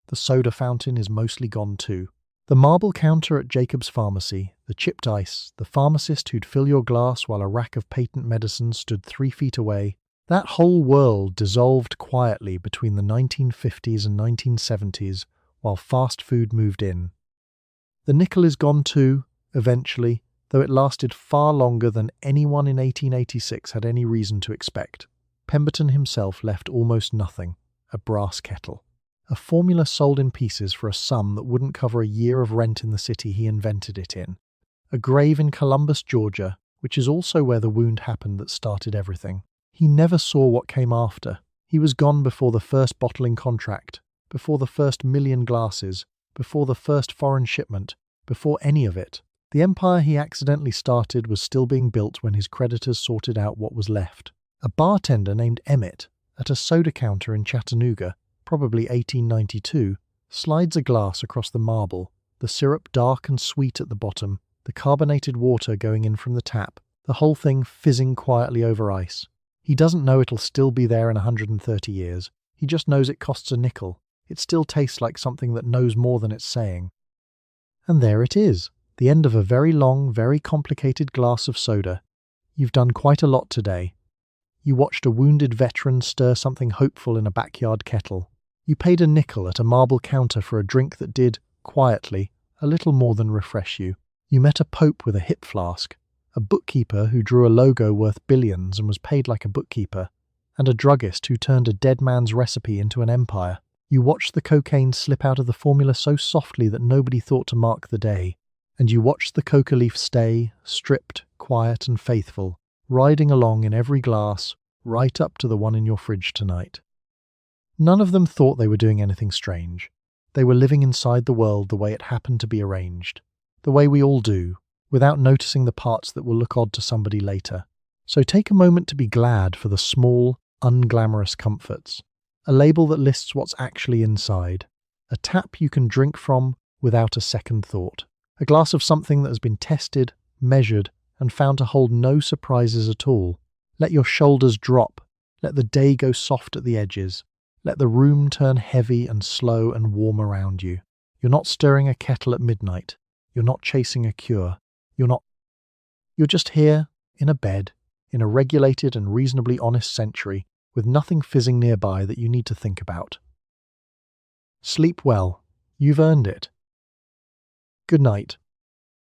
The soda fountain is mostly gone too. The marble counter at Jacob's Pharmacy, the chipped ice, the pharmacist who'd fill your glass while a rack of patent medicines stood 3 feet away, that whole world dissolved quietly between the 1950s and 1970s while fast food moved in. The nickel is gone too, eventually, though it lasted far longer than anyone in 1886 had any reason to expect. Pemberton himself left almost nothing, a brass kettle. A formula sold in pieces for a sum that wouldn't cover a year of rent in the city he invented it in. A grave in Columbus, Georgia, which is also where the wound happened that started everything. He never saw what came after. He was gone before the first bottling contract, before the first 1,000,000 glasses, before the first foreign shipment, before any of it. The empire he accidentally started was still being built when his creditors sorted out what was left. A bartender named Emmett, at a soda counter in Chattanooga, probably 1892, slides a glass across the marble, the syrup dark and sweet at the bottom, the carbonated water going in from the tap, the whole thing fizzing quietly over ice. He doesn't know it'll still be there in 130 years. He just knows it costs a nickel. It still tastes like something that knows more than it's saying. And there it is, the end of a very long, very complicated glass of soda. You've done quite a lot today. You watched a wounded veteran stir something hopeful in a backyard kettle. You paid a nickel at a marble counter for a drink that did, quietly, a little more than refresh you. You met a pope with a hip flask, a bookkeeper who drew a logo worth billions and was paid like a bookkeeper, and a druggist who turned a dead man's recipe into an empire. You watched the cocaine slip out of the formula so softly that nobody thought to mark the day, and you watched the coca leaf stay, stripped, quiet and faithful, riding along in every glass, right up to the one in your fridge tonight. None of them thought they were doing anything strange. They were living inside the world the way it happened to be arranged, the way we all do, without noticing the parts that will look odd to somebody later. So take a moment to be glad for the small, unglamorous comforts. A label that lists what's actually inside. A tap you can drink from without a second thought. A glass of something that has been tested, measured, and found to hold no surprises at all. Let your shoulders drop. Let the day go soft at the edges. Let the room turn heavy and slow and warm around you. You're not stirring a kettle at midnight. You're not chasing a cure. You're just here, in a bed, in a regulated and reasonably honest century, with nothing fizzing nearby that you need to think about. Sleep well. You've earned it. Good night.